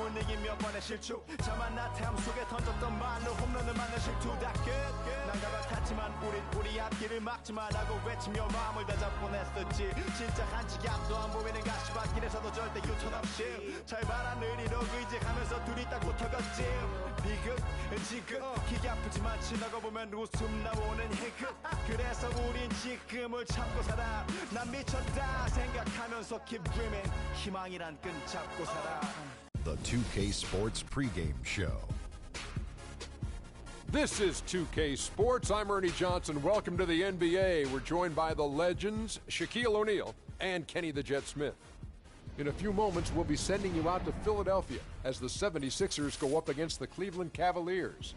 분위기 몇 번의 실축 자만 나태함 속에 던졌던 말로 홈런을 맞는 실투 다 끝 난가 같았지만 우리 앞길을 막지 말라고 외치며 마음을 다잡보냈었지 진짜 한치 앞도 안 보이는 가시밭길에서도 절대 유턴 없이 잘 봐라 느리로 의지하면서 둘이 딱 붙어갔지 비극 지극 기가 아프지만 지나고 보면 웃음 나오는 희극 그래서 우린 지금을 참고 살아 난 미쳤다 생각하면서 keep dreaming 희망이란 끈 잡고 살아. The 2K Sports pregame show. This is 2K Sports. I'm Ernie Johnson. Welcome to the NBA. We're joined by the legends Shaquille O'Neal and Kenny the Jet Smith. In a few moments, we'll be sending you out to Philadelphia as the 76ers go up against the Cleveland Cavaliers.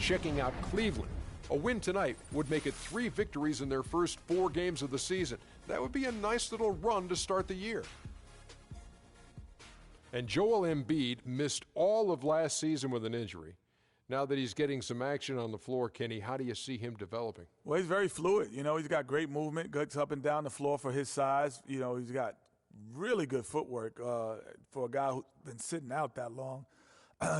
Checking out Cleveland. A win tonight would make it 3 victories in their first 4 games of the season. That would be a nice little run to start the year. And Joel Embiid missed all of last season with an injury. Now that he's getting some action on the floor, Kenny, how do you see him developing? Well, he's very fluid. You know, he's got great movement, gets up and down the floor for his size. You know, he's got really good footwork for a guy who's been sitting out that long.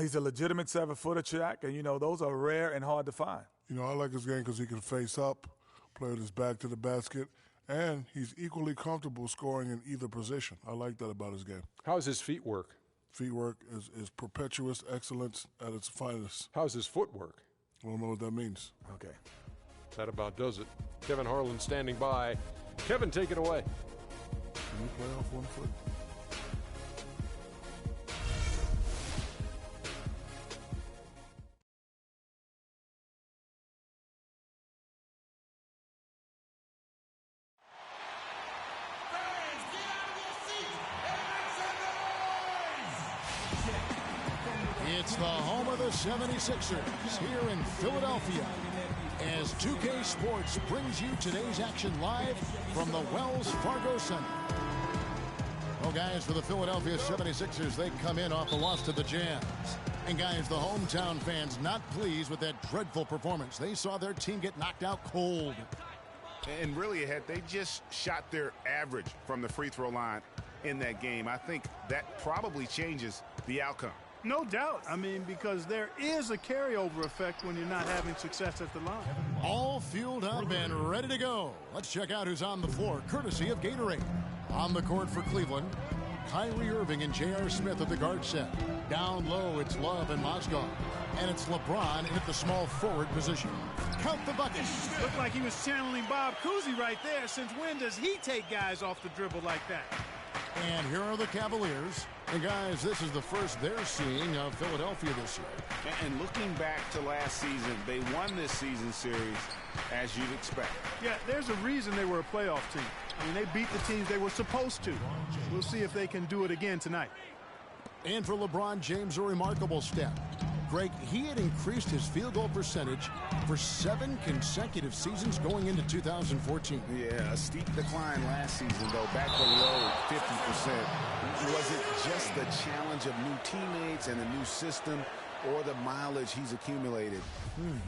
He's a legitimate 7-footer, Shaq, and, you know, those are rare and hard to find. You know, I like his game because he can face up, play with his back to the basket, and he's equally comfortable scoring in either position. I like that about his game. How's his feet work? Feet work is perpetuous excellence at its finest. How's his footwork? I don't know what that means. Okay. That about does it. Kevin Harlan standing by. Kevin, take it away. Can you play off one foot? It's the home of the 76ers here in Philadelphia as 2K Sports brings you today's action live from the Wells Fargo Center. Well, guys, for the Philadelphia 76ers, they come in off the loss to the Jazz. And, guys, the hometown fans not pleased with that dreadful performance. They saw their team get knocked out cold. And really, had they just shot their average from the free throw line in that game, I think that probably changes the outcome. No doubt. I mean, because there is a carryover effect when you're not having success at the line. All fueled up and ready to go. Let's check out who's on the floor, courtesy of Gatorade. On the court for Cleveland, Kyrie Irving and J.R. Smith at the guard set. Down low, it's Love and Mozgov. And it's LeBron at the small forward position. Count the buckets. Looked like he was channeling Bob Cousy right there. Since when does he take guys off the dribble like that? And here are the Cavaliers. And, guys, this is the first they're seeing of Philadelphia this year. And looking back to last season, they won this season series as you'd expect. Yeah, there's a reason they were a playoff team. I mean, they beat the teams they were supposed to. We'll see if they can do it again tonight. And for LeBron James, a remarkable step. Greg, he had increased his field goal percentage for 7 consecutive seasons going into 2014. Yeah, a steep decline last season, though, back below 50%. Was it just the challenge of new teammates and a new system, or the mileage he's accumulated?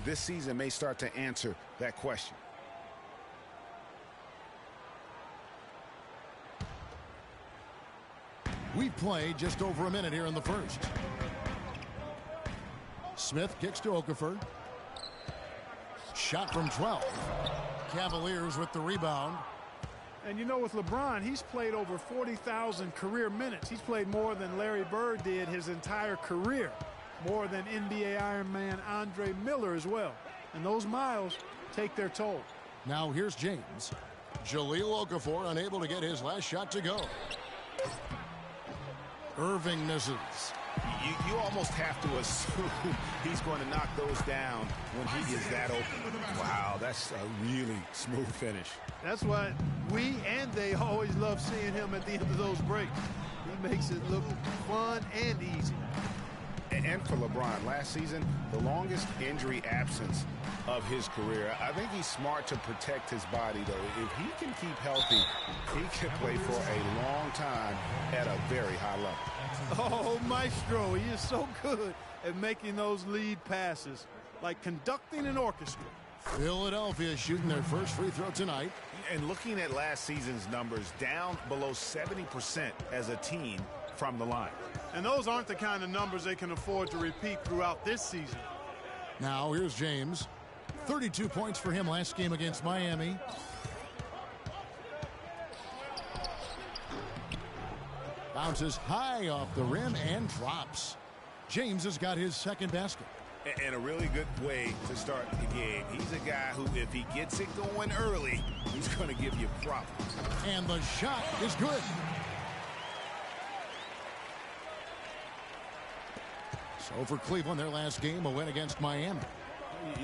This season may start to answer that question. We've played just over a minute here in the first. Smith kicks to Okafor. Shot from 12. Cavaliers with the rebound. And you know, with LeBron, he's played over 40,000 career minutes. He's played more than Larry Bird did his entire career. More than NBA Iron Man Andre Miller as well. And those miles take their toll. Now here's James. Jahlil Okafor unable to get his last shot to go. Irving misses. You almost have to assume he's going to knock those down when he is that open. Wow, that's a really smooth finish. That's why we and they always love seeing him at the end of those breaks. He makes it look fun and easy. And for LeBron, last season, the longest injury absence of his career. I think he's smart to protect his body, though. If he can keep healthy, he can play for a long time at a very high level. Oh, Maestro, he is so good at making those lead passes, like conducting an orchestra. Philadelphia shooting their first free throw tonight. And looking at last season's numbers, down below 70% as a team from the line. And those aren't the kind of numbers they can afford to repeat throughout this season. Now here's James. 32 points for him last game against Miami. Bounces high off the rim and drops. James has got his second basket. And a really good way to start the game. He's a guy who, if he gets it going early, he's going to give you problems. And the shot is good. So for Cleveland, their last game, a win against Miami.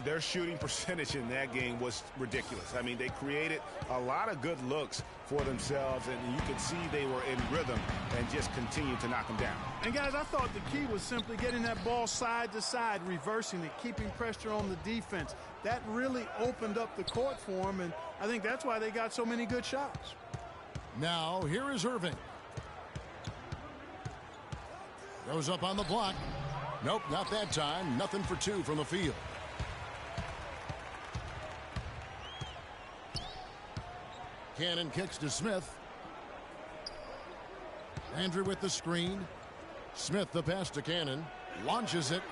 Their shooting percentage in that game was ridiculous. I mean, they created a lot of good looks for themselves, and you could see they were in rhythm and just continued to knock them down. And, guys, I thought the key was simply getting that ball side to side, reversing it, keeping pressure on the defense. That really opened up the court for them, and I think that's why they got so many good shots. Now, here is Irving. Goes up on the block. Nope, not that time. Nothing for two from the field. Cannon kicks to Smith. Landry with the screen. Smith the pass to Cannon. Launches it.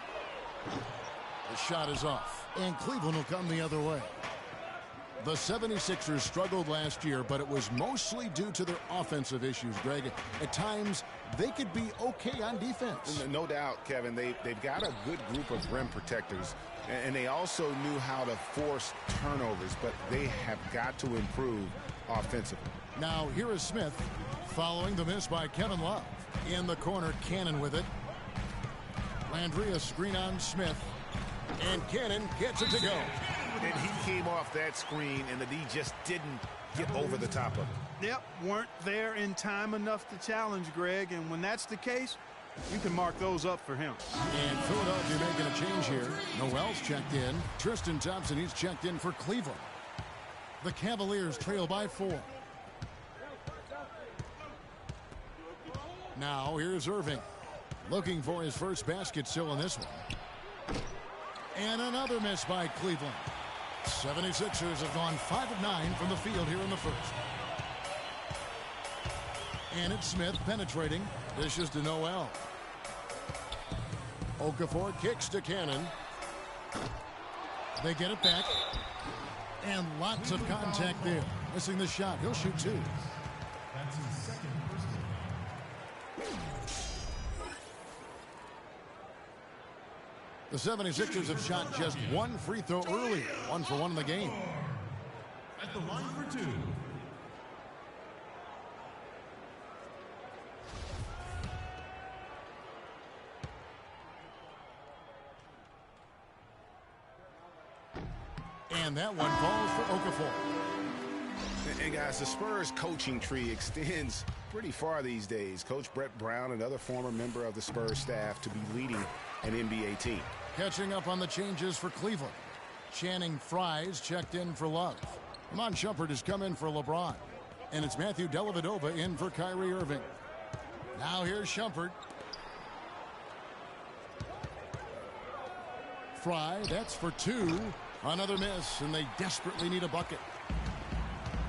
The shot is off. And Cleveland will come the other way. The 76ers struggled last year, but it was mostly due to their offensive issues, Greg. At times, they could be okay on defense. No doubt, Kevin. They've got a good group of rim protectors, and they also knew how to force turnovers, but they have got to improve offensively. Now, here is Smith following the miss by Kevin Love. In the corner, Cannon with it. Landry, a screen on Smith. And Cannon gets it to go. And he came off that screen, and the D just didn't get over the top of it. Yep, weren't there in time enough to challenge Greg, and when that's the case, you can mark those up for him. And Philadelphia making a change here. Noel's checked in. Tristan Thompson, he's checked in for Cleveland. The Cavaliers trail by 4. Now here's Irving. Looking for his first basket still in this one. And another miss by Cleveland. 76ers have gone 5 of 9 from the field here in the first. And it's Smith penetrating. Dishes to Noel. Okafor kicks to Cannon. They get it back. And lots of contact there. Missing the shot. He'll shoot 2. That's his second personal. The 76ers have shot just 1 free throw earlier. 1 for 1 in the game. At the line for 2. And that one falls for Okafor. And guys, the Spurs coaching tree extends pretty far these days. Coach Brett Brown, another former member of the Spurs staff, to be leading an NBA team. Catching up on the changes for Cleveland. Channing Frye's checked in for Love. Iman Shumpert has come in for LeBron. And it's Matthew Dellavedova in for Kyrie Irving. Now here's Shumpert. Frye, that's for 2. Another miss, and they desperately need a bucket.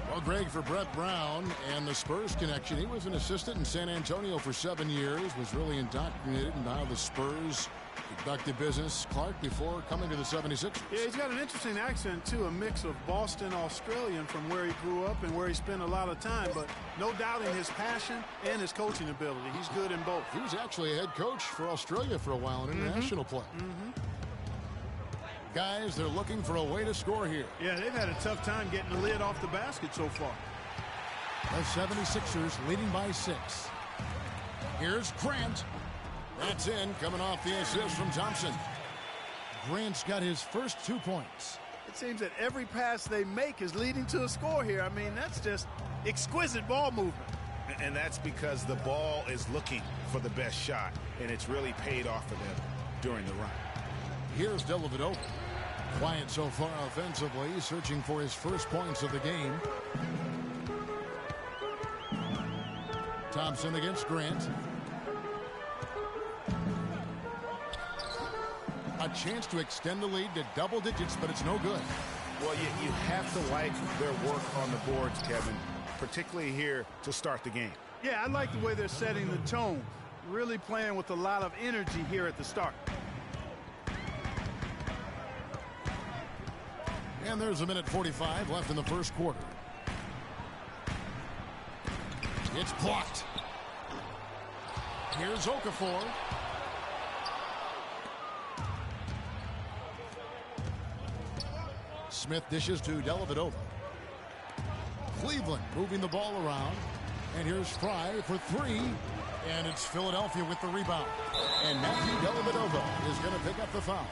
Well, Greg, for Brett Brown and the Spurs connection, he was an assistant in San Antonio for 7 years, was really indoctrinated in how the Spurs conducted business, Clark, before coming to the 76ers. Yeah, he's got an interesting accent, too, a mix of Boston Australian from where he grew up and where he spent a lot of time, but no doubting his passion and his coaching ability. He's good in both. He was actually a head coach for Australia for a while in international play. Guys, they're looking for a way to score here. Yeah, they've had a tough time getting the lid off the basket so far. The 76ers leading by 6. Here's Grant. That's in, coming off the assist from Thompson. Grant's got his first 2 points. It seems that every pass they make is leading to a score here. I mean, that's just exquisite ball movement. And that's because the ball is looking for the best shot, and it's really paid off for them during the run. Here's Dellavedova. Quiet so far offensively, searching for his first points of the game. Thompson against Grant. A chance to extend the lead to double digits, but it's no good. Well, you have to like their work on the boards, Kevin, particularly here to start the game. Yeah, I like the way they're setting the tone. Really playing with a lot of energy here at the start. And there's a minute 45 left in the first quarter. It's blocked. Here's Okafor. Smith dishes to Dellavedova. Cleveland moving the ball around. And here's Fry for three. And it's Philadelphia with the rebound. And Matthew Dellavedova is going to pick up the foul.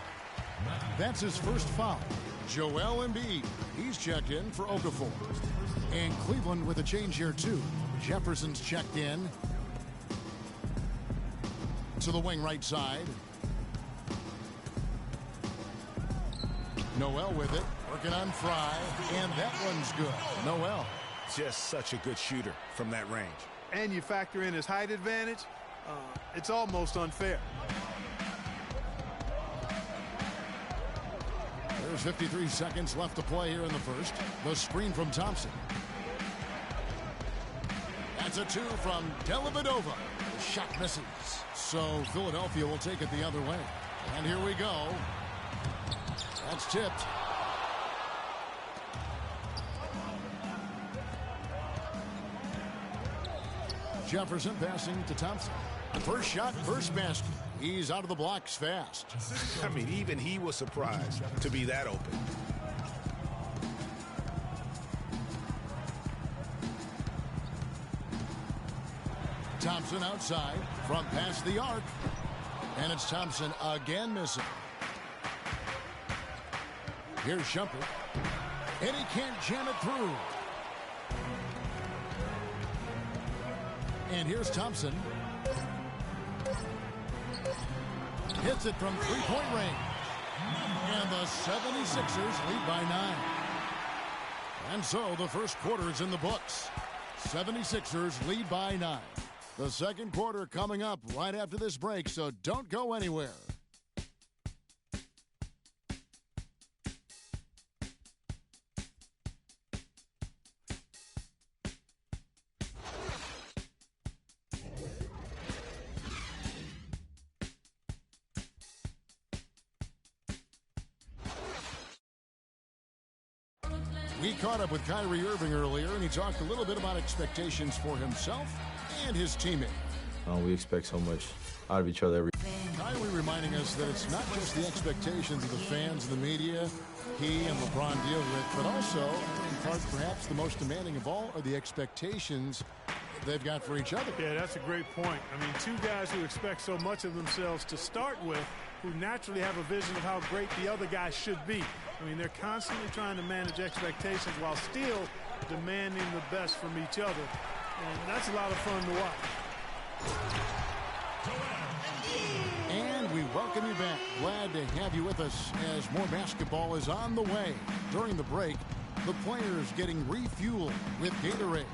That's his first foul. Joel Embiid, he's checked in for Okafor. And Cleveland with a change here too. Jefferson's checked in to the wing right side. Noel with it, working on Fry, and that one's good. Noel. Just such a good shooter from that range. And you factor in his height advantage, it's almost unfair. There's 53 seconds left to play here in the first. The screen from Thompson. That's a two from Dellavedova. The shot misses. So Philadelphia will take it the other way. And here we go. That's tipped. Jefferson passing to Thompson. First shot, first basket. He's out of the blocks fast. I mean, even he was surprised to be that open. Thompson outside from past the arc. And it's Thompson again missing. Here's Shumpert. And he can't jam it through. And here's Thompson. Hits it from three-point range. And the 76ers lead by 9. And so the first quarter is in the books. 76ers lead by 9. The second quarter coming up right after this break, so don't go anywhere. We caught up with Kyrie Irving earlier, and he talked a little bit about expectations for himself and his teammates. We expect so much out of each other every. Kyrie reminding us that it's not just the expectations of the fans and the media he and LeBron deal with, but also, in part, perhaps the most demanding of all are the expectations they've got for each other. Yeah, that's a great point. I mean, two guys who expect so much of themselves to start with, who naturally have a vision of how great the other guy should be. I mean, they're constantly trying to manage expectations while still demanding the best from each other. And that's a lot of fun to watch. And we welcome you back. Glad to have you with us as more basketball is on the way. During the break, the players getting refueled with Gatorade.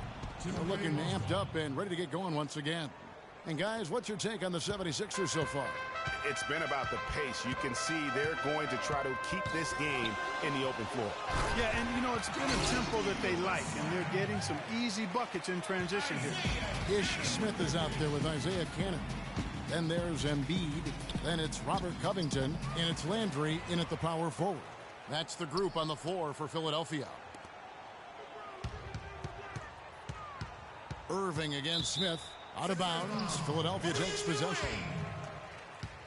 They're looking amped up and ready to get going once again. And guys, what's your take on the 76ers so far? It's been about the pace. You can see they're going to try to keep this game in the open floor. Yeah, and you know, it's been a tempo that they like, and they're getting some easy buckets in transition here. Ish Smith is out there with Isaiah Cannon. Then there's Embiid. Then it's Robert Covington, and it's Landry in at the power forward. That's the group on the floor for Philadelphia. Irving against Smith. Out of bounds. Philadelphia takes possession.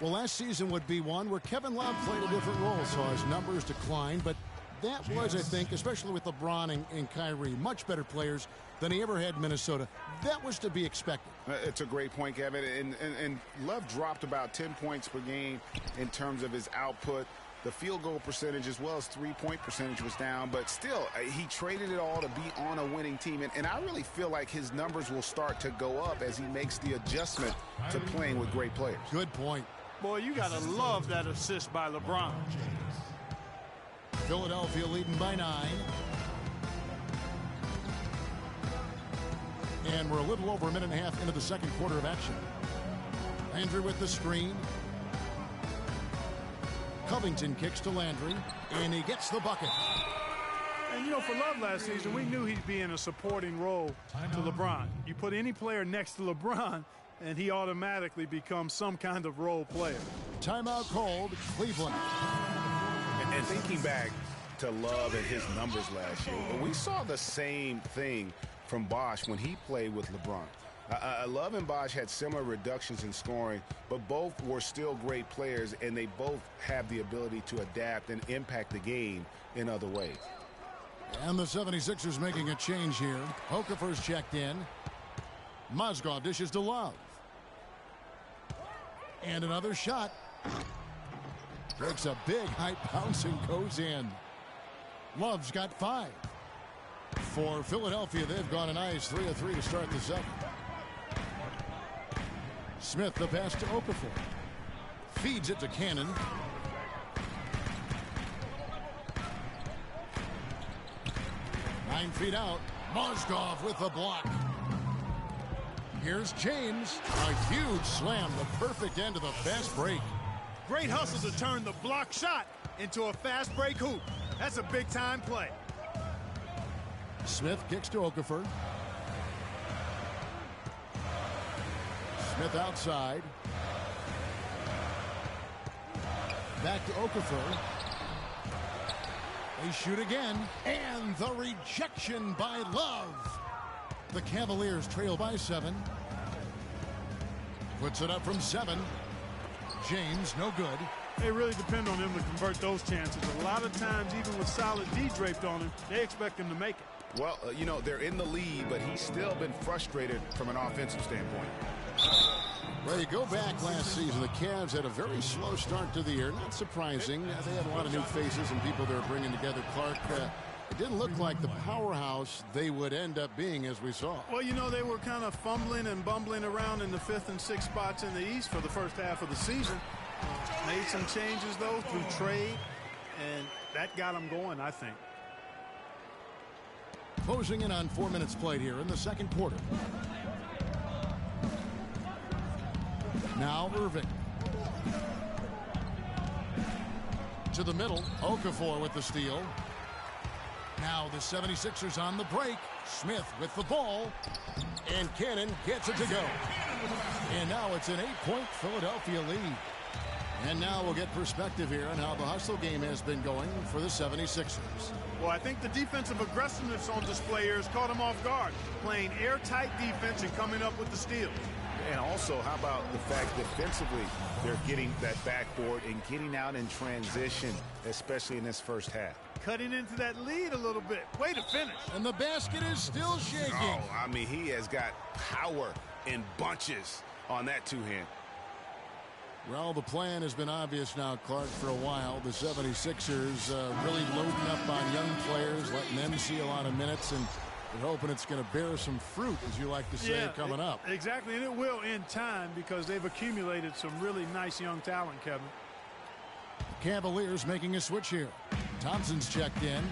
Well, last season would be one where Kevin Love played a different role, saw his numbers decline, but that was, I think, especially with LeBron and Kyrie, much better players than he ever had in Minnesota. That was to be expected. It's a great point, Kevin. And Love dropped about 10 points per game in terms of his output. The field goal percentage as well as three-point percentage was down, but still, he traded it all to be on a winning team. And I really feel like his numbers will start to go up as he makes the adjustment to playing with great players. Good point. Boy, you got to love that assist by LeBron. Philadelphia leading by 9. And we're a little over a minute and a half into the second quarter of action. Landry with the screen. Covington kicks to Landry, and he gets the bucket. And, you know, for Love last season, we knew he'd be in a supporting role to LeBron. You put any player next to LeBron, and he automatically becomes some kind of role player. Timeout called, Cleveland. And thinking back to Love and his numbers last year, we saw the same thing from Bosh when he played with LeBron. Love and Bosh had similar reductions in scoring, but both were still great players, and they both have the ability to adapt and impact the game in other ways. And the 76ers making a change here. Okafor's checked in. Mozgov dishes to Love. And another shot. Takes a big high bounce and goes in. Love's got 5. For Philadelphia, they've gone a nice 3 of 3 to start the second. Smith the pass to Okafor. Feeds it to Cannon. 9 feet out. Mozgov with the block. Here's James. A huge slam. The perfect end of the fast break. Great hustle to turn the block shot into a fast break hoop. That's a big time play. Smith kicks to Okafor. Smith outside. Back to Okafor. They shoot again. And the rejection by Love. The Cavaliers trail by 7. Puts it up from 7. James, no good. They really depend on him to convert those chances. A lot of times, even with solid D draped on him, they expect him to make it. Well, they're in the lead, but he's still been frustrated from an offensive standpoint. Well, you go back last season, the Cavs had a very slow start to the year. Not surprising. They had a lot of new faces and people they were bringing together. Clark, it didn't look like the powerhouse they would end up being, as we saw. Well, they were kind of fumbling and bumbling around in the 5th and 6th spots in the East for the first half of the season. Made some changes, though, through trade, and that got them going, I think. Closing in on 4 minutes played here in the second quarter. Now Irving. To the middle. Okafor with the steal. Now the 76ers on the break. Smith with the ball. And Cannon gets it to go. And now it's an 8-point Philadelphia lead. And now we'll get perspective here on how the hustle game has been going for the 76ers. Well, I think the defensive aggressiveness on display here has caught them off guard. Playing airtight defense and coming up with the steals. And also, how about the fact defensively, they're getting that backboard and getting out in transition, especially in this first half. Cutting into that lead a little bit. Way to finish. And the basket is still shaking. Oh, he has got power in bunches on that two-hand. Well, the plan has been obvious now, Clark, for a while. The 76ers really loading up on young players, letting them see a lot of minutes, and we're hoping it's going to bear some fruit, as you like to say, coming up. Exactly, and it will in time because they've accumulated some really nice young talent, Kevin. The Cavaliers making a switch here. Thompson's checked in.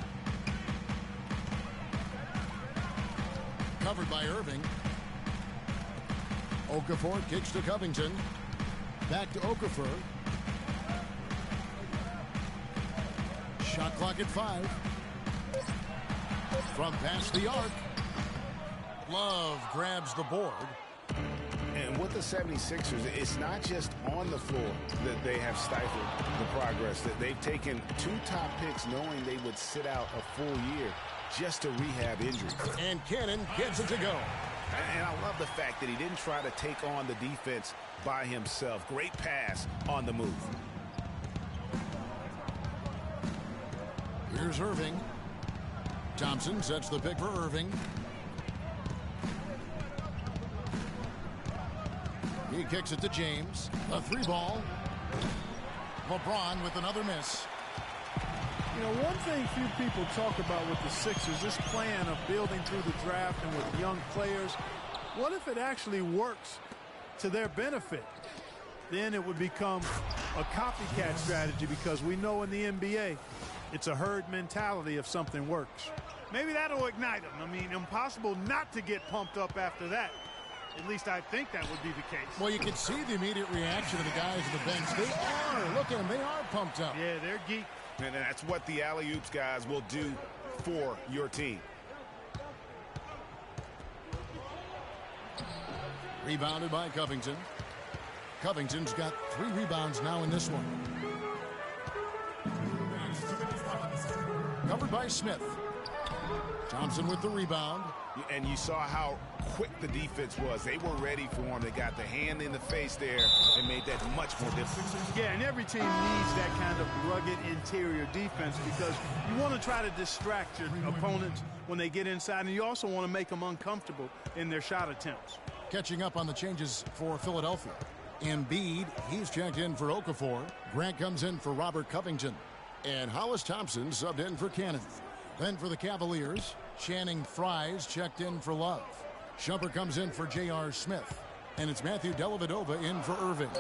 Covered by Irving. Okafor kicks to Covington. Back to Okafor. Shot clock at 5. From past the arc. Love grabs the board. And with the 76ers, it's not just on the floor that they have stifled the progress. That they've taken 2 top picks knowing they would sit out a full year just to rehab injuries. And Cannon gets it to go. And I love the fact that he didn't try to take on the defense by himself. Great pass on the move. Here's Irving. Thompson sets the pick for Irving. He kicks it to James. A 3-ball. LeBron with another miss. One thing few people talk about with the Sixers, this plan of building through the draft and with young players, what if it actually works to their benefit? Then it would become a copycat strategy because we know in the NBA, it's a herd mentality if something works. Maybe that'll ignite them. Impossible not to get pumped up after that. At least I think that would be the case. Well, you can see the immediate reaction of the guys on the bench. They are. Look at them. They are pumped up. Yeah, they're geek. And that's what the alley-oops guys will do for your team. Rebounded by Covington. Covington's got 3 rebounds now in this one. Covered by Smith. Thompson with the rebound. And you saw how quick the defense was. They were ready for him. They got the hand in the face there and made that much more difficult. Yeah, and every team needs that kind of rugged interior defense because you want to try to distract your opponents when they get inside, and you also want to make them uncomfortable in their shot attempts. Catching up on the changes for Philadelphia. Embiid, he's checked in for Okafor. Grant comes in for Robert Covington. And Hollis Thompson subbed in for Cannon. Then for the Cavaliers, Channing Frye's checked in for Love. Shumpert comes in for J.R. Smith. And it's Matthew Dellavedova in for Irving.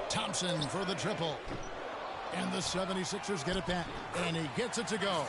Thompson for the triple. And the 76ers get it back. And he gets it to go.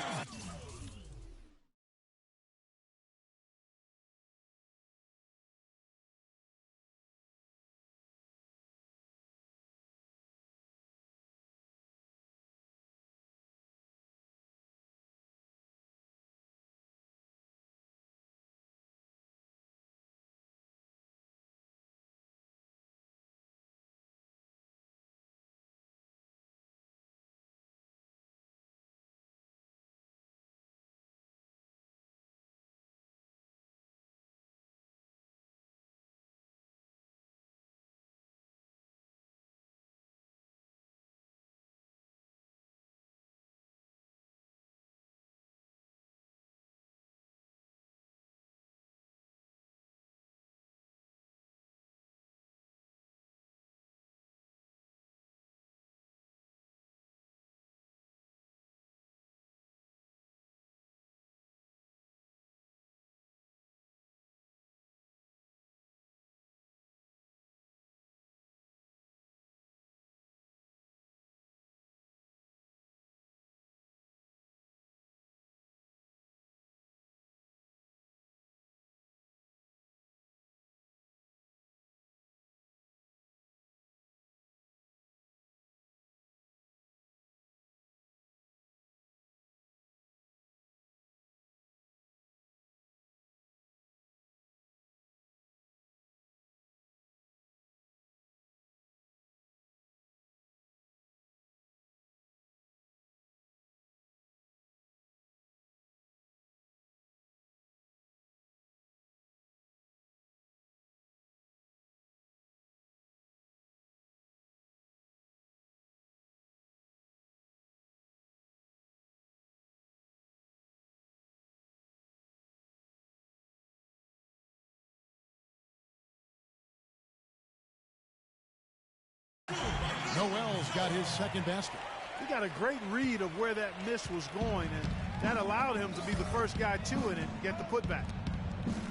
Noel's got his second basket. He got a great read of where that miss was going, and that allowed him to be the first guy to it and get the putback.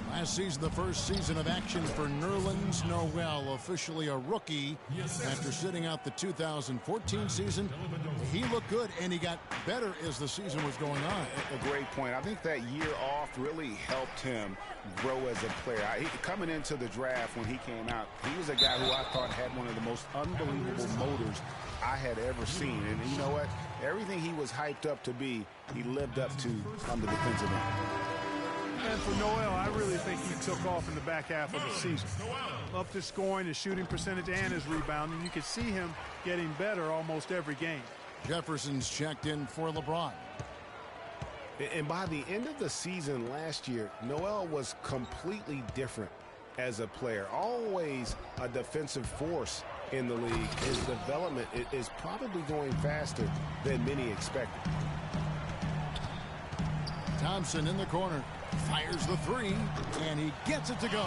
Last season, the first season of action for Nerlens Noel, officially a rookie after sitting out the 2014 season. He looked good, and he got better as the season was going on. A great point. I think that year off really helped him grow as a player. Coming into the draft when he came out, he was a guy who I thought had one of the most unbelievable motors I had ever seen. And you know what? Everything he was hyped up to be, he lived up to on the defensive end. And for Noel, I really think he took off in the back half of the season. Up to scoring, his shooting percentage, and his rebounding. You could see him getting better almost every game. Jefferson's checked in for LeBron. And by the end of the season last year, Noel was completely different as a player. Always a defensive force in the league. His development is probably going faster than many expected. Thompson in the corner. Fires the three, and he gets it to go.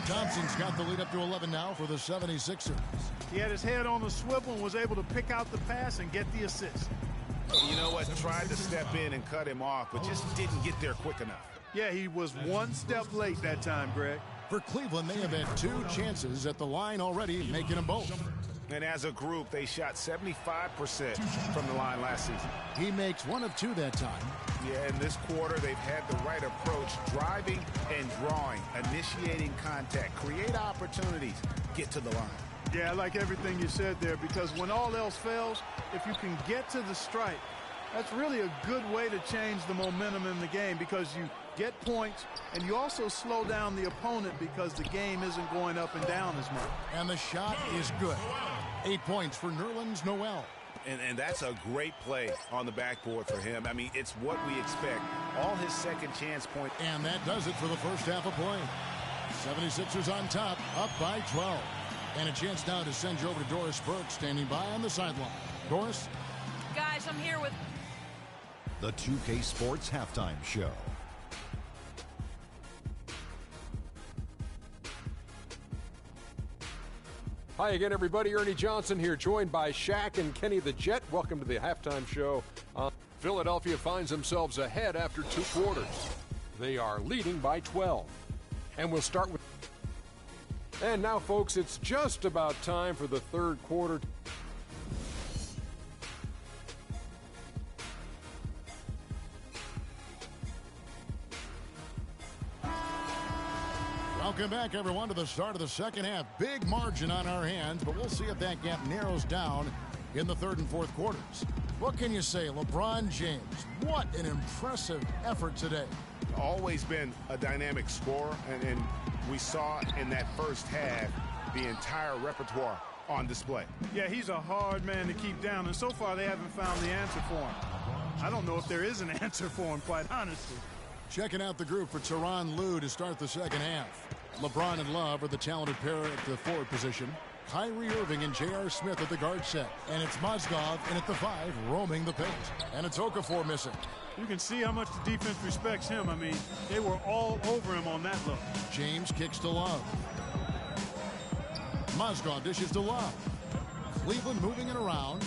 Thompson's got the lead up to 11 now for the 76ers. He had his head on the swivel and was able to pick out the pass and get the assist. You know what? Tried to step in and cut him off, but just didn't get there quick enough. Yeah, he was one step late that time, Greg. For Cleveland, they have had 2 chances at the line already, making them both. And as a group, they shot 75% from the line last season. He makes 1 of 2 that time. Yeah, in this quarter, they've had the right approach, driving and drawing, initiating contact, create opportunities, get to the line. Yeah, I like everything you said there, because when all else fails, if you can get to the stripe, that's really a good way to change the momentum in the game, because you get points, and you also slow down the opponent because the game isn't going up and down as much. And the shot is good. 8 points for Nerlens Noel. And that's a great play on the backboard for him. I mean, it's what we expect. All his second chance points. And that does it for the first half of play. 76ers on top, up by 12. And a chance now to send you over to Doris Burke, standing by on the sideline. Doris? Guys, I'm here with The 2K Sports Halftime Show. Hi again, everybody. Ernie Johnson here, joined by Shaq and Kenny the Jet. Welcome to the halftime show. Philadelphia finds themselves ahead after 2 quarters. They are leading by 12. And we'll start with... And now, folks, it's just about time for the third quarter. Welcome back, everyone, to the start of the second half. Big margin on our hands, but we'll see if that gap narrows down in the third and fourth quarters. What can you say? LeBron James, what an impressive effort today. Always been a dynamic scorer, and we saw in that first half the entire repertoire on display. Yeah, he's a hard man to keep down, and so far they haven't found the answer for him. I don't know if there is an answer for him, quite honestly. Checking out the group for Tyronn Lue to start the second half. LeBron and Love are the talented pair at the forward position. Kyrie Irving and J.R. Smith at the guard set. And it's Mozgov in at the 5, roaming the paint. And it's Okafor missing. You can see how much the defense respects him. I mean, they were all over him on that look. James kicks to Love. Mozgov dishes to Love. Cleveland moving it around.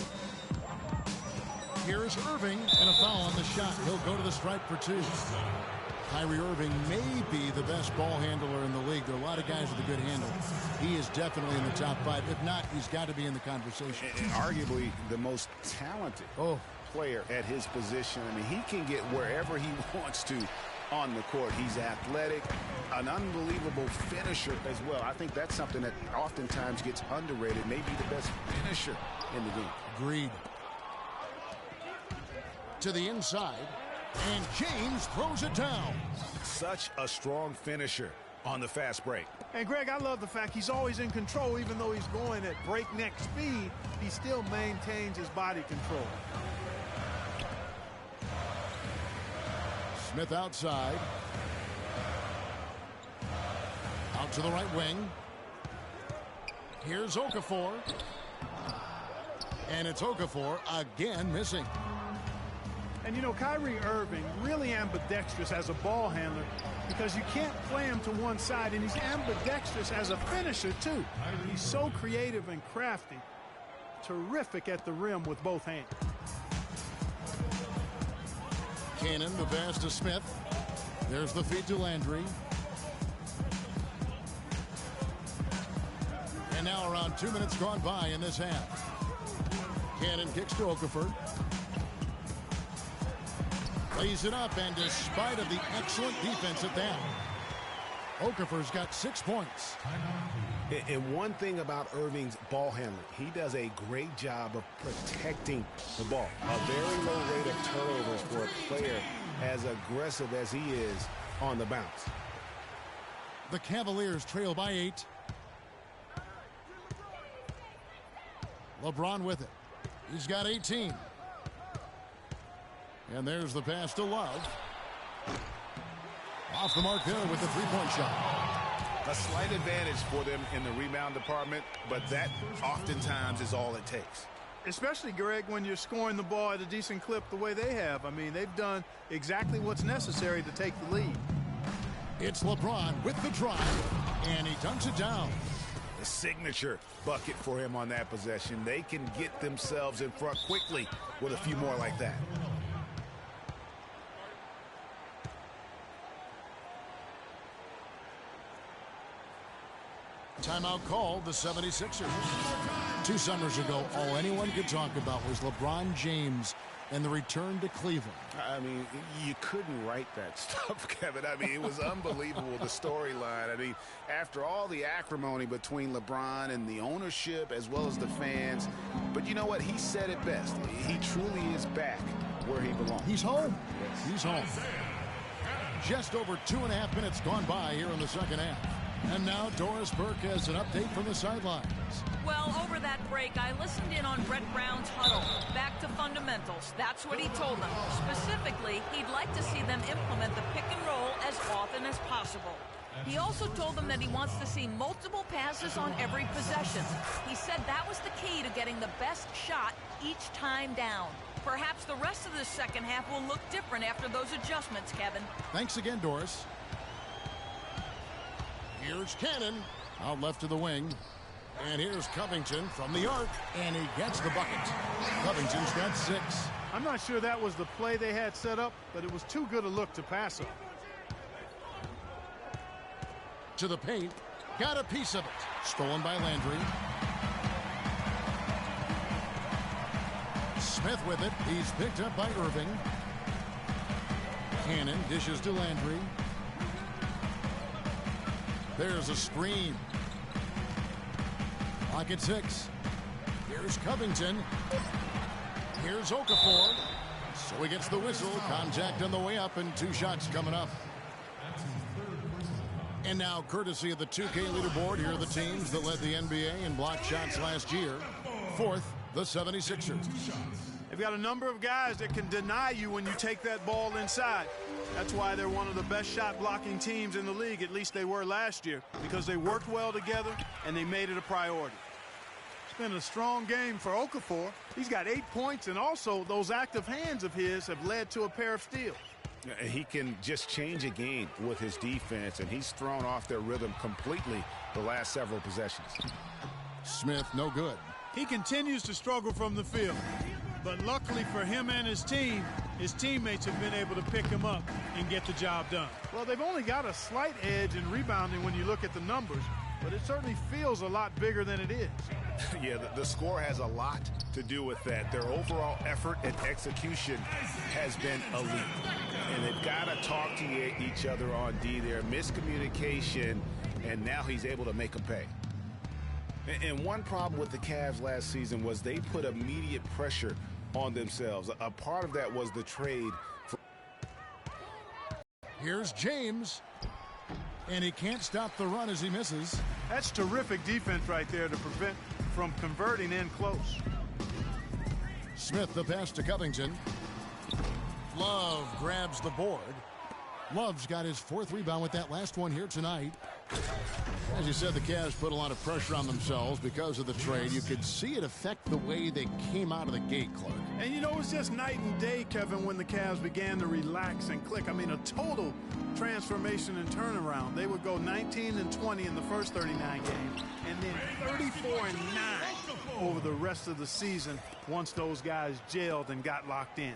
Here's Irving, and a foul on the shot. He'll go to the stripe for 2. Kyrie Irving may be the best ball handler in the league. There are a lot of guys with a good handle. He is definitely in the top 5. If not, he's got to be in the conversation. And arguably the most talented player at his position. I mean, he can get wherever he wants to on the court. He's athletic, an unbelievable finisher as well. I think that's something that oftentimes gets underrated. Maybe the best finisher in the game. Agreed. To the inside, and James throws it down. Such a strong finisher on the fast break. And Greg, I love the fact he's always in control. Even though he's going at breakneck speed, he still maintains his body control. Smith outside. Out to the right wing. Here's Okafor. And it's Okafor again missing. And, you know, Kyrie Irving really ambidextrous as a ball handler because you can't play him to one side, and he's ambidextrous as a finisher, too. He's so creative and crafty. Terrific at the rim with both hands. Cannon, the pass to Smith. There's the feed to Landry. And now around 2 minutes gone by in this half. Cannon kicks to Okafor. Lays it up, and despite of the excellent defense at that, Okafor's got 6 points. And one thing about Irving's ball handling, he does a great job of protecting the ball. A very low rate of turnovers for a player as aggressive as he is on the bounce. The Cavaliers trail by 8. LeBron with it. He's got 18. And there's the pass to Love. Off the mark there with the three-point shot. A slight advantage for them in the rebound department, but that oftentimes is all it takes. Especially, Greg, when you're scoring the ball at a decent clip the way they have. I mean, they've done exactly what's necessary to take the lead. It's LeBron with the drive, and he dunks it down. The signature bucket for him on that possession. They can get themselves in front quickly with a few more like that. Timeout called the 76ers. 2 summers ago, all anyone could talk about was LeBron James and the return to Cleveland. I mean, you couldn't write that stuff, Kevin. I mean, it was unbelievable, the storyline. I mean, after all the acrimony between LeBron and the ownership as well as the fans, but you know what? He said it best. He truly is back where he belongs. He's home. He's home. Just over 2.5 minutes gone by here in the second half. And now Doris Burke has an update from the sidelines. Well, over that break, I listened in on Brett Brown's huddle. Back to fundamentals. That's what he told them. Specifically, he'd like to see them implement the pick and roll as often as possible. He also told them that he wants to see multiple passes on every possession. He said that was the key to getting the best shot each time down. Perhaps the rest of the second half will look different after those adjustments, Kevin. Thanks again, Doris. Here's Cannon, out left to the wing. And here's Covington from the arc, and he gets the bucket. Covington's got 6. I'm not sure that was the play they had set up, but it was too good a look to pass up. To the paint, got a piece of it. Stolen by Landry. Smith with it. He's picked up by Irving. Cannon dishes to Landry. There's a screen. Clock at 6. Here's Covington. Here's Okafor. So he gets the whistle. Contact on the way up, and 2 shots coming up. And now, courtesy of the 2K leaderboard, here are the teams that led the NBA in block shots last year. 4th, the 76ers. They've got a number of guys that can deny you when you take that ball inside. That's why they're one of the best shot blocking teams in the league, at least they were last year, because they worked well together and they made it a priority. It's been a strong game for Okafor. He's got 8 points, and also those active hands of his have led to a pair of steals. He can just change a game with his defense, and he's thrown off their rhythm completely the last several possessions. Smith, no good. He continues to struggle from the field, but luckily for him and his team, his teammates have been able to pick him up and get the job done. Well, they've only got a slight edge in rebounding when you look at the numbers, but it certainly feels a lot bigger than it is. Yeah, the score has a lot to do with that. Their overall effort and execution has been elite. And they've got to talk to each other on D there. Miscommunication, and now he's able to make them pay. And one problem with the Cavs last season was they put immediate pressure on themselves. A part of that was the trade. Here's James. And he can't stop the run as he misses. That's terrific defense right there to prevent from converting in close. Smith the pass to Covington. Love grabs the board. Love's got his 4th rebound with that last one here tonight. As you said, the Cavs put a lot of pressure on themselves because of the trade. You could see it affect the way they came out of the gate, Clark. And you know, it's just night and day, Kevin, when the Cavs began to relax and click. I mean, a total transformation and turnaround. They would go 19-20 in the first 39 games, and then 34-9 over the rest of the season once those guys gelled and got locked in.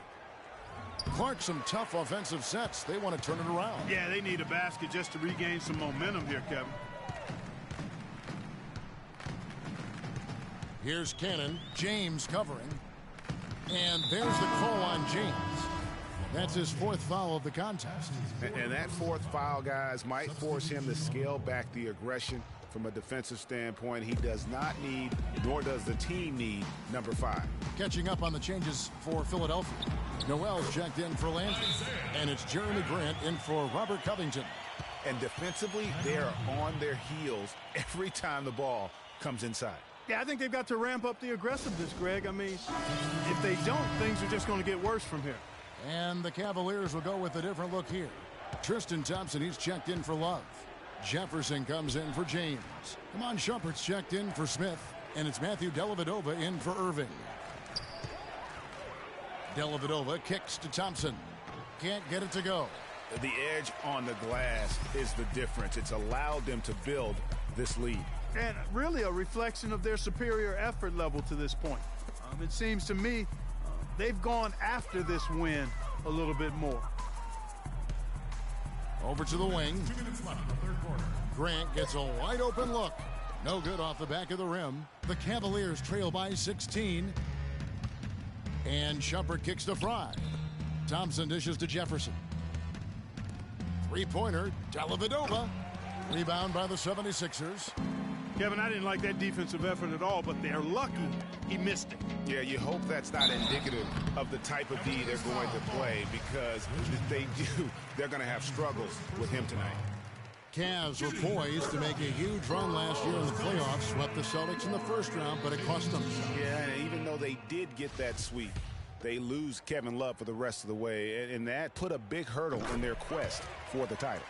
Clark, some tough offensive sets. They want to turn it around. Yeah, they need a basket just to regain some momentum here, Kevin. Here's Cannon. James covering. And there's the call on James. That's his 4th foul of the contest. And that 4th foul, guys, might force him to scale back the aggression from a defensive standpoint. He does not need, nor does the team need, number 5. Catching up on the changes for Philadelphia. Noel's checked in for Landry. And it's Jeremy Grant in for Robert Covington. And defensively, they are on their heels every time the ball comes inside. Yeah, I think they've got to ramp up the aggressiveness, Greg. I mean, if they don't, things are just going to get worse from here. And the Cavaliers will go with a different look here. Tristan Thompson, he's checked in for Love. Jefferson comes in for James. Iman Shumpert's checked in for Smith. And it's Matthew Dellavedova in for Irving. Dellavedova kicks to Thompson. Can't get it to go. The edge on the glass is the difference. It's allowed them to build this lead. And really a reflection of their superior effort level to this point. It seems to me they've gone after this win a little bit more. Over to the wing. 2 minutes left in the 3rd quarter. Grant gets a wide open look. No good off the back of the rim. The Cavaliers trail by 16. And Shumpert kicks to Fry. Thompson dishes to Jefferson. 3-pointer, Dellavedova. Rebound by the 76ers. Kevin, I didn't like that defensive effort at all, but they're lucky he missed it. Yeah, you hope that's not indicative of the type of D they're going to play, because if they do, they're going to have struggles with him tonight. Cavs were poised to make a huge run last year in the playoffs, swept the Celtics in the first round, but it cost them. Yeah, and even though they did get that sweep, they lose Kevin Love for the rest of the way, and that put a big hurdle in their quest for the title.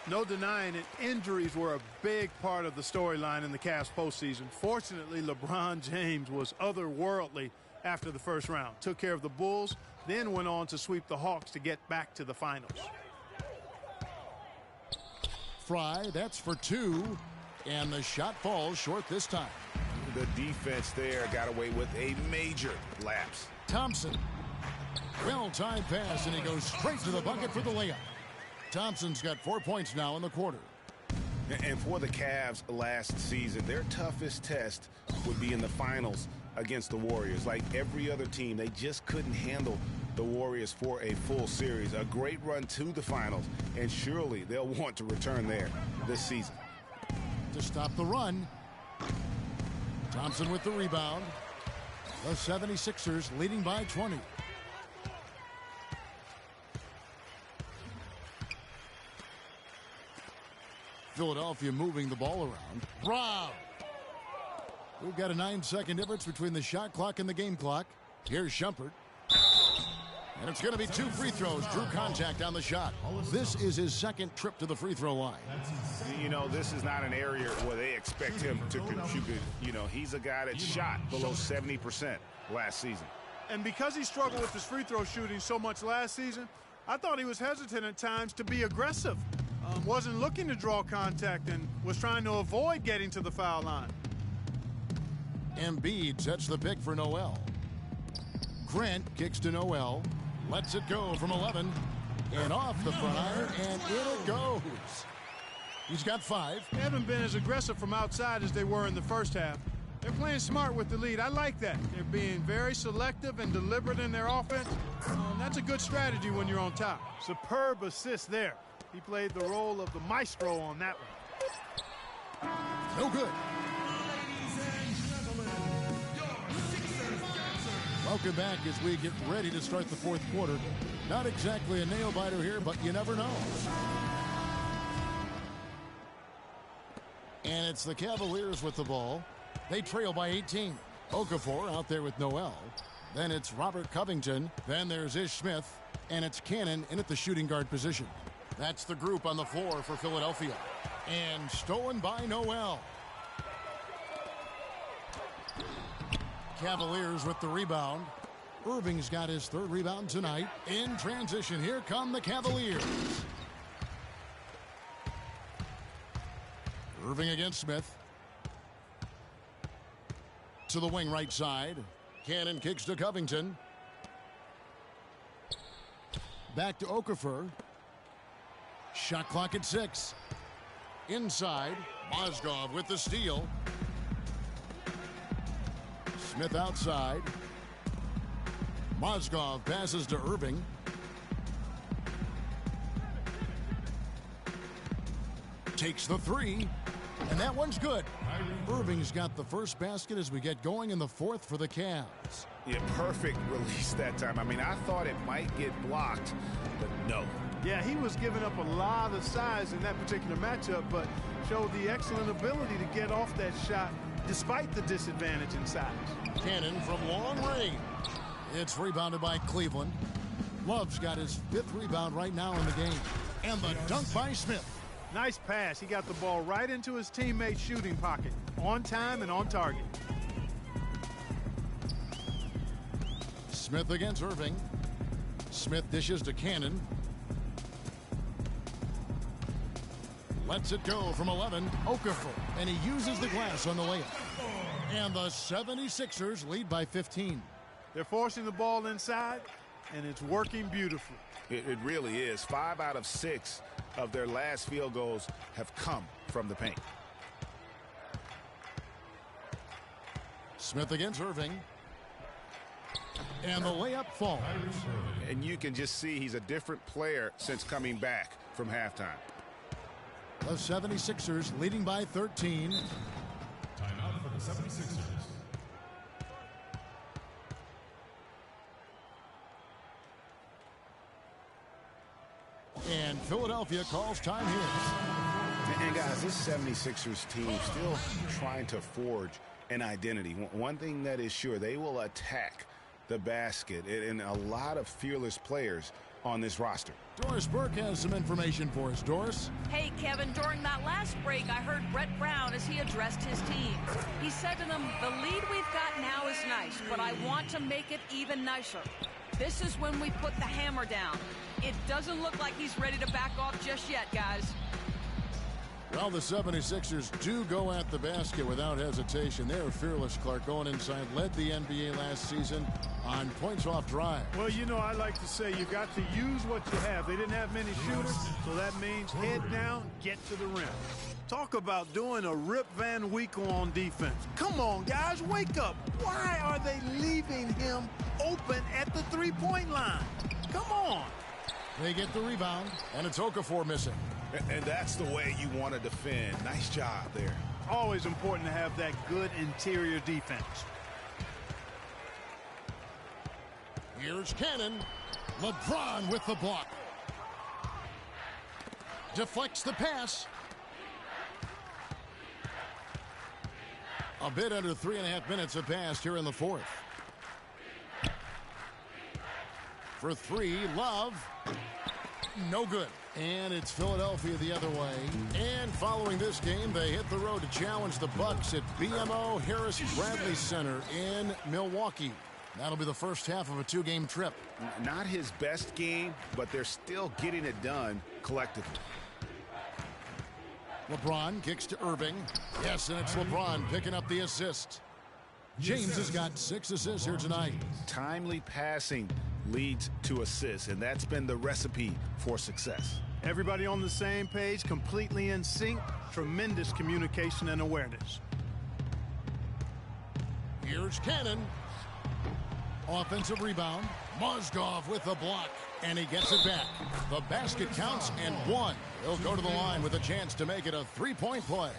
No denying it, injuries were a big part of the storyline in the Cavs postseason. Fortunately, LeBron James was otherworldly after the first round. Took care of the Bulls, then went on to sweep the Hawks to get back to the finals. Fry, that's for two, and the shot falls short this time. The defense there got away with a major lapse. Thompson, well-timed pass, and he goes straight to the bucket for the layup. Thompson's got 4 points now in the quarter. And for the Cavs last season, their toughest test would be in the finals against the Warriors. Like every other team, they just couldn't handle the Warriors for a full series. A great run to the finals, and surely they'll want to return there this season. To stop the run, Thompson with the rebound. The 76ers leading by 20. Philadelphia moving the ball around. Brown. We've got a 9-second difference between the shot clock and the game clock. Here's Shumpert. And it's going to be 2 free throws. Drew contact on the shot. This is his second trip to the free throw line. You know, this is not an area where they expect him to contribute. You know, he's a guy that shot below 70% last season. And because he struggled with his free throw shooting so much last season, I thought he was hesitant at times to be aggressive. Wasn't looking to draw contact and was trying to avoid getting to the foul line. Embiid sets the pick for Noel. Grant kicks to Noel. Lets it go from 11. And off the front iron, and in it goes. He's got 5. They haven't been as aggressive from outside as they were in the first half. They're playing smart with the lead. I like that. They're being very selective and deliberate in their offense. That's a good strategy when you're on top. Superb assist there. He played the role of the maestro on that one. No good. Welcome back as we get ready to start the fourth quarter. Not exactly a nail-biter here, but you never know. And it's the Cavaliers with the ball. They trail by 18. Okafor out there with Noel. Then it's Robert Covington. Then there's Ish Smith. And it's Cannon in at the shooting guard position. That's the group on the floor for Philadelphia. And stolen by Noel. Cavaliers with the rebound. Irving's got his 3rd rebound tonight. In transition, here come the Cavaliers. Irving against Smith. To the wing right side. Cannon kicks to Covington. Back to Okafor. Shot clock at 6. Inside. Mozgov with the steal. Smith outside. Mozgov passes to Irving. Takes the 3. And that one's good. Irving's got the first basket as we get going in the 4th for the Cavs. Yeah, perfect release that time. I mean, I thought it might get blocked, but no. Yeah, he was giving up a lot of size in that particular matchup, but showed the excellent ability to get off that shot despite the disadvantage in size. Cannon from long range. It's rebounded by Cleveland. Love's got his 5th rebound right now in the game. And the dunk by Smith. Nice pass. He got the ball right into his teammate's shooting pocket. On time and on target. Smith against Irving. Smith dishes to Cannon. Lets it go from 11. Okafor. And he uses the glass on the layup. And the 76ers lead by 15. They're forcing the ball inside, and it's working beautifully. It really is. 5 out of 6 of their last field goals have come from the paint. Smith against Irving. And the layup falls. And you can just see he's a different player since coming back from halftime. The 76ers leading by 13. 76ers. And Philadelphia calls time here. And guys, this 76ers team still trying to forge an identity. One thing that is sure, they will attack the basket, and a lot of fearless players on this roster. Doris Burke has some information for us. Doris? Hey, Kevin, during that last break, I heard Brett Brown as he addressed his team. He said to them, the lead we've got now is nice, but I want to make it even nicer. This is when we put the hammer down. It doesn't look like he's ready to back off just yet, guys. Well, the 76ers do go at the basket without hesitation. They are fearless, Clark. Going inside, led the NBA last season on points off drive. Well, you know, I like to say you got to use what you have. They didn't have many shooters, so that means head down, get to the rim. Talk about doing a Rip Van Winkle on defense. Come on, guys, wake up. Why are they leaving him open at the three-point line? Come on. They get the rebound, and it's Okafor missing. And that's the way you want to defend. Nice job there. Always important to have that good interior defense. Here's Cannon. LeBron with the block. Deflects the pass. A bit under 3.5 minutes have passed here in the fourth. For three, Love. No good. And it's Philadelphia the other way. And following this game, they hit the road to challenge the Bucks at BMO Harris Bradley Center in Milwaukee. That'll be the first half of a two-game trip. Not his best game, but they're still getting it done collectively. LeBron kicks to Irving. Yes, and it's LeBron picking up the assist. James has got 6 assists here tonight. Timely passing leads to assists, and that's been the recipe for success. Everybody on the same page, completely in sync, tremendous communication and awareness. Here's Cannon. Offensive rebound. Mozgov with the block, and he gets it back. The basket counts and one. He'll go to the line with a chance to make it a three-point play.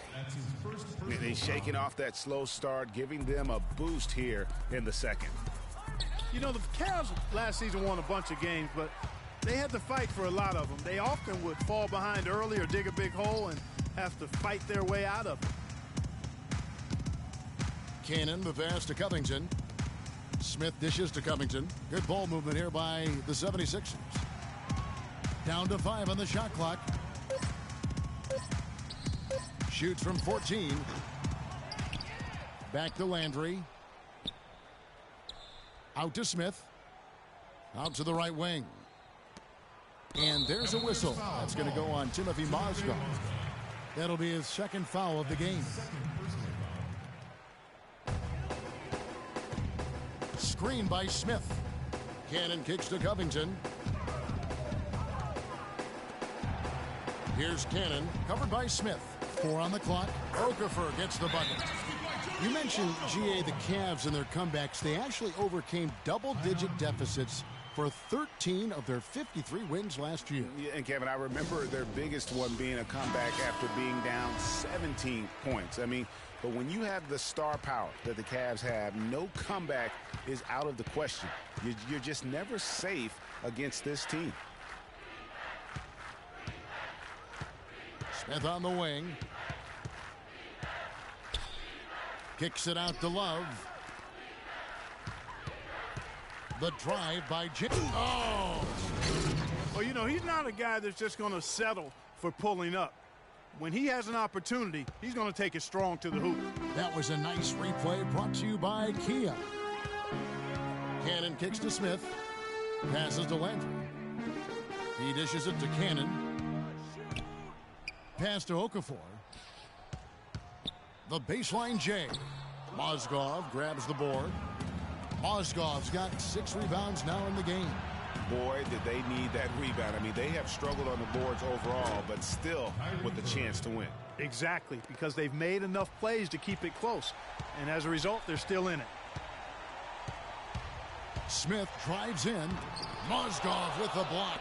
And he's shaking off that slow start, giving them a boost here in the second. You know, the Cavs last season won a bunch of games, but they had to fight for a lot of them. They often would fall behind early or dig a big hole and have to fight their way out of it. Cannon, the pass to Covington. Smith dishes to Covington. Good ball movement here by the 76ers. Down to 5 on the shot clock. Shoots from 14. Back to Landry. Out to Smith. Out to the right wing. And there's a whistle. That's going to go on Timothy Mozgov. That'll be his second foul of the game. Screen by Smith. Cannon kicks to Covington. Here's Cannon, covered by Smith. 4 on the clock. Okafor gets the bucket. You mentioned, GA, the Cavs and their comebacks. They actually overcame double-digit deficits for 13 of their 53 wins last year. Yeah, and Kevin, I remember their biggest one being a comeback after being down 17 points. I mean, but when you have the star power that the Cavs have, no comeback is out of the question. You're just never safe against this team. Smith on the wing. Kicks it out to Love. The drive by Jim. Oh! Well, you know, he's not a guy that's just going to settle for pulling up. When he has an opportunity, he's going to take it strong to the hoop. That was a nice replay brought to you by Kia. Cannon kicks to Smith. Passes to Landry. He dishes it to Cannon. Pass to Okafor. The baseline J. Mozgov grabs the board. Mozgov's got 6 rebounds now in the game. Boy, did they need that rebound. I mean, they have struggled on the boards overall, but still with a chance to win. Exactly, because they've made enough plays to keep it close. And as a result, they're still in it. Smith drives in. Mozgov with the block.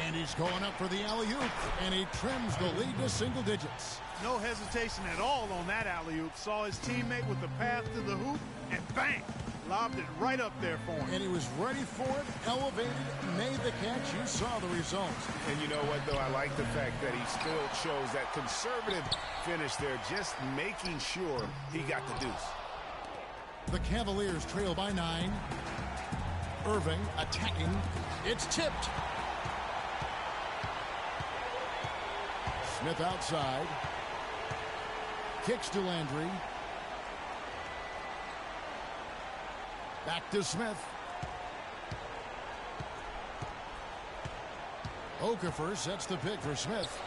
And he's going up for the alley-oop, and he trims the lead to single digits. No hesitation at all on that alley-oop. Saw his teammate with the path to the hoop, and bang! Lobbed it right up there for him. And he was ready for it, elevated, made the catch. You saw the result. And you know what, though? I like the fact that he still chose that conservative finish there, just making sure he got the deuce. The Cavaliers trail by 9. Irving attacking. It's tipped. Smith outside. Kicks to Landry. Back to Smith. Okafor sets the pick for Smith.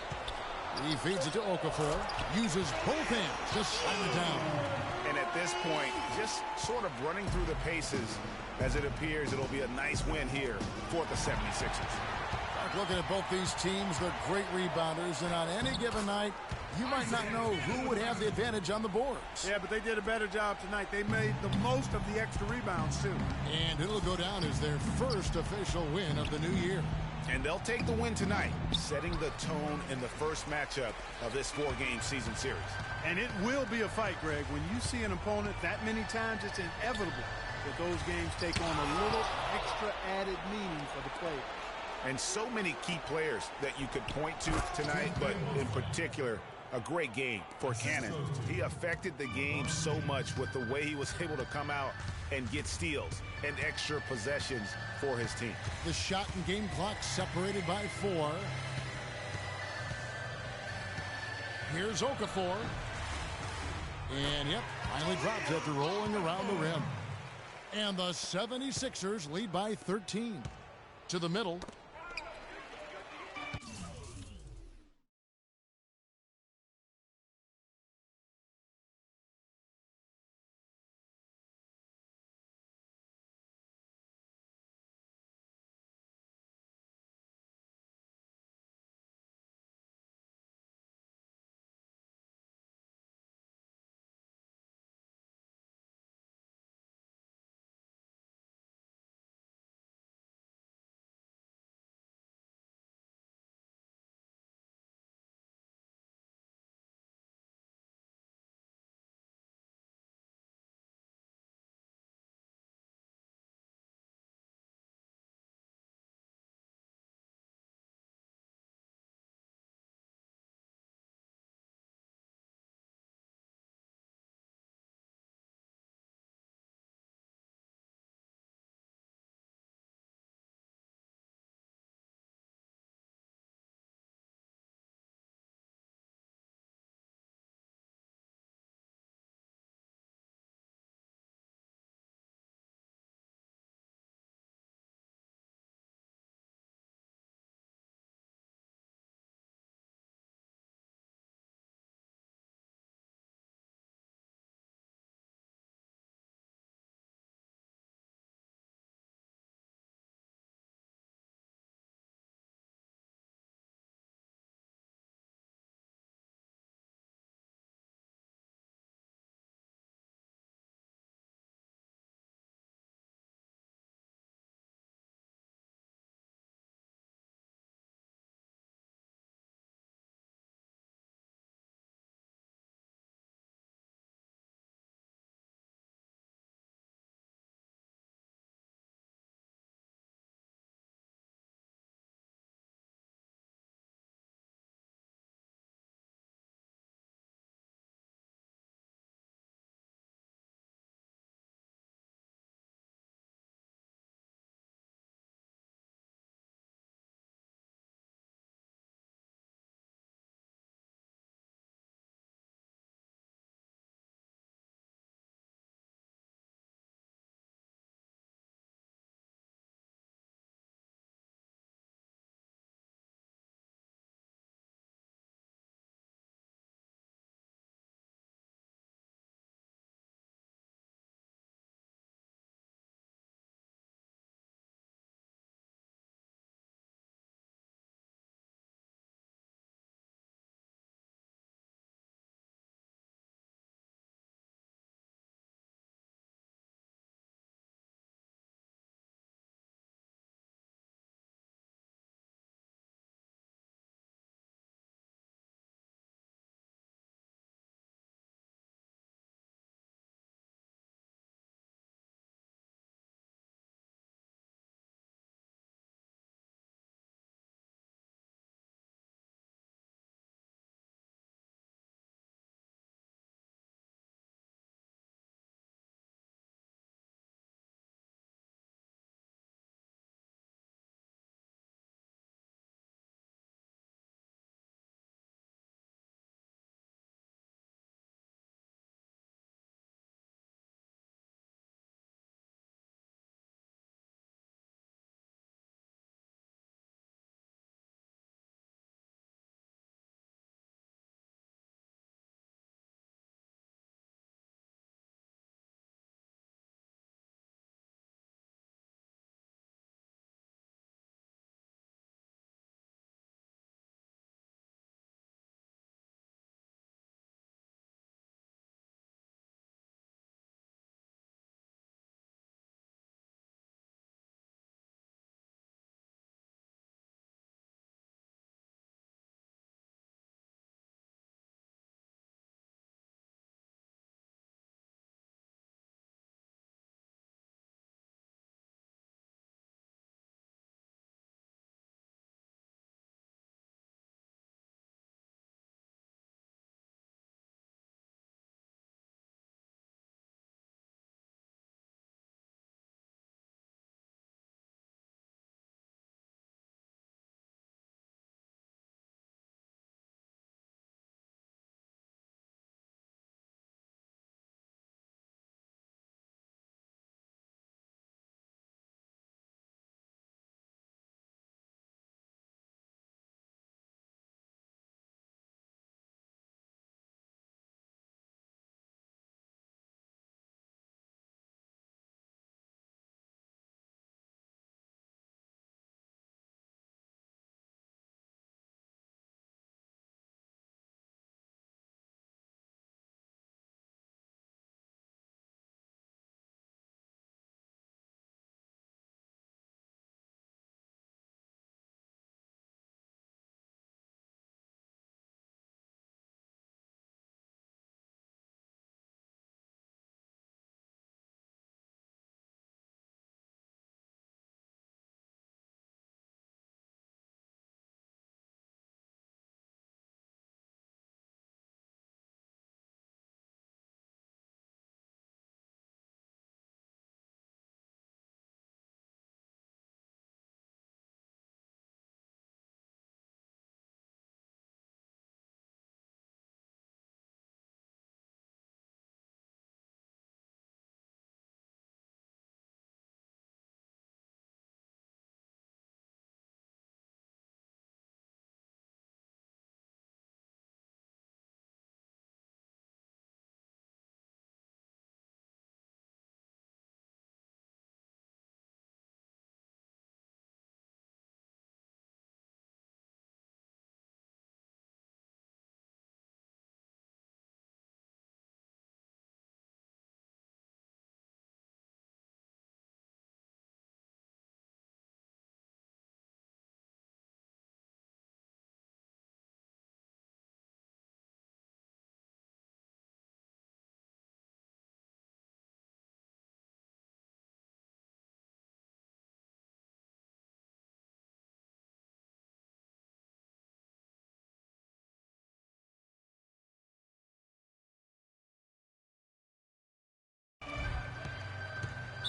He feeds it to Okafor. Uses both hands to slam it down. And at this point, just sort of running through the paces, as it appears it'll be a nice win here for the 76ers. Looking at both these teams, they're great rebounders, and on any given night, you might not know who would have the advantage on the boards. Yeah, but they did a better job tonight. They made the most of the extra rebounds, too. And it'll go down as their first official win of the new year. And they'll take the win tonight, setting the tone in the first matchup of this 4-game season series. And it will be a fight, Greg. When you see an opponent that many times, it's inevitable that those games take on a little extra added meaning for the player. And so many key players that you could point to tonight, but in particular, a great game for Cannon. He affected the game so much with the way he was able to come out and get steals and extra possessions for his team. The shot and game clock separated by 4. Here's Okafor. And, yep, finally drops after rolling around the rim. And the 76ers lead by 13. To the middle.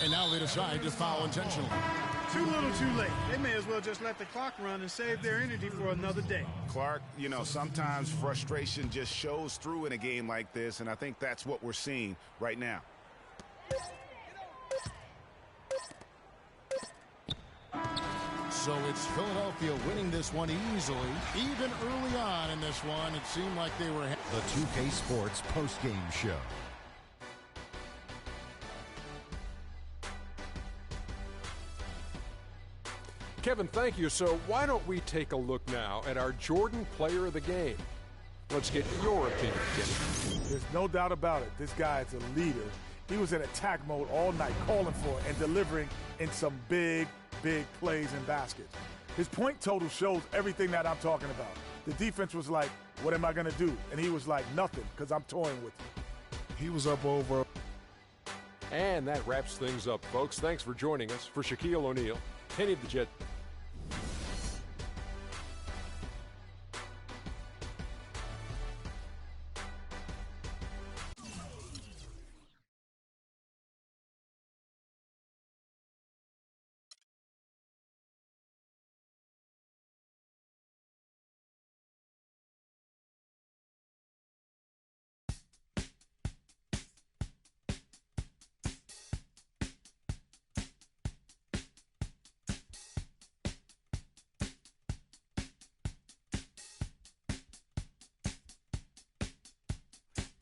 And now they decide to foul intentionally. Too little, too late. They may as well just let the clock run and save their energy for another day. Clark, you know, sometimes frustration just shows through in a game like this, and I think that's what we're seeing right now. So it's Philadelphia winning this one easily. Even early on in this one, it seemed like they were... The 2K Sports postgame show. Kevin, thank you. So why don't we take a look now at our Jordan Player of the Game? Let's get your opinion, Kenny. There's no doubt about it. This guy is a leader. He was in attack mode all night, calling for it and delivering in some big plays and baskets. His point total shows everything that I'm talking about. The defense was like, what am I going to do? And he was like, nothing, because I'm toying with you. He was up over. And that wraps things up, folks. Thanks for joining us. For Shaquille O'Neal, Kenny the Jet.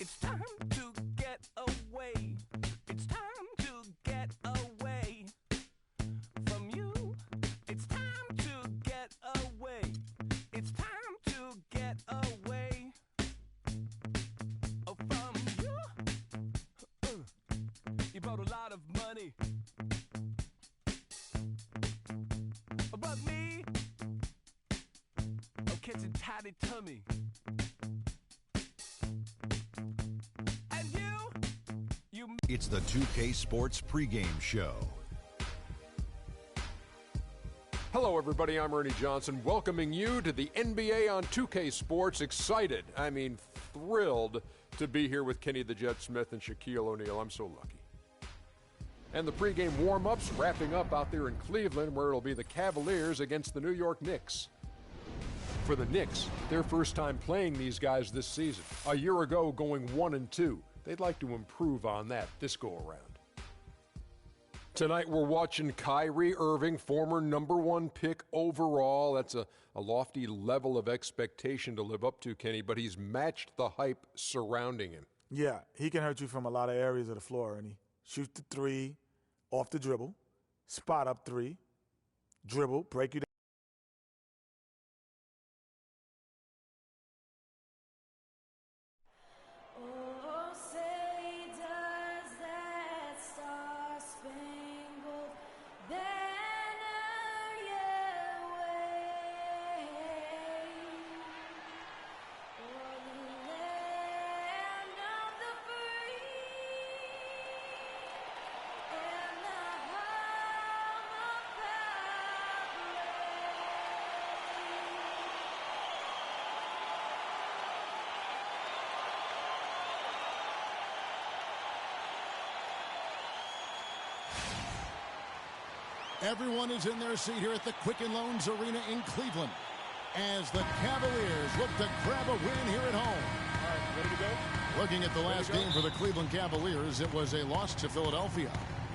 It's time to get away. It's time to get away from you. It's time to get away. It's time to get away from you. You brought a lot of money, but me, I'm catching tidy tummy. It's the 2K Sports pregame show. Hello, everybody. I'm Ernie Johnson, welcoming you to the NBA on 2K Sports. Excited, I mean thrilled to be here with Kenny the Jet Smith and Shaquille O'Neal. I'm so lucky. And the pregame warm-ups wrapping up out there in Cleveland, where it'll be the Cavaliers against the New York Knicks. For the Knicks, their first time playing these guys this season. A year ago, going 1-2. They'd like to improve on that this go-around. Tonight we're watching Kyrie Irving, former #1 pick overall. That's a lofty level of expectation to live up to, Kenny, but he's matched the hype surrounding him. Yeah, he can hurt you from a lot of areas of the floor, Ernie. Shoot the three, off the dribble, spot up three, dribble, break you down. Everyone is in their seat here at the Quicken Loans Arena in Cleveland as the Cavaliers look to grab a win here at home. All right, ready to go? Looking at the last game for the Cleveland Cavaliers, it was a loss to Philadelphia.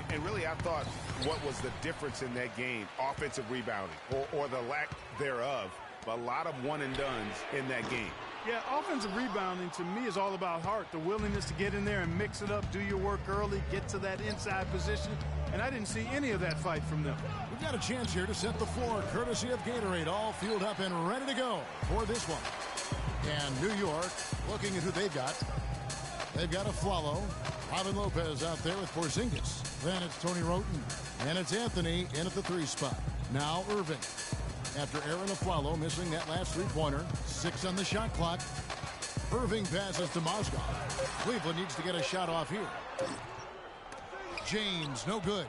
And really, I thought what was the difference in that game? Offensive rebounding, or the lack thereof. A lot of one-and-dones in that game. Yeah, offensive rebounding to me is all about heart, the willingness to get in there and mix it up, do your work early, get to that inside position, and I didn't see any of that fight from them. We've got a chance here to set the floor, courtesy of Gatorade, all fueled up and ready to go for this one. And New York, looking at who they've got. They've got Aflalo, Robin Lopez out there with Porzingis. Then it's Tony Roten, and it's Anthony in at the 3 spot. Now Irving. After Aaron Aflalo missing that last three-pointer, 6 on the shot clock. Irving passes to Mozgov. Cleveland needs to get a shot off here. James, no good.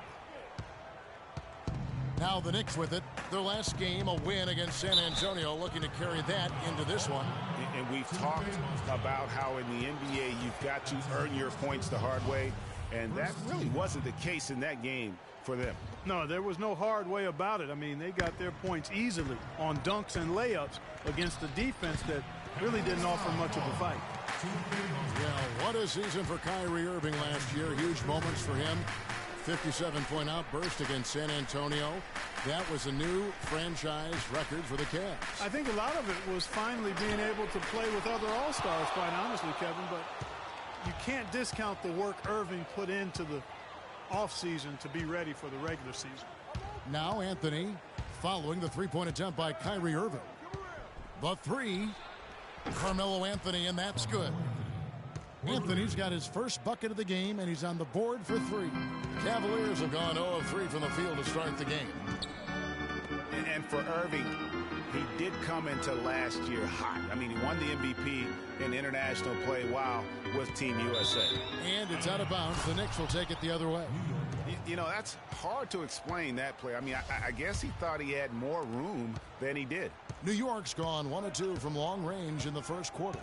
Now the Knicks with it. Their last game, a win against San Antonio, looking to carry that into this one. And we've talked about how in the NBA you've got to earn your points the hard way. And that really wasn't the case in that game for them. No, there was no hard way about it. I mean, they got their points easily on dunks and layups against a defense that really didn't offer much of a fight. Yeah, what a season for Kyrie Irving last year. Huge moments for him. 57-point outburst against San Antonio. That was a new franchise record for the Cavs. I think a lot of it was finally being able to play with other All-Stars, quite honestly, Kevin, but you can't discount the work Irving put into the offseason to be ready for the regular season. Now Anthony following the three-point attempt by Kyrie Irving. The three, Carmelo Anthony, and that's good. Anthony's got his first bucket of the game, and he's on the board for three. Cavaliers have gone 0 of 3 from the field to start the game. And for Irving, he did come into last year hot. I mean, he won the MVP in international play while with Team USA. And it's out of bounds. The Knicks will take it the other way. You know, that's hard to explain that play. I mean, I guess he thought he had more room than he did. New York's gone 1 of 2 from long range in the first quarter.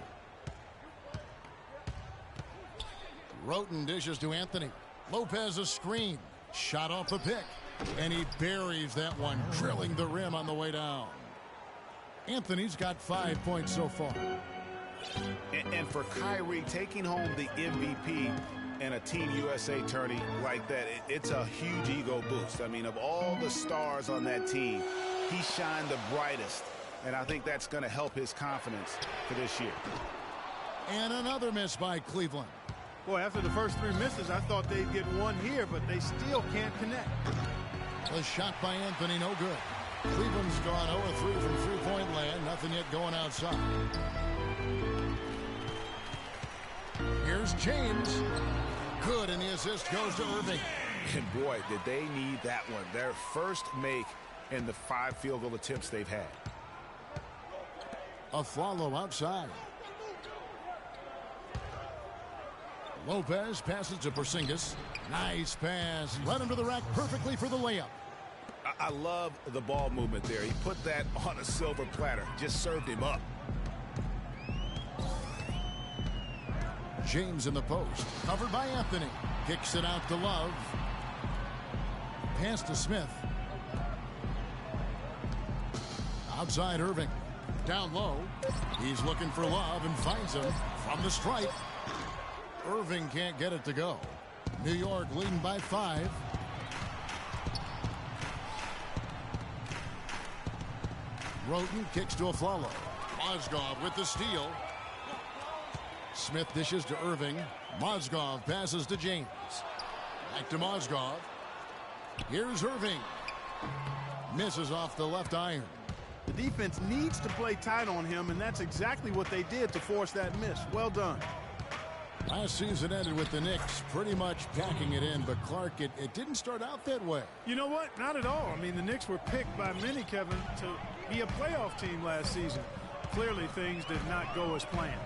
Roten dishes to Anthony. Lopez a screen. Shot off the pick. And he buries that one, drilling the rim on the way down. Anthony's got 5 points so far. And for Kyrie, taking home the MVP and a Team USA tourney like that, it's a huge ego boost. I mean, of all the stars on that team, he shined the brightest. And I think that's going to help his confidence for this year. And another miss by Cleveland. Boy, after the first 3 misses, I thought they'd get one here, but they still can't connect. The shot by Anthony, no good. Cleveland's gone 0 of 3 from three-point land. Nothing yet going outside. Here's James. Good, and the assist goes to Irving. And boy, did they need that one. Their first make in the 5 field goal attempts they've had. A follow outside. Lopez passes to Porzingis. Nice pass. Led him to the rack perfectly for the layup. I love the ball movement there. He put that on a silver platter. Just served him up. James in the post. Covered by Anthony. Kicks it out to Love. Pass to Smith. Outside Irving. Down low. He's looking for Love and finds him from the stripe. Irving can't get it to go. New York leading by 5. Roten kicks to Aflalo. Mozgov with the steal. Smith dishes to Irving. Mozgov passes to James. Back to Mozgov. Here's Irving. Misses off the left iron. The defense needs to play tight on him, and that's exactly what they did to force that miss. Well done. Last season ended with the Knicks pretty much packing it in, but Clark, it didn't start out that way. You know what? Not at all. I mean, the Knicks were picked by many, Kevin, to be a playoff team last season. Clearly, things did not go as planned.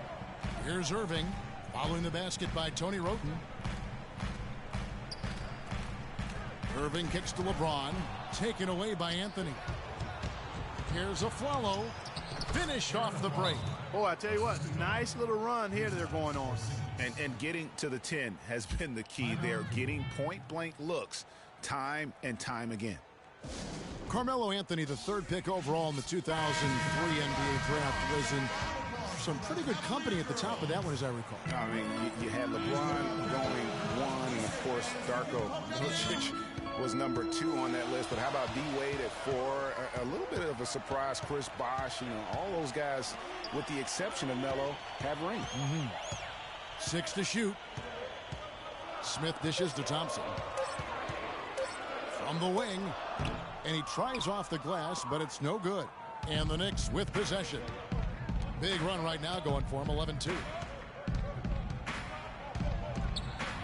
Here's Irving, following the basket by Tony Roten. Irving kicks to LeBron, taken away by Anthony. Here's Aflalo, finished off the break. Oh, I tell you what, nice little run here they're going on. And getting to the 10 has been the key there. Getting point-blank looks time and time again. Carmelo Anthony, the 3rd pick overall in the 2003 NBA draft, was in some pretty good company at the top of that one, as I recall. I mean, you had LeBron going 1, and of course, Darko Milicic was number 2 on that list. But how about D-Wade at 4? A little bit of a surprise, Chris Bosh. You know, all those guys, with the exception of Melo, have rings. 6 to shoot. Smith dishes to Thompson. From the wing. And he tries off the glass, but it's no good. And the Knicks with possession. Big run right now going for him, 11-2.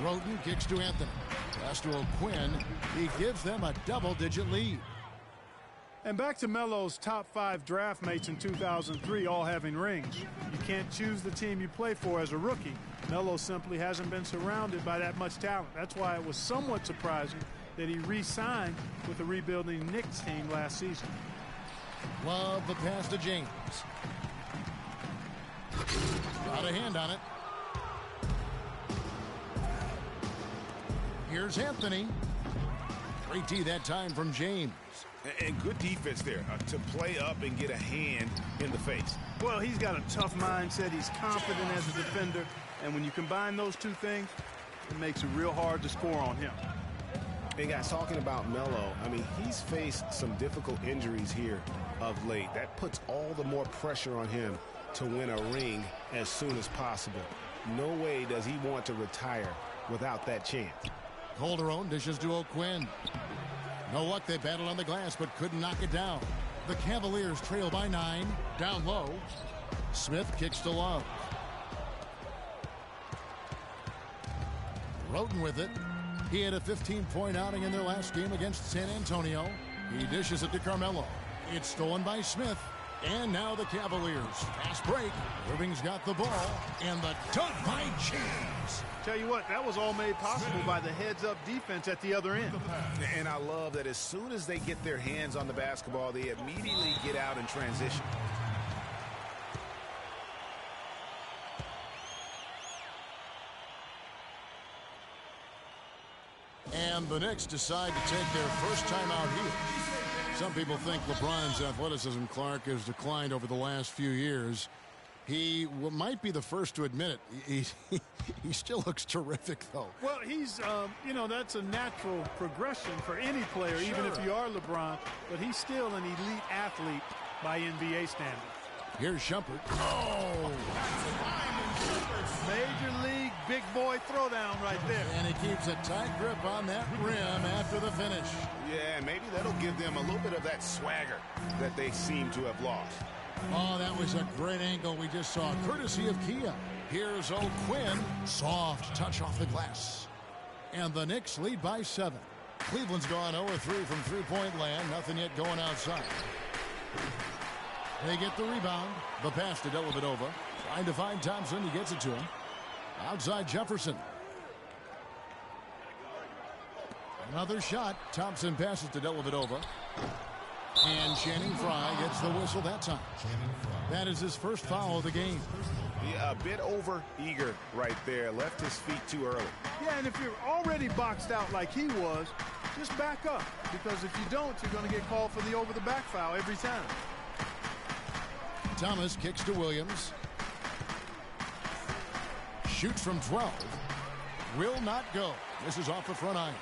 Roten kicks to Anthony. Pass to O'Quinn. He gives them a double-digit lead. And back to Melo's top 5 draft mates in 2003, all having rings. You can't choose the team you play for as a rookie. Melo simply hasn't been surrounded by that much talent. That's why it was somewhat surprising that he re-signed with the rebuilding Knicks team last season. Love the pass to James. Got a hand on it. Here's Anthony. Great D that time from James. And good defense there to play up and get a hand in the face. Well, he's got a tough mindset. He's confident as a defender. And when you combine those two things, it makes it real hard to score on him. And guys, talking about Melo, I mean, he's faced some difficult injuries here of late. That puts all the more pressure on him to win a ring as soon as possible. No way does he want to retire without that chance. Calderon dishes to O'Quinn. No luck, they battled on the glass but couldn't knock it down. The Cavaliers trail by 9, down low. Smith kicks to Love. Roten with it. He had a 15-point outing in their last game against San Antonio. He dishes it to Carmelo. It's stolen by Smith. And now the Cavaliers. Fast break. Irving's got the ball. And the dunk by James. Tell you what, that was all made possible by the heads-up defense at the other end. And I love that as soon as they get their hands on the basketball, they immediately get out in transition. And the Knicks decide to take their first time out here. Some people think LeBron's athleticism, Clark, has declined over the last few years. He might be the first to admit it. He still looks terrific, though. Well, he's, you know, that's a natural progression for any player, even if you are LeBron. But he's still an elite athlete by NBA standards. Here's Shumpert. Oh! Major league big boy throwdown right there. And he keeps a tight grip on that rim after the finish. Yeah, maybe that'll give them a little bit of that swagger that they seem to have lost. Oh, that was a great angle we just saw, courtesy of Kia. Here's O'Quinn. Soft touch off the glass. And the Knicks lead by 7. Cleveland's gone 0-3 from three-point land. Nothing yet going outside. They get the rebound. The pass to Dellavedova. Trying to find Thompson. He gets it to him. Outside Jefferson. Another shot. Thompson passes to Dellavedova. And Channing Frye gets the whistle that time. That is his first foul of the game. Yeah, a bit over eager right there. Left his feet too early. Yeah, and if you're already boxed out like he was, just back up. Because if you don't, you're going to get called for the over-the-back foul every time. Thomas kicks to Williams. Shoots from 12. Will not go. This is off the front iron.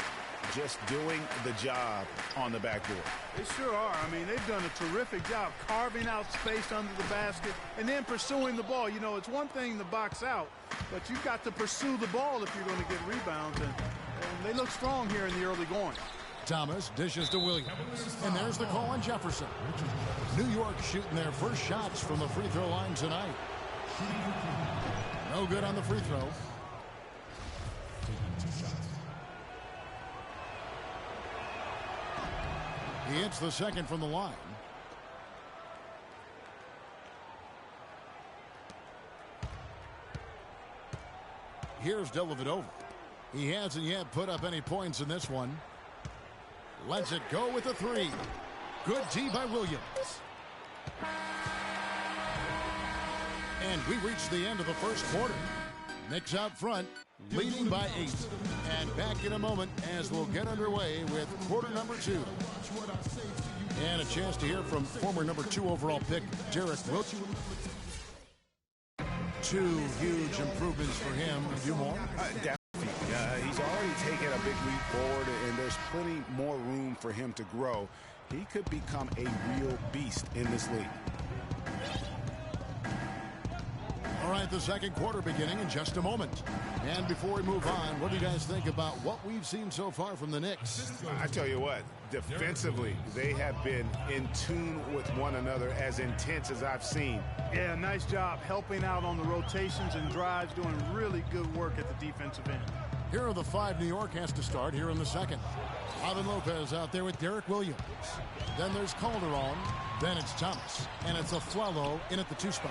Just doing the job on the backboard. They sure are. I mean, they've done a terrific job carving out space under the basket and then pursuing the ball. You know, it's one thing to box out, but you've got to pursue the ball if you're going to get rebounds. And they look strong here in the early going. Thomas dishes to Williams. And there's the call on Jefferson. New York shooting their first shots from the free throw line tonight. No good on the free throw. He hits the second from the line. Here's Dellavedova. He hasn't yet put up any points in this one. Lets it go with a 3. Good D by Williams. And we reach the end of the first quarter. Knicks out front, leading by 8. And back in a moment as we'll get underway with quarter number 2. And a chance to hear from former number 2 overall pick, Derek Wilson. 2 huge improvements for him. A few more. He's already taken a big leap forward, and there's plenty more room for him to grow. He could become a real beast in this league. All right, the second quarter beginning in just a moment. And before we move on, what do you guys think about what we've seen so far from the Knicks? I tell you what, defensively, they have been in tune with one another, as intense as I've seen. Yeah, nice job helping out on the rotations and drives, doing really good work at the defensive end. Here are the 5 New York has to start here in the second. Alvin Lopez out there with Derek Williams. Then there's Calderon. Then it's Thomas. And it's Aflalo in at the 2 spot.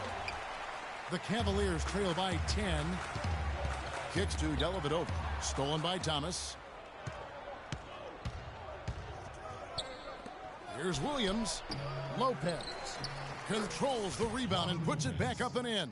The Cavaliers trail by 10. Kicks to Dellavedova. Stolen by Thomas. Here's Williams. Lopez controls the rebound and puts it back up and in.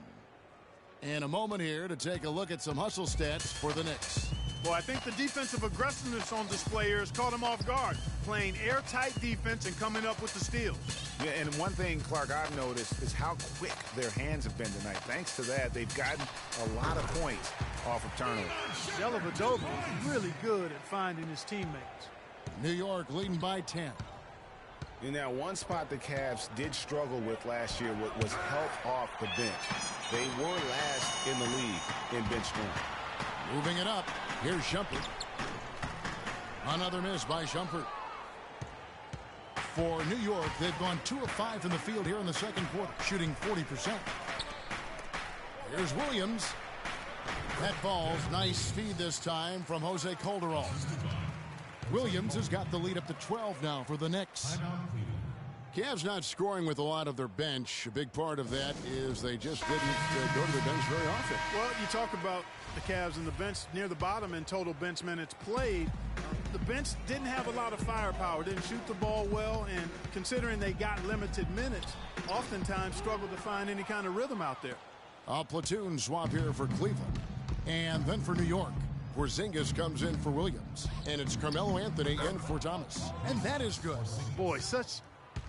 And a moment here to take a look at some hustle stats for the Knicks. Well, I think the defensive aggressiveness on display here has caught him off guard, playing airtight defense and coming up with the steals. Yeah, and one thing, Clark, I've noticed is how quick their hands have been tonight. Thanks to that, they've gotten a lot of points off of turnovers. Dellavedova is really good at finding his teammates. New York leading by 10. And now one spot the Cavs did struggle with last year was help off the bench. They were last in the league in bench strength. Moving it up. Here's Shumpert. Another miss by Shumpert. For New York, they've gone 2 of 5 from the field here in the second quarter, shooting 40%. Here's Williams. That falls. Nice feed this time from Jose Calderon. Williams has got the lead up to 12 now for the Knicks. Cavs not scoring with a lot of their bench. A big part of that is they just didn't go to the bench very often. Well, you talk about the Cavs and the bench near the bottom in total bench minutes played. The bench didn't have a lot of firepower, didn't shoot the ball well, and considering they got limited minutes, oftentimes struggled to find any kind of rhythm out there. A platoon swap here for Cleveland. And then for New York, Porzingis comes in for Williams. And it's Carmelo Anthony in for Thomas. And that is good. Boy, such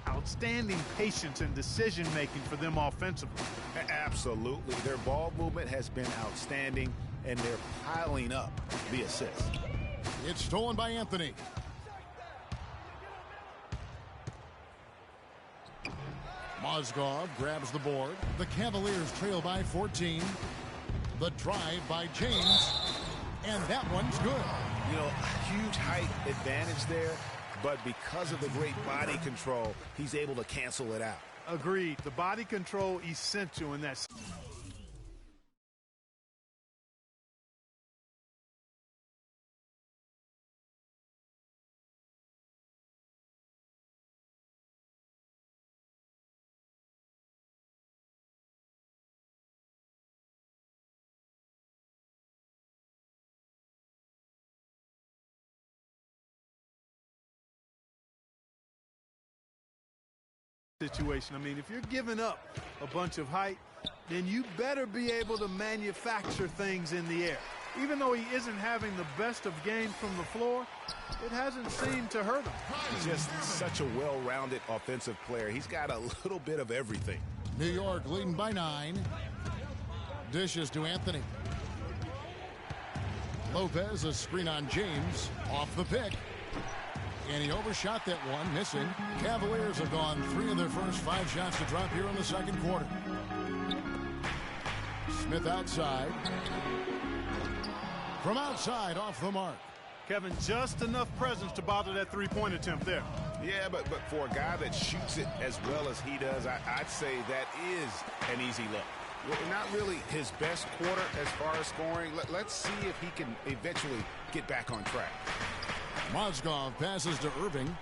outstanding patience and decision-making for them offensively. Absolutely. Their ball movement has been outstanding, and they're piling up the assists. It's stolen by Anthony. Mozgov grabs the board. The Cavaliers trail by 14. The drive by James. And that one's good. You know, huge height advantage there, but because of the great body control, he's able to cancel it out. Agreed. The body control essential in that. Situation. I mean, if you're giving up a bunch of height, then you better be able to manufacture things in the air. Even though he isn't having the best of games from the floor, it hasn't seemed to hurt him. He's just such a well-rounded offensive player. He's got a little bit of everything. New York leading by 9. Dishes to Anthony. Lopez, a screen on James, off the pick. And he overshot that one, missing. Cavaliers have gone 3 of their first 5 shots to drop here in the second quarter. Smith outside. From outside, off the mark. Kevin, just enough presence to bother that three-point attempt there. Yeah, but for a guy that shoots it as well as he does, I'd say that is an easy look. Well, not really his best quarter as far as scoring. Let's see if he can eventually get back on track. Mozgov passes to Irving.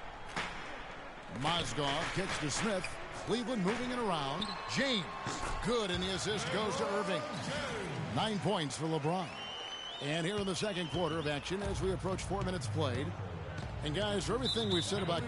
Mozgov kicks to Smith. Cleveland moving it around. James, good, and the assist goes to Irving. 9 points for LeBron. And here in the second quarter of action as we approach 4 minutes played. And guys, for everything we've said about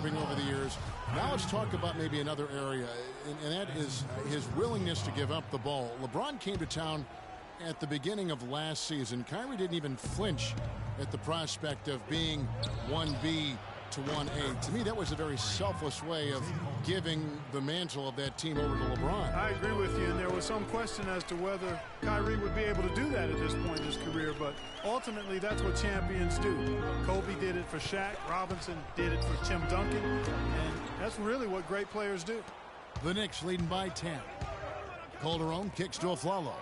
Irving over the years. Now let's talk about maybe another area, and that is his willingness to give up the ball. LeBron came to town at the beginning of last season. Kyrie didn't even flinch at the prospect of being 1B to 1A. To me, that was a very selfless way of giving the mantle of that team over to LeBron. I agree with you, and there was some question as to whether Kyrie would be able to do that at this point in his career, but ultimately that's what champions do. Kobe did it for Shaq, Robinson did it for Tim Duncan, and that's really what great players do. The Knicks leading by 10. Calderon kicks to Afflalo,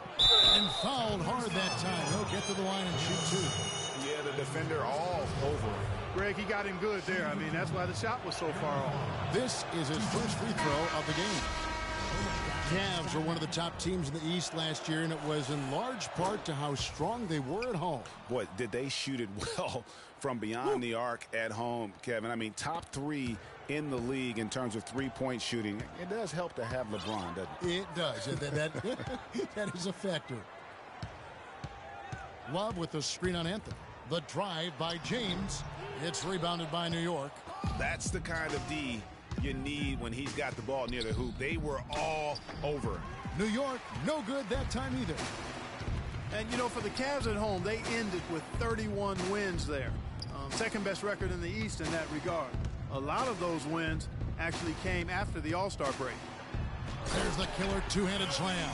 and fouled hard that time. He'll get to the line and shoot two. Yeah, the defender all over him. Greg, he got him good there. I mean, that's why the shot was so far off. This is his first free throw of the game. Cavs were one of the top teams in the East last year, and it was in large part to how strong they were at home. Boy, did they shoot it well from beyond the arc at home, Kevin. I mean, top 3 in the league in terms of three-point shooting. It does help to have LeBron, doesn't it? It does. That is a factor. Love with the screen on Anthony. The drive by James. It's rebounded by New York. That's the kind of D you need when he's got the ball near the hoop. They were all over. New York, no good that time either. And, you know, for the Cavs at home, they ended with 31 wins there. Second best record in the East in that regard. A lot of those wins actually came after the All-Star break. There's the killer two-handed slam.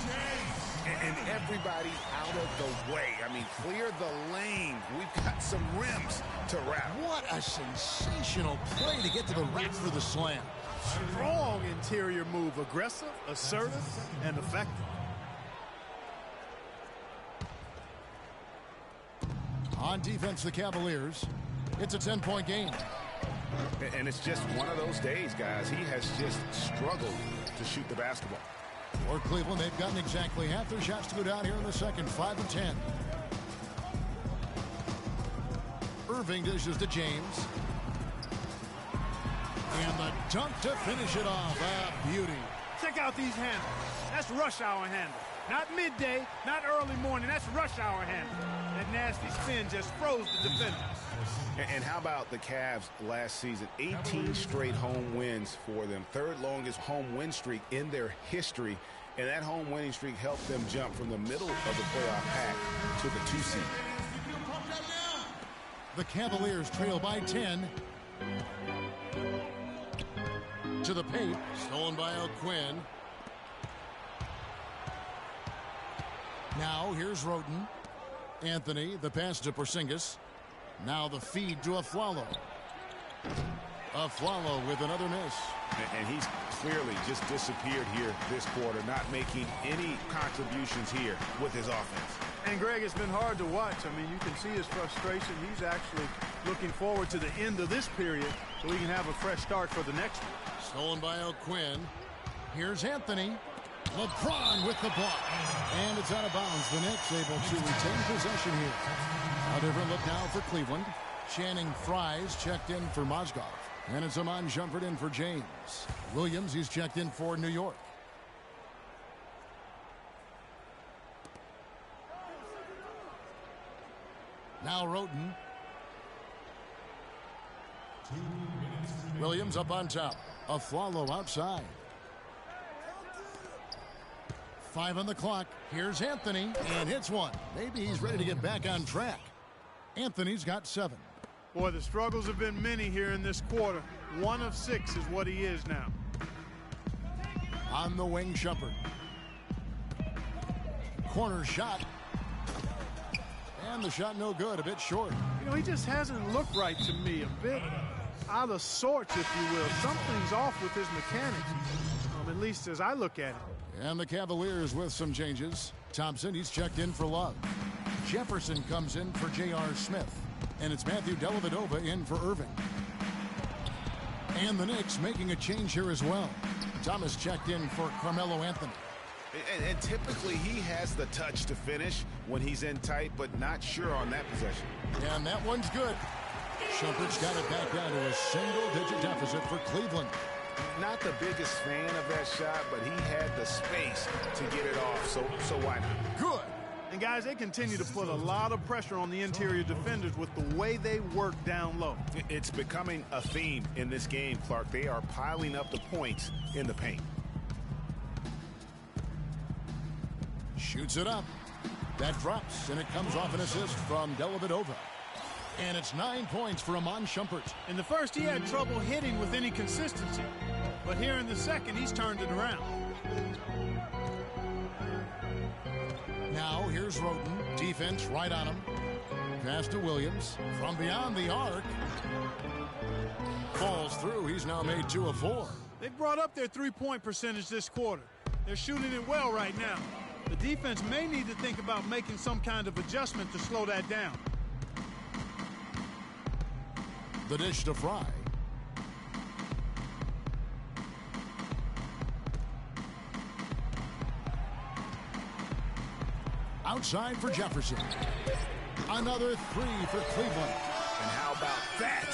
And everybody out of the way. I mean, clear the lane. We've got some rims to wrap. What a sensational play to get to the rack for the slam. Strong interior move. Aggressive, assertive, and effective. On defense, the Cavaliers. It's a 10-point game. And it's just one of those days, guys. He has just struggled to shoot the basketball. For Cleveland, they've gotten exactly half their shots to go down here in the second, 5 and 10. Irving dishes to James. And the dunk to finish it off. A beauty. Check out these handles. That's rush hour handle. Not midday, not early morning. That's rush hour handle. That nasty spin just froze the defender. And how about the Cavs last season? 18 straight home wins for them. Third longest home win streak in their history. And that home winning streak helped them jump from the middle of the playoff pack to the 2 seed. The Cavaliers trail by 10. To the paint. Stolen by O'Quinn. Now here's Roten. Anthony, the pass to Porzingis. Now the feed to Afflalo. Afflalo with another miss. And he's clearly just disappeared here this quarter, not making any contributions here with his offense. And, Greg, it's been hard to watch. I mean, you can see his frustration. He's actually looking forward to the end of this period so he can have a fresh start for the next one. Stolen by O'Quinn. Here's Anthony. LeBron with the block. And it's out of bounds. The Knicks able to retain possession here. A different look now for Cleveland. Channing Fries checked in for Mozgov. And it's Amon Shumpert in for James. Williams, he's checked in for New York. Now Roten. Williams up on top. Afflalo outside. 5 on the clock. Here's Anthony, and hits one. Maybe he's ready to get back on track. Anthony's got 7. Boy, the struggles have been many here in this quarter. 1 of 6 is what he is now. On the wing, Shumpert. Corner shot. And the shot no good, a bit short. You know, he just hasn't looked right to me. A bit out of sorts, if you will. Something's off with his mechanics, at least as I look at it. And the Cavaliers with some changes. Thompson, he's checked in for Love. Jefferson comes in for J.R. Smith. And it's Matthew Dellavedova in for Irving. And the Knicks making a change here as well. Thomas checked in for Carmelo Anthony. And typically he has the touch to finish when he's in tight, but not sure on that possession. And that one's good. Shumpert's got it back down to a single-digit deficit for Cleveland. Not the biggest fan of that shot, but he had the space to get it off, so why not? Good. And guys, they continue to put a lot of pressure on the interior defenders with the way they work down low. It's becoming a theme in this game, Clark. They are piling up the points in the paint. Shoots it up. That drops, and it comes off an assist from Dellavedova. And it's 9 points for Iman Shumpert. In the first, he had trouble hitting with any consistency. But here in the second, he's turned it around. Now, here's Roten. Defense right on him. Pass to Williams. From beyond the arc. Falls through. He's now made 2 of 4. They brought up their three-point percentage this quarter. They're shooting it well right now. The defense may need to think about making some kind of adjustment to slow that down. The dish to Fry. Outside for Jefferson. Another 3 for Cleveland. And how about that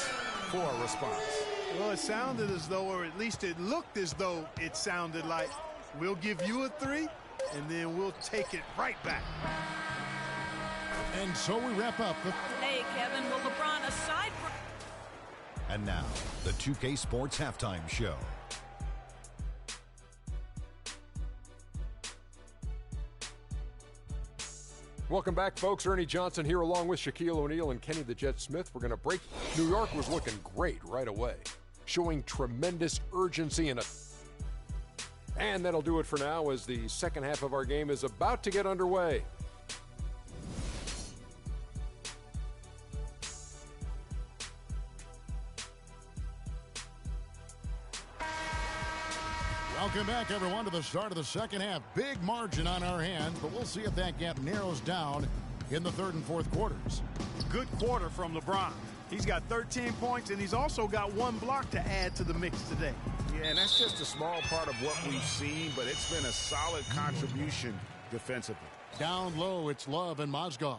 for a response? Well, it sounded as though, or at least it looked as though it sounded like, we'll give you a 3, and then we'll take it right back. And so we wrap up the... Hey, Kevin, will LeBron, aside from... And now, the 2K Sports Halftime Show. Welcome back, folks. Ernie Johnson here along with Shaquille O'Neal and Kenny the Jet Smith. We're going to break. New York was looking great right away, showing tremendous urgency in it. And that'll do it for now as the second half of our game is about to get underway. Welcome back, everyone, to the start of the second half. Big margin on our hands, but we'll see if that gap narrows down in the third and fourth quarters. Good quarter from LeBron. He's got 13 points, and he's also got 1 block to add to the mix today. Yeah, and that's just a small part of what we've seen, but it's been a solid contribution defensively. Down low, it's Love and Mozgov.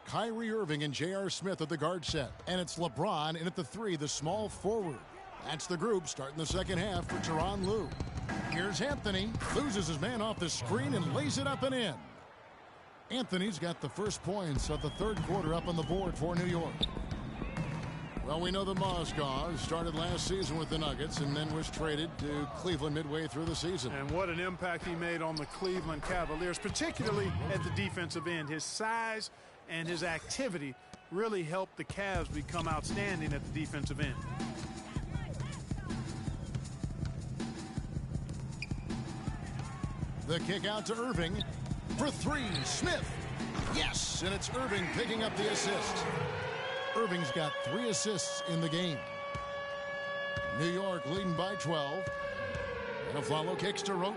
Kyrie Irving and J.R. Smith at the guard set. And it's LeBron in at the 3, the small forward. That's the group starting the second half for Tyronn Lue. Here's Anthony. Loses his man off the screen and lays it up and in. Anthony's got the first points of the third quarter up on the board for New York. Well, we know that Mozgov started last season with the Nuggets and then was traded to Cleveland midway through the season. And what an impact he made on the Cleveland Cavaliers, particularly at the defensive end. His size and his activity really helped the Cavs become outstanding at the defensive end. The kick out to Irving for 3. Smith. Yes, and it's Irving picking up the assist. Irving's got 3 assists in the game. New York leading by 12. And Aflalo kicks to Roten.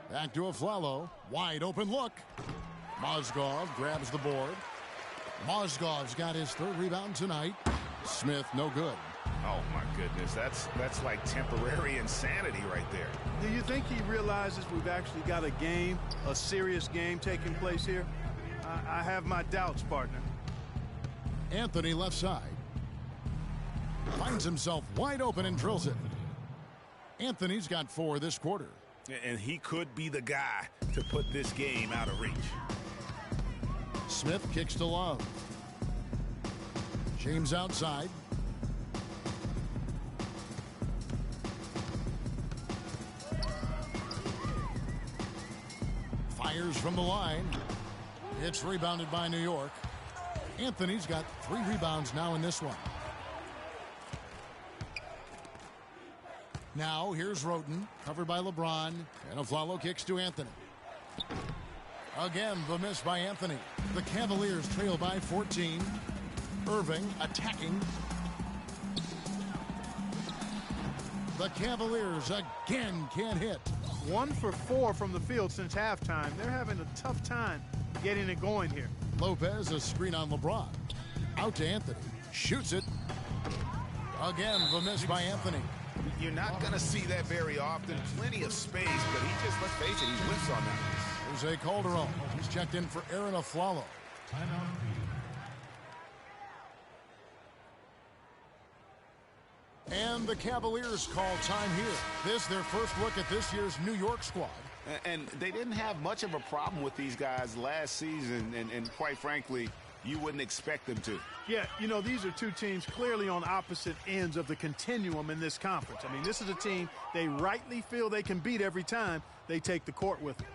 Back to Aflalo. Wide open look. Mozgov grabs the board. Mozgov's got his 3rd rebound tonight. Smith, no good. Oh, my goodness. That's like temporary insanity right there. Do you think he realizes we've actually got a game, a serious game taking place here? I have my doubts, partner. Anthony left side. Finds himself wide open and drills it. Anthony's got 4 this quarter. And he could be the guy to put this game out of reach. Smith kicks to Love. James outside. Fires from the line. It's rebounded by New York. Anthony's got 3 rebounds now in this one. Now here's Roten, covered by LeBron, and Aflalo kicks to Anthony. Again, the miss by Anthony. The Cavaliers trail by 14. Irving attacking. The Cavaliers again can't hit. 1 for 4 from the field since halftime. They're having a tough time getting it going here. Lopez, a screen on LeBron. Out to Anthony. Shoots it. Again, the miss by Anthony. You're not going to see that very often. Plenty of space, but he just, let's face it, he whiffs on that. Jose Calderon. He's checked in for Aaron Aflalo. And the Cavaliers call time here. This their first look at this year's New York squad. And they didn't have much of a problem with these guys last season, and quite frankly, you wouldn't expect them to. Yeah, you know, these are two teams clearly on opposite ends of the continuum in this conference. I mean, this is a team they rightly feel they can beat every time they take the court with them.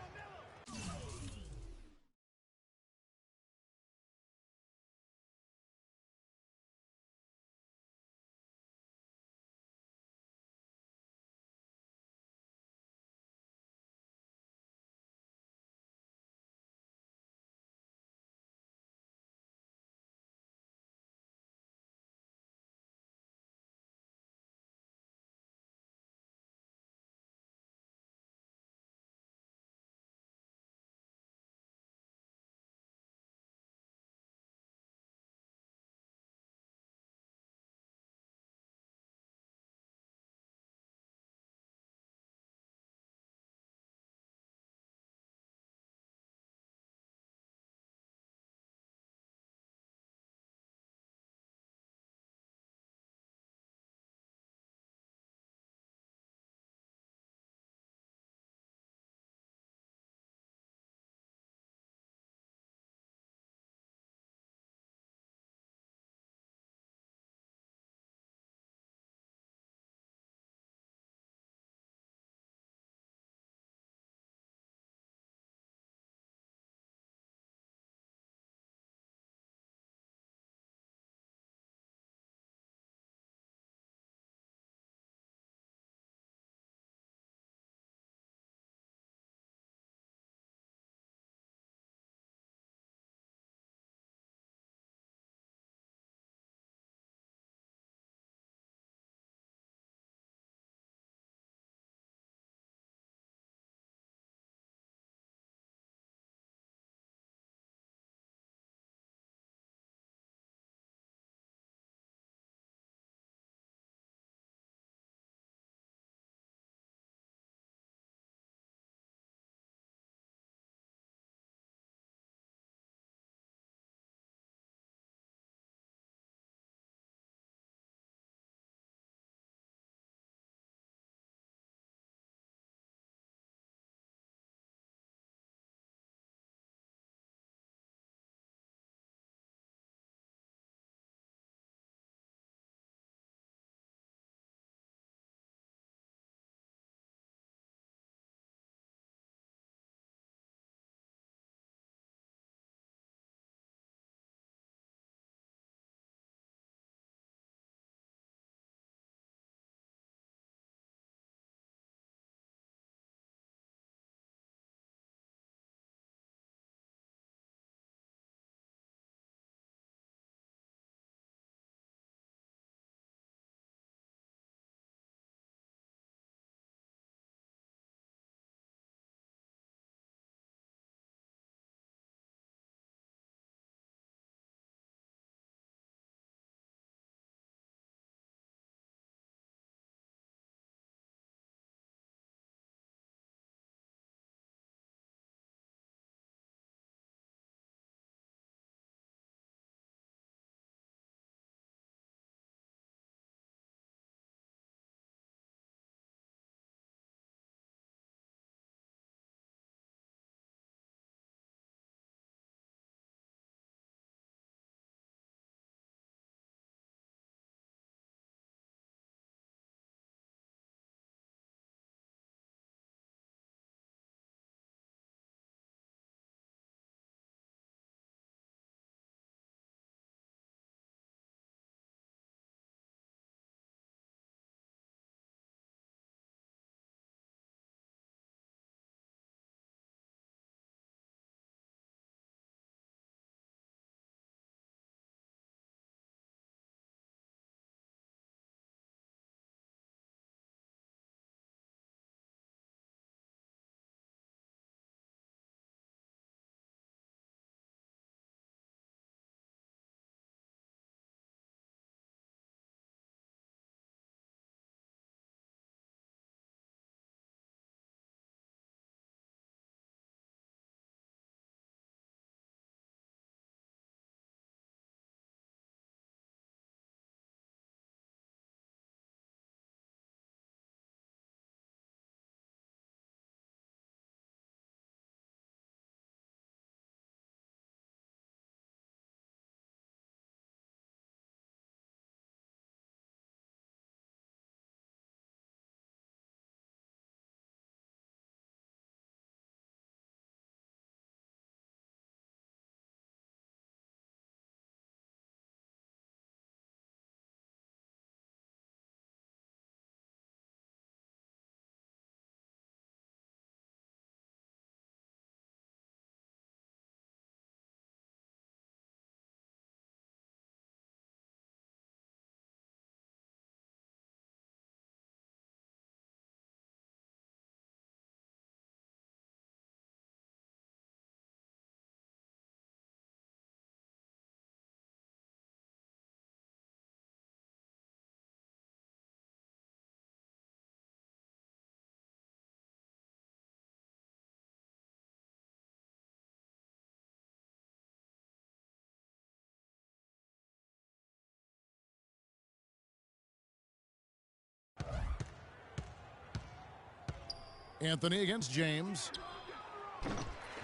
Anthony against James.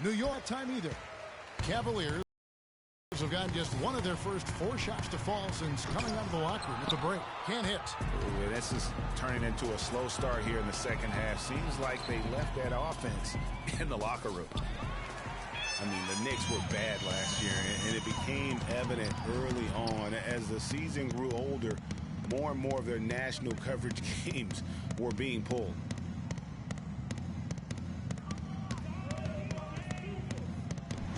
New York time either. Cavaliers have gotten just one of their first 4 shots to fall since coming out of the locker room at the break. Can't hit. Ooh, this is turning into a slow start here in the second half. Seems like they left that offense in the locker room. I mean, the Knicks were bad last year, and it became evident early on. As the season grew older, more and more of their national coverage games were being pulled.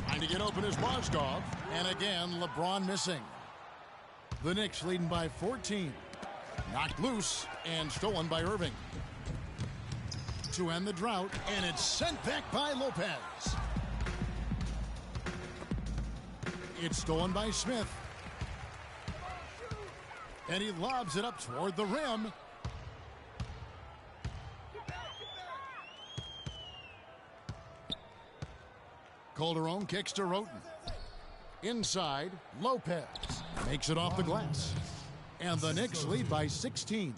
Trying to get open is Mozgov, and again, LeBron missing. The Knicks leading by 14. Knocked loose and stolen by Irving. To end the drought, and it's sent back by Lopez. It's stolen by Smith. And he lobs it up toward the rim. Calderon kicks to Roten. Inside, Lopez makes it off the glass. And the Knicks lead by 16.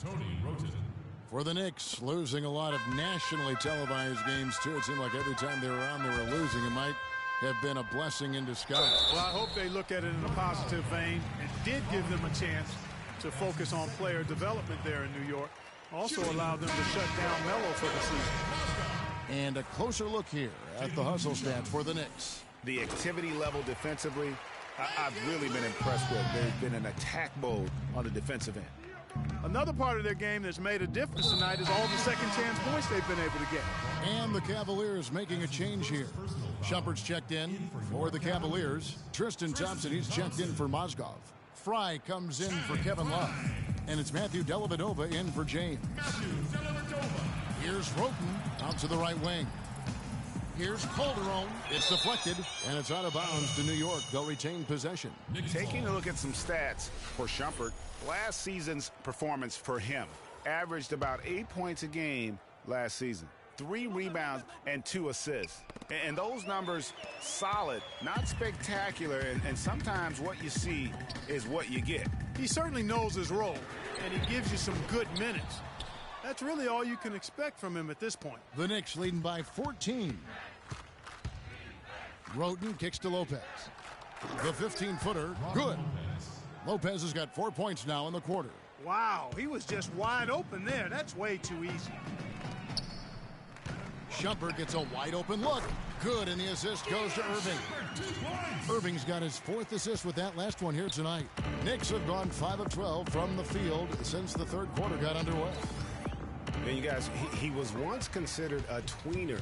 For the Knicks, losing a lot of nationally televised games, too. It seemed like every time they were on, they were losing. It might have been a blessing in disguise. Well, I hope they look at it in a positive vein. It did give them a chance to focus on player development there in New York. Also allowed them to shut down Melo for the season. And a closer look here at the hustle stats for the Knicks. The activity level defensively, I've really been impressed with. There's been an attack mode on the defensive end. Another part of their game that's made a difference tonight is all the second chance points they've been able to get. And the Cavaliers making a change here. Shumpert's checked in for the Cavaliers. Tristan Thompson, he's checked in for Mozgov. Fry comes in for Kevin Love. And it's Matthew Dellavedova in for James. Here's Roten out to the right wing. Here's Calderon. It's deflected, and it's out of bounds to New York. They'll retain possession. Taking a look at some stats for Shumpert, last season's performance for him averaged about 8 points a game last season. 3 rebounds and 2 assists. And those numbers solid, not spectacular, and sometimes what you see is what you get. He certainly knows his role, and he gives you some good minutes. That's really all you can expect from him at this point. The Knicks leading by 14. Roten kicks to Lopez. The 15-footer, good. Lopez has got 4 points now in the quarter. Wow, he was just wide open there. That's way too easy. Shumpert gets a wide open look. Good, and the assist goes to Irving. Irving's got his 4th assist with that last one here tonight. Knicks have gone 5 of 12 from the field since the 3rd quarter got underway. And you guys, he was once considered a tweener,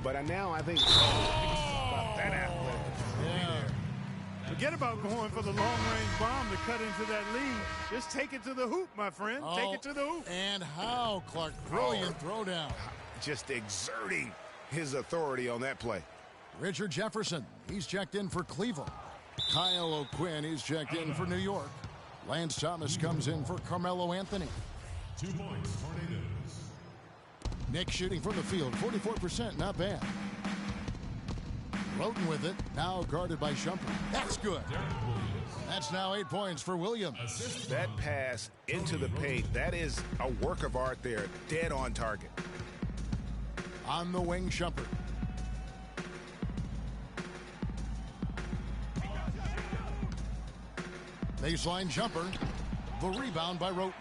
but now I think about that athletic. Yeah. Forget about going for the long-range bomb to cut into that lead. Just take it to the hoop, my friend. Take it to the hoop. And how, Clark? Brilliant throwdown. Just exerting his authority on that play. Richard Jefferson, he's checked in for Cleveland. Kyle O'Quinn, he's checked in for New York. Lance Thomas comes in for Carmelo Anthony. 2 points, Tornadoes. Nick shooting from the field, 44%, not bad. Roten with it, now guarded by Shumpert. That's good. That's now 8 points for Williams. That pass into the paint, that is a work of art there, dead on target. On the wing, Shumpert. Baseline jumper. The rebound by Roten.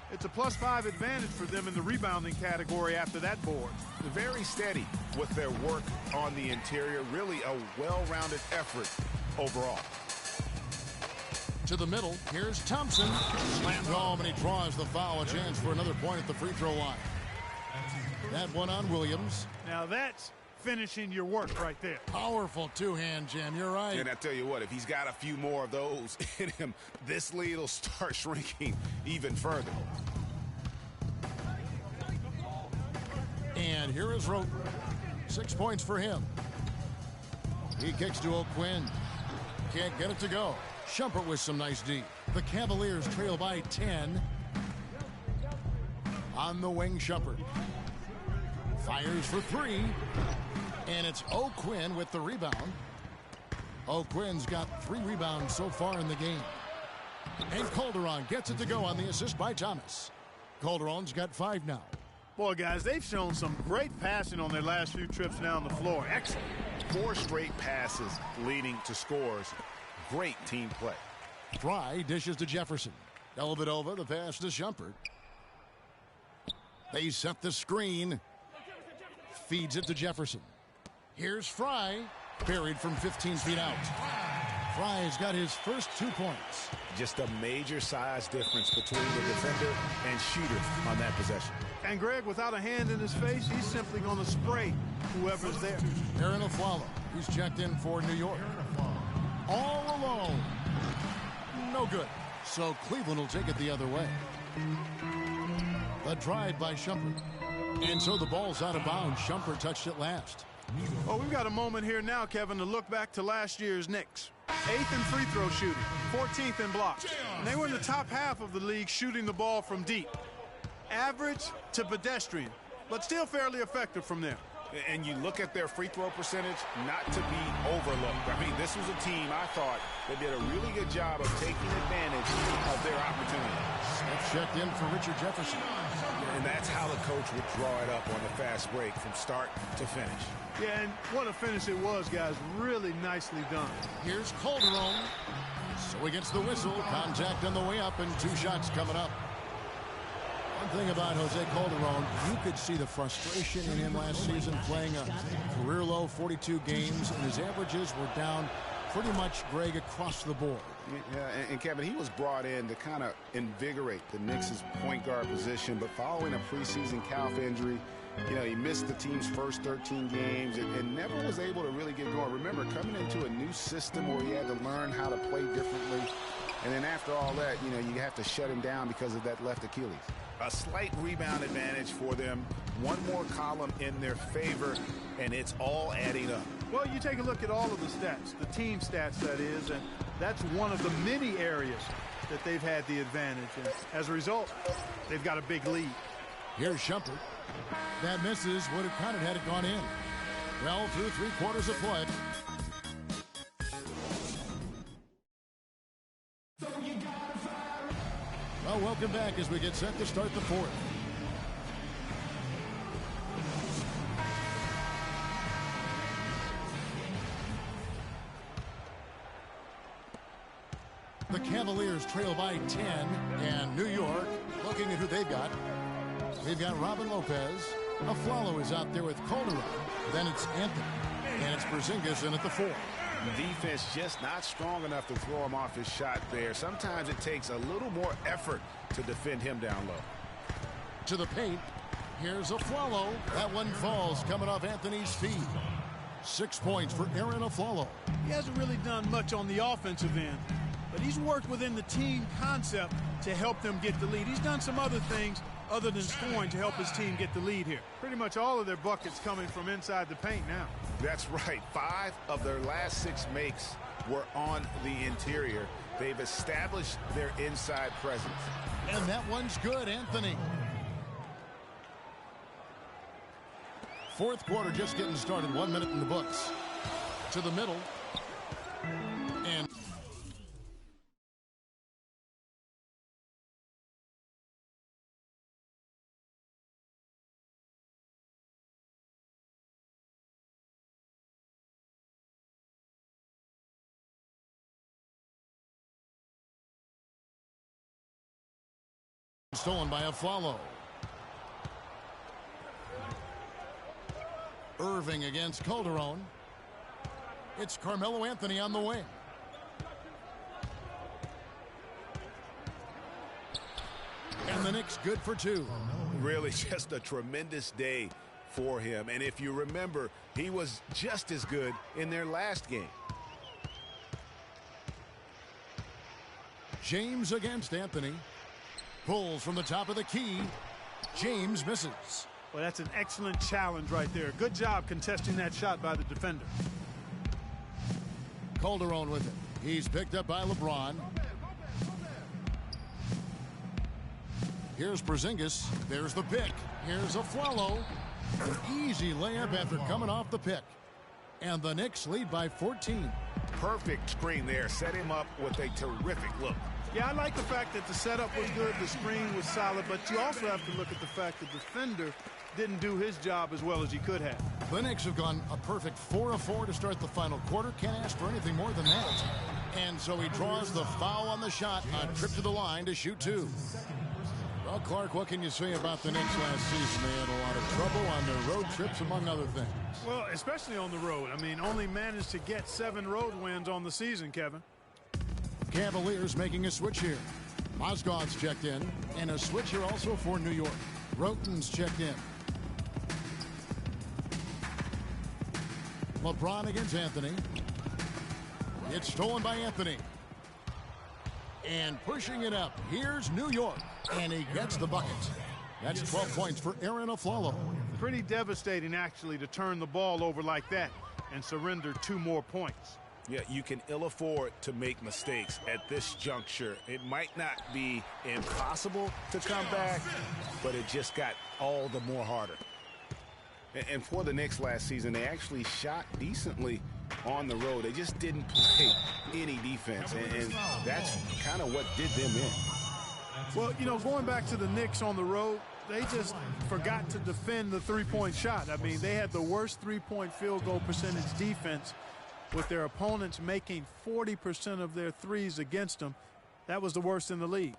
It's a +5 advantage for them in the rebounding category after that board. Very steady with their work on the interior. Really a well-rounded effort overall. To the middle, here's Thompson. Slammed home, and he draws the foul. A chance for another point at the free throw line. That one on Williams. Now that's finishing your work right there. Powerful two-hand jam, you're right. And I tell you what, if he's got a few more of those in him, this lead will start shrinking even further. And here is Roten. 6 points for him. He kicks to O'Quinn. Can't get it to go. Shumpert with some nice D. The Cavaliers trail by 10. On the wing, Shumpert. Fires for 3. And it's O'Quinn with the rebound. O'Quinn's got 3 rebounds so far in the game. And Calderon gets it to go on the assist by Thomas. Calderon's got 5 now. Boy, guys, they've shown some great passing on their last few trips down the floor. Excellent. 4 straight passes leading to scores. Great team play. Fry dishes to Jefferson. Dellavedova, the pass to Shumpert. They set the screen. Feeds it to Jefferson. Here's Fry. Buried from 15 feet out. Fry's got his first 2 points. Just a major size difference between the defender and shooter on that possession. And Greg, without a hand in his face, he's simply going to spray whoever's there. Aaron Aflalo. He's checked in for New York. All alone. No good. So Cleveland will take it the other way. A drive by Shumpert. And so the ball's out of bounds. Shumpert touched it last. Well, we've got a moment here now, Kevin, to look back to last year's Knicks. 8th in free throw shooting, 14th in blocks. And they were in the top half of the league shooting the ball from deep. Average to pedestrian, but still fairly effective from there. And you look at their free throw percentage, not to be overlooked. I mean, this was a team, I thought, that did a really good job of taking advantage of their opportunity. Smith checked in for Richard Jefferson. And that's how the coach would draw it up on the fast break from start to finish. Yeah, and what a finish it was, guys. Really nicely done. Here's Calderon. So he gets the whistle. Contact on the way up and 2 shots coming up. One thing about Jose Calderon, you could see the frustration in him last season playing a career low 42 games, and his averages were down pretty much, Greg, across the board. Yeah, and Kevin, he was brought in to kind of invigorate the Knicks' point guard position, but following a preseason calf injury, you know, he missed the team's first 13 games and never was able to really get going. Remember, coming into a new system where he had to learn how to play differently, and then after all that, you know, you have to shut him down because of that left Achilles. A slight rebound advantage for them. One more column in their favor, and it's all adding up. Well, you take a look at all of the stats, the team stats, that is, and that's one of the many areas that they've had the advantage. And as a result, they've got a big lead. Here's Shumpert. That misses. Would have counted had it gone in. Well, through 3 quarters of play. Well, welcome back as we get set to start the 4th. The Cavaliers trail by 10, and New York looking at who they've got. They've got Robin Lopez. Aflalo is out there with Calderon. Then it's Anthony, and it's Porzingis in at the 4. Defense just not strong enough to throw him off his shot there. Sometimes it takes a little more effort to defend him down low. To the paint. Here's Aflalo. That one falls coming off Anthony's feet. 6 points for Aaron Aflalo. He hasn't really done much on the offensive end, but he's worked within the team concept to help them get the lead. He's done some other things other than scoring to help his team get the lead here. Pretty much all of their buckets coming from inside the paint now. That's right. 5 of their last 6 makes were on the interior. They've established their inside presence. And that one's good, Anthony. 4th quarter just getting started. 1 minute in the books. To the middle. And stolen by Aflalo. Irving against Calderon. It's Carmelo Anthony on the wing. And the Knicks good for 2. Really just a tremendous day for him. And if you remember, he was just as good in their last game. James against Anthony. Pulls from the top of the key. James misses. Well, that's an excellent challenge right there. Good job contesting that shot by the defender. Calderon with it. He's picked up by LeBron. Here's Porzingis. There's the pick. Here's Aflalo. An easy layup after coming off the pick. And the Knicks lead by 14. Perfect screen there. Set him up with a terrific look. Yeah, I like the fact that the setup was good, the screen was solid, but you also have to look at the fact the defender didn't do his job as well as he could have. The Knicks have gone a perfect 4 of 4 to start the final quarter. Can't ask for anything more than that. And so he draws the foul on the shot, a trip to the line to shoot 2. Well, Clark, what can you say about the Knicks last season? They had a lot of trouble on their road trips, among other things. Well, especially on the road. I mean, only managed to get 7 road wins on the season, Kevin. Cavaliers making a switch here. Mozgov's checked in, and a switch here also for New York. Roten's checked in. LeBron against Anthony. It's stolen by Anthony. And pushing it up, here's New York. And he gets the bucket. That's 12 points for Aaron Aflalo. Pretty devastating, actually, to turn the ball over like that and surrender 2 more points. Yeah, you can ill afford to make mistakes at this juncture. It might not be impossible to come back, but it just got all the more harder. And for the Knicks last season, they actually shot decently on the road. They just didn't play any defense, and that's kind of what did them in. Well, you know, going back to the Knicks on the road, they just forgot to defend the three-point shot. I mean, they had the worst three-point field goal percentage defense with their opponents making 40% of their threes against them. That was the worst in the league.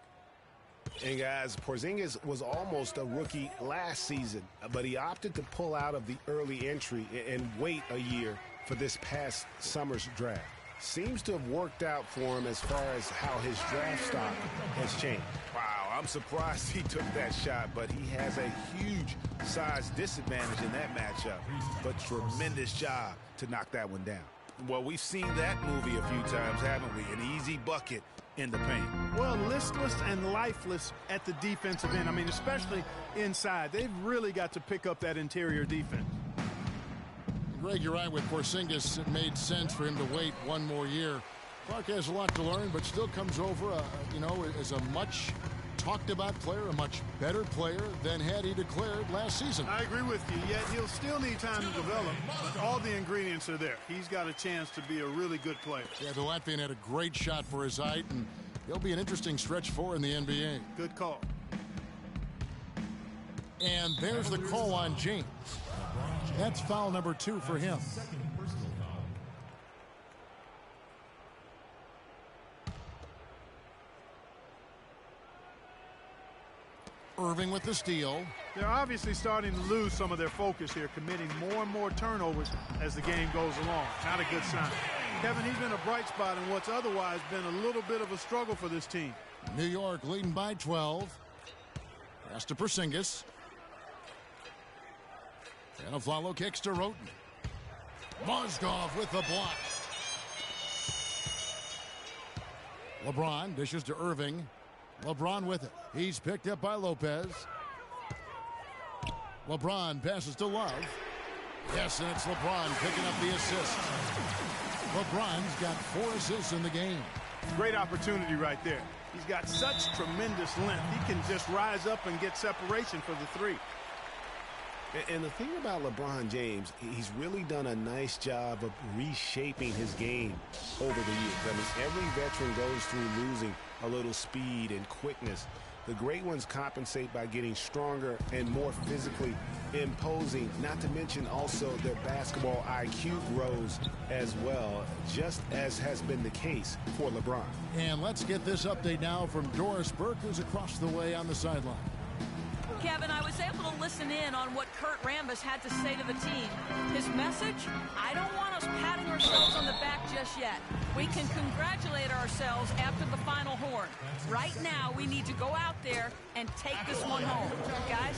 And guys, Porzingis was almost a rookie last season, but he opted to pull out of the early entry and wait a year for this past summer's draft. Seems to have worked out for him as far as how his draft stock has changed. Wow, I'm surprised he took that shot, but he has a huge size disadvantage in that matchup. But tremendous job to knock that one down. Well, we've seen that movie a few times, haven't we? An easy bucket in the paint. Well, listless and lifeless at the defensive end. I mean, especially inside. They've really got to pick up that interior defense. Greg, you're right with Porzingis. It made sense for him to wait 1 more year. Clark has a lot to learn, but still comes over, as a much talked about player, a much better player than had he declared last season. I agree with you, yet he'll still need time to develop. But all the ingredients are there. He's got a chance to be a really good player. Yeah, the Latvian had a great shot for his height, and he'll be an interesting stretch for in the NBA. Good call. And there's the call on James. That's foul number 2 for him. Irving with the steal. They're obviously starting to lose some of their focus here, committing more and more turnovers as the game goes along. Not a good sign. Kevin, he's been a bright spot in what's otherwise been a little bit of a struggle for this team. New York leading by 12. Pass to Porzingis. And Aflalo kicks to Roten. Mozgov with the block. LeBron dishes to Irving. LeBron with it. He's picked up by Lopez. LeBron passes to Love. Yes, and it's LeBron picking up the assist. LeBron's got 4 assists in the game. Great opportunity right there. He's got such tremendous length. He can just rise up and get separation for the 3. And the thing about LeBron James, he's really done a nice job of reshaping his game over the years. I mean, every veteran goes through losing a little speed and quickness. The great ones compensate by getting stronger and more physically imposing, not to mention also their basketball IQ grows as well, just as has been the case for LeBron. And let's get this update now from Doris Burke, who's across the way on the sideline. Kevin, I was able to listen in on what Kurt Rambis had to say to the team. His message, I don't want us patting ourselves on the back just yet. We can congratulate ourselves after the final horn. Right now, we need to go out there and take this one home. Guys?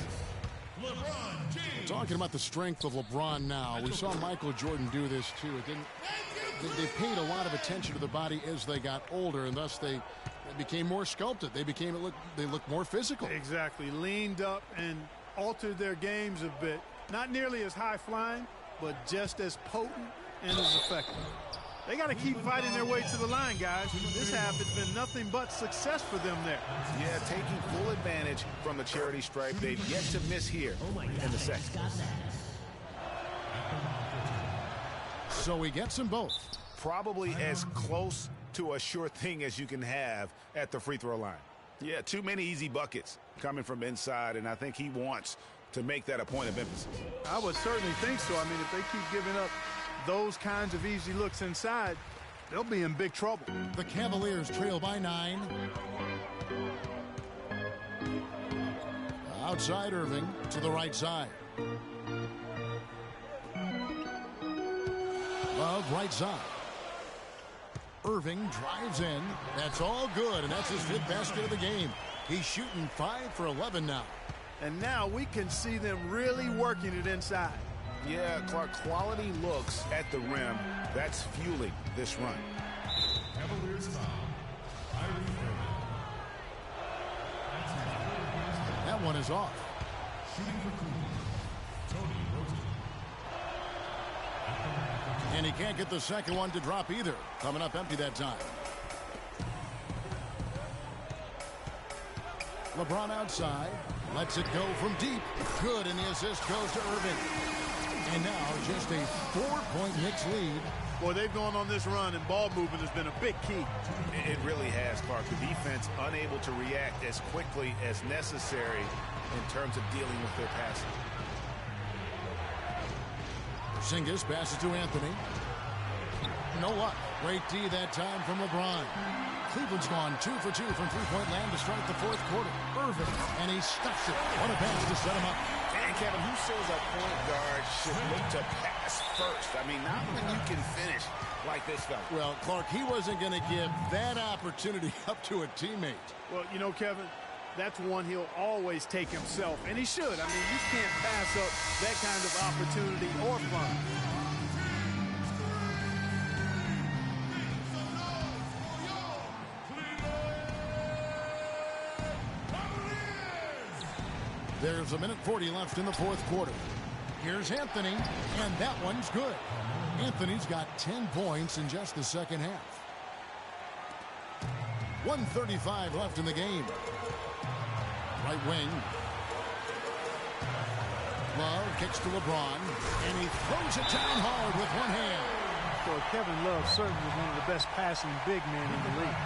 Talking about the strength of LeBron now, we saw Michael Jordan do this too. They paid a lot of attention to the body as they got older, and thus they became more sculpted. They looked more physical. Exactly. Leaned up and altered their games a bit. Not nearly as high flying, but just as potent and as effective. They got to keep fighting their way to the line, guys. This half has been nothing but success for them there. Yeah, taking full advantage from the charity stripe. They've yet to miss here in the second. So he gets them both. Probably as close to a sure thing as you can have at the free throw line. Yeah, too many easy buckets coming from inside, and I think he wants to make that a point of emphasis. I would certainly think so. I mean, if they keep giving up those kinds of easy looks inside, they'll be in big trouble. The Cavaliers trail by 9. Outside Irving to the right side. Love right side. Irving drives in. That's all good, and that's his 5th basket of the game. He's shooting 5 for 11 now. And now we can see them really working it inside. Yeah, Clark, quality looks at the rim. That's fueling this run. Cavaliers foul. That one is off. Shooting for Cleveland, Tony Rosen. And he can't get the second one to drop either. Coming up empty that time. LeBron outside. Lets it go from deep. Good, and the assist goes to Irving. And now just a 4-point Knicks lead. Boy, they've gone on this run, and ball movement has been a big key. It really has, Clark. The defense unable to react as quickly as necessary in terms of dealing with their passing. Porzingis passes to Anthony. No luck. Great D that time from LeBron. Cleveland's gone 2 for 2 from three-point land to start the 4th quarter. Irving, and he stuffs it. What a pass to set him up. And Kevin, who says a point guard should look to pass first? I mean, not when you can finish like this fella. Well, Clark, he wasn't going to give that opportunity up to a teammate. Well, you know, Kevin, that's one he'll always take himself, and he should. I mean, you can't pass up that kind of opportunity or fun. There's 1:40 left in the 4th quarter. Here's Anthony, and that one's good. Anthony's got 10 points in just the second half. 1:35 left in the game. Right wing. Love kicks to LeBron, and he throws it down hard with one hand. So Kevin Love certainly is one of the best passing big men in the league.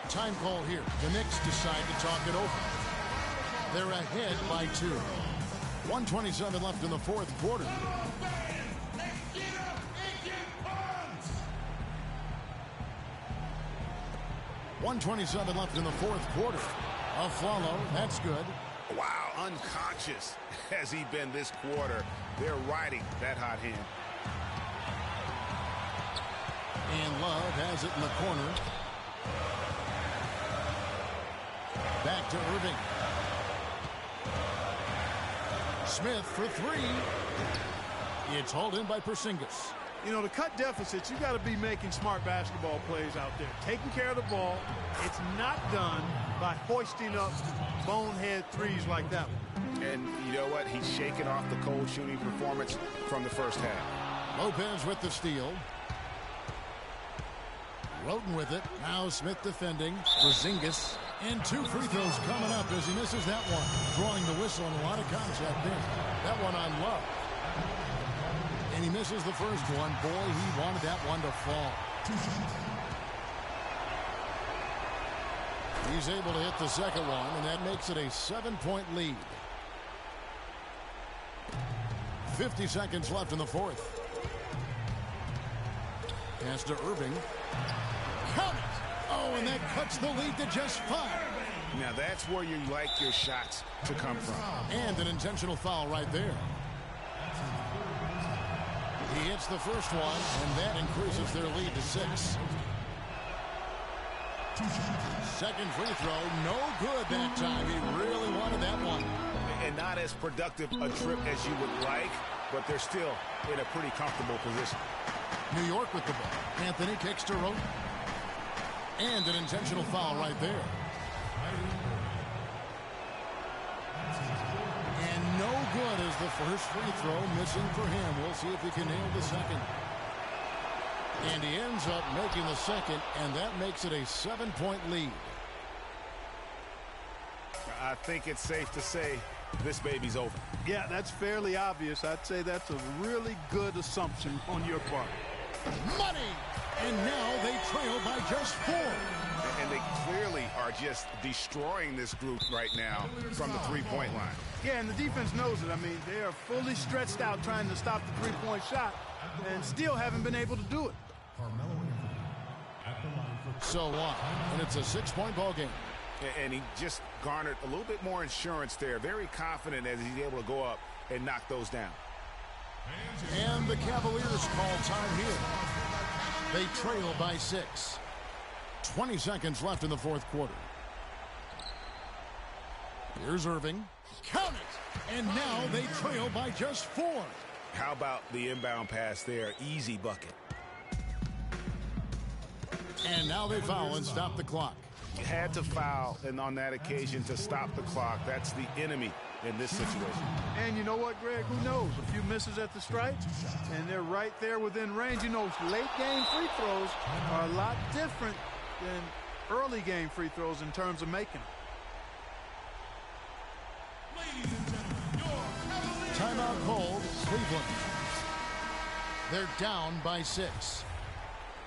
Time call here. The Knicks decide to talk it over. They're ahead by 2. 1:27 left in the 4th quarter. .127 left in the 4th quarter. A follow. That's good. Wow, unconscious has he been this quarter. They're riding that hot hand. And Love has it in the corner. Back to Irving. Smith for 3. It's hauled in by Porzingis. You know, to cut deficits, you got to be making smart basketball plays out there. Taking care of the ball. It's not done by hoisting up bonehead threes like that one. And you know what? He's shaking off the cold shooting performance from the first half. Lopez with the steal. Roten with it. Now Smith defending. Porzingis. And 2 free throws coming up as he misses that one. Drawing the whistle and a lot of contact there. That one on Love. And he misses the first one. Boy, he wanted that one to fall. He's able to hit the second one, and that makes it a 7-point lead. 50 seconds left in the 4th. Pass to Irving. Count it! Oh, and that cuts the lead to just 5. Now that's where you like your shots to come from. And an intentional foul right there. He hits the first one, and that increases their lead to 6. Second free throw, no good that time. He really wanted that one. And not as productive a trip as you would like, but they're still in a pretty comfortable position. New York with the ball. Anthony kicks to Roten. And an intentional foul right there. And no good as the first free throw missing for him. We'll see if he can nail the second. And he ends up making the second, and that makes it a 7-point lead. I think it's safe to say this baby's over. Yeah, that's fairly obvious. I'd say that's a really good assumption on your part. Money! And now they trail by just 4. And they clearly are just destroying this group right now from the three-point line. Yeah, and the defense knows it. I mean, they are fully stretched out trying to stop the three-point shot and still haven't been able to do it. So what? And it's a 6-point ball game. And he just garnered a little bit more insurance there. Very confident as he's able to go up and knock those down. And the Cavaliers call time here. They trail by 6. 20 seconds left in the fourth quarter. Here's Irving. Count it! And now they trail by just 4. How about the inbound pass there? Easy bucket. And now they foul and stop the clock. You had to foul, and on that occasion to stop the clock. That's the enemy in this situation. And you know what, Greg? Who knows? A few misses at the stripe, and they're right there within range. You know, late-game free throws are a lot different than early-game free throws in terms of making them. Timeout called, Cleveland. They're down by 6.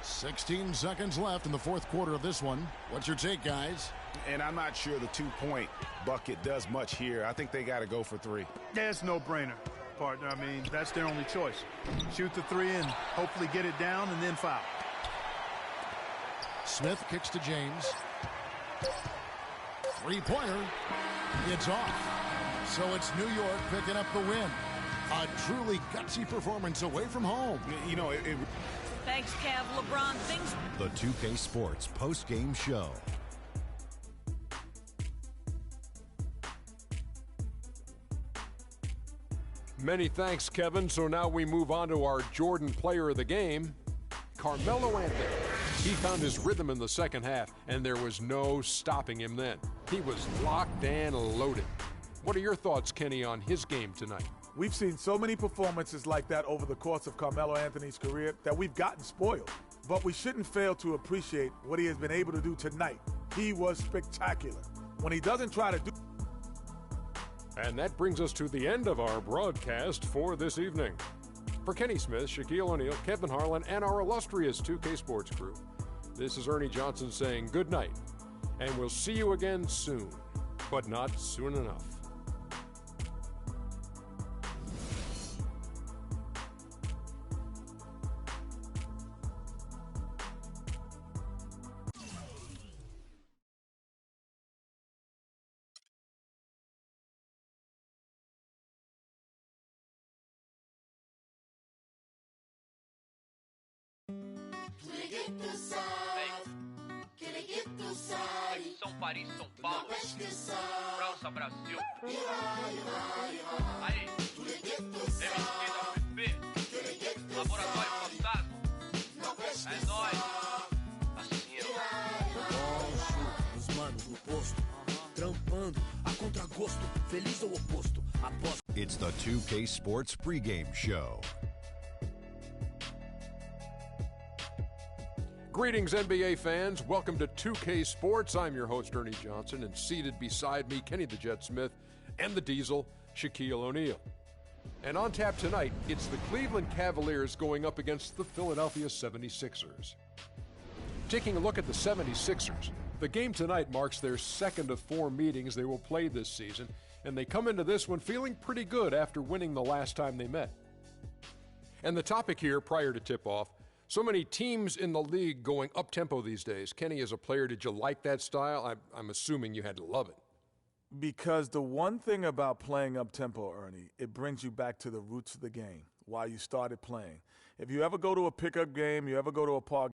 16 seconds left in the fourth quarter of this one. What's your take, guys? And I'm not sure the two-point bucket does much here. I think they got to go for 3. That's no-brainer, partner. I mean, that's their only choice. Shoot the 3 and hopefully get it down and then foul. Smith kicks to James. Three-pointer. It's off. So it's New York picking up the win. A truly gutsy performance away from home. You know, Thanks, Cav. LeBron, things... The 2K Sports post-game show. Many thanks, Kevin. So now we move on to our Jordan player of the game, Carmelo Anthony. He found his rhythm in the second half, and there was no stopping him then. He was locked and loaded. What are your thoughts, Kenny, on his game tonight? We've seen so many performances like that over the course of Carmelo Anthony's career that we've gotten spoiled. But we shouldn't fail to appreciate what he has been able to do tonight. He was spectacular. When he doesn't try to do... And that brings us to the end of our broadcast for this evening. For Kenny Smith, Shaquille O'Neal, Kevin Harlan, and our illustrious 2K Sports crew, this is Ernie Johnson saying good night. And we'll see you again soon, but not soon enough. São Paris, São Paulo, França, Brasil. Aí, MSP, Laboratório Fantasma. É nóis. Assim, os manos no posto, trampando, a contragosto, feliz ou oposto. It's the 2K Sports pregame show. Greetings, NBA fans. Welcome to 2K Sports. I'm your host, Ernie Johnson, and seated beside me, Kenny the Jet Smith, and the Diesel, Shaquille O'Neal. And on tap tonight, it's the Cleveland Cavaliers going up against the Philadelphia 76ers. Taking a look at the 76ers, the game tonight marks their second of 4 meetings they will play this season, and they come into this one feeling pretty good after winning the last time they met. And the topic here, prior to tip-off, so many teams in the league going up-tempo these days. Kenny, as a player, did you like that style? I'm assuming you had to love it. Because the one thing about playing up-tempo, Ernie, it brings you back to the roots of the game, why you started playing. If you ever go to a pickup game, you ever go to a park.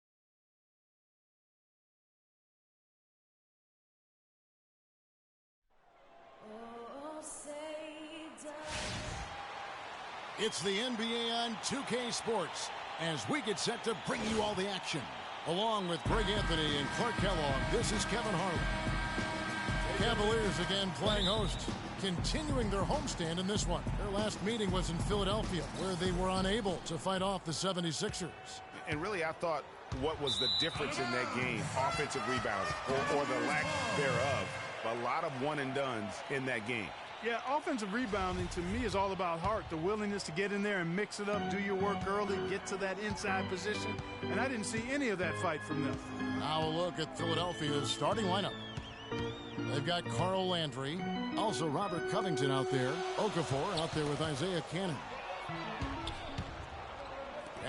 It's the NBA on 2K Sports as we get set to bring you all the action. Along with Greg Anthony and Clark Kellogg, this is Kevin Harlan. Cavaliers again playing host, continuing their homestand in this one. Their last meeting was in Philadelphia, where they were unable to fight off the 76ers. And really, I thought what was the difference in that game, offensive rebounding, or the lack thereof. A lot of one-and-dones in that game. Yeah, offensive rebounding to me is all about heart, the willingness to get in there and mix it up, do your work early, get to that inside position. And I didn't see any of that fight from them. Now a look at Philadelphia's starting lineup. They've got Carl Landry, also Robert Covington out there, Okafor out there with Isaiah Cannon.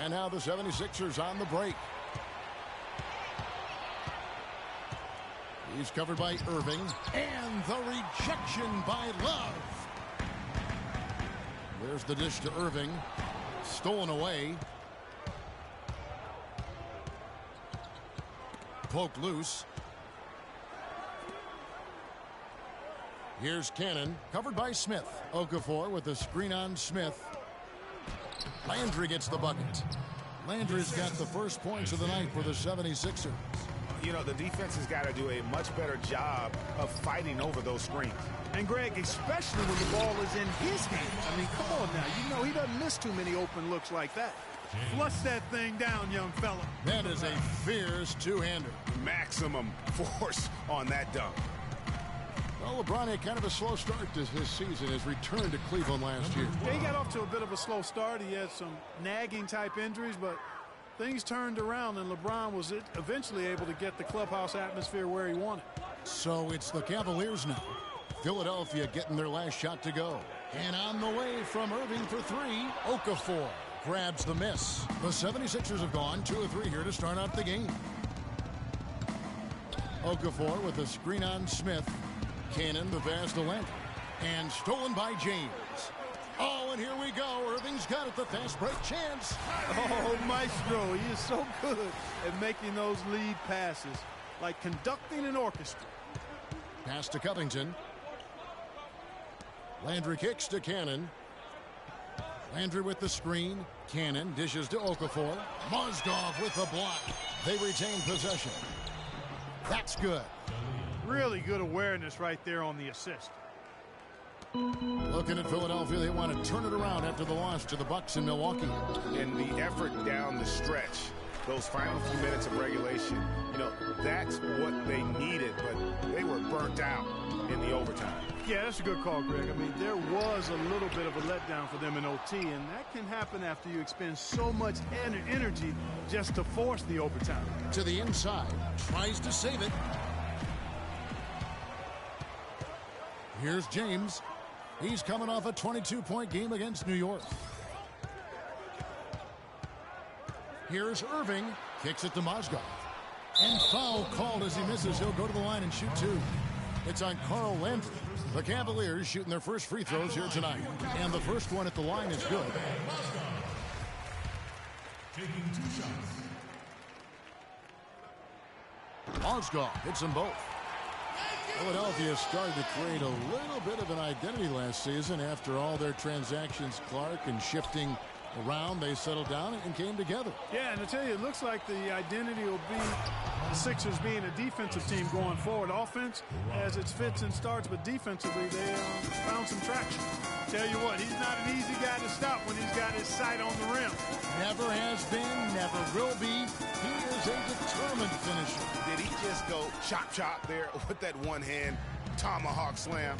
And now the 76ers on the break. He's covered by Irving, and the rejection by Love. There's the dish to Irving, stolen away. Poked loose. Here's Cannon, covered by Smith. Okafor with the screen on Smith. Landry gets the bucket. Landry's got the first points of the night for the 76ers. You know, the defense has got to do a much better job of fighting over those screens. And Greg, especially when the ball is in his hands. I mean, come on now. You know he doesn't miss too many open looks like that. Flush that thing down, young fella. That is a fierce two-hander. Maximum force on that dunk. Well, LeBron had kind of a slow start to his season, his return to Cleveland last year. Yeah, he got off to a bit of a slow start. He had some nagging type injuries, but things turned around, and LeBron was eventually able to get the clubhouse atmosphere where he wanted. So it's the Cavaliers now. Philadelphia getting their last shot to go. And on the way from Irving for three, Okafor grabs the miss. The 76ers have gone 2 of 3 here to start out the game. Okafor with a screen on Smith. Cannon, the pass to Landry. And stolen by James. Oh, and here we go. Irving's got it. The fast break chance. Oh, Maestro. He is so good at making those lead passes, like conducting an orchestra. Pass to Covington. Landry kicks to Cannon. Landry with the screen. Cannon dishes to Okafor. Mozgov with the block. They retain possession. That's good. Really good awareness right there on the assist. Looking at Philadelphia, they want to turn it around after the loss to the Bucks in Milwaukee. And the effort down the stretch, those final few minutes of regulation, you know, that's what they needed, but they were burnt out in the overtime. Yeah, that's a good call, Greg. I mean, there was a little bit of a letdown for them in OT, and that can happen after you expend so much energy just to force the overtime. To the inside, tries to save it. Here's James. He's coming off a 22-point game against New York. Here's Irving. Kicks it to Mozgov. And foul called as he misses. He'll go to the line and shoot 2. It's on Carl Landry. The Cavaliers shooting their first free throws here tonight. And the first one at the line is good. Taking 2 shots. Mozgov hits them both. Philadelphia started to create a little bit of an identity last season after all their transactions, Clark, and shifting around. They settled down and came together. Yeah, and I tell you, it looks like the identity will be the Sixers being a defensive team going forward. Offense, as it fits and starts, but defensively, they found some traction. Tell you what, he's not an easy guy to stop when he's got his sight on the rim. Never has been, never will be. He is a determined finisher. Did he just go chop there with that one-hand tomahawk slam?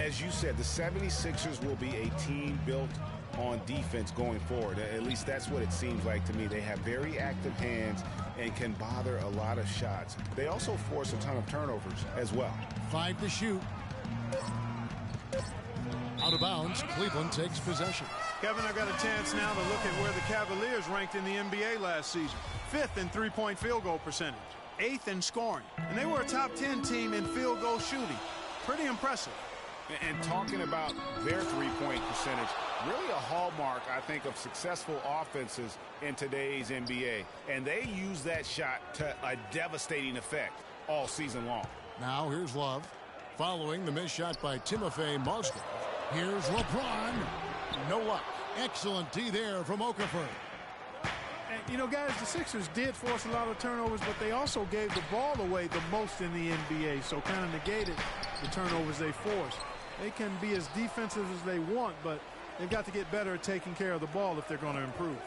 As you said, the 76ers will be a team built on defense going forward. At least that's what it seems like to me. They have very active hands and can bother a lot of shots. They also force a ton of turnovers as well. 5 to shoot. Out of bounds, Cleveland takes possession. Kevin, I've got a chance now to look at where the Cavaliers ranked in the NBA last season. 5th in three-point field goal percentage, 8th in scoring, and they were a top 10 team in field goal shooting. Pretty impressive. And talking about their three-point percentage, really a hallmark, I think, of successful offenses in today's NBA. And they use that shot to a devastating effect all season long. Now here's Love, following the missed shot by Timofey Mozgov. Here's LeBron. No luck. Excellent D there from Okafor. And, you know, guys, the Sixers did force a lot of turnovers, but they also gave the ball away the most in the NBA, so kind of negated the turnovers they forced. They can be as defensive as they want, but they've got to get better at taking care of the ball if they're going to improve.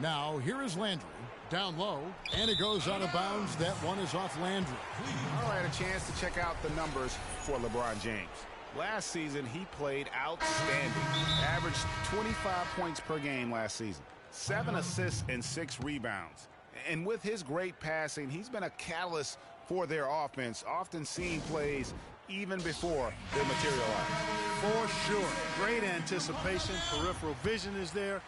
Now, here is Landry. Down low, and it goes out of bounds. That one is off Landry. I had a chance to check out the numbers for LeBron James. Last season, he played outstanding. Averaged 25 points per game last season. 7 assists and 6 rebounds. And with his great passing, he's been a catalyst for their offense, often seeing plays even before they materialize. For sure. Great anticipation. Peripheral vision is there.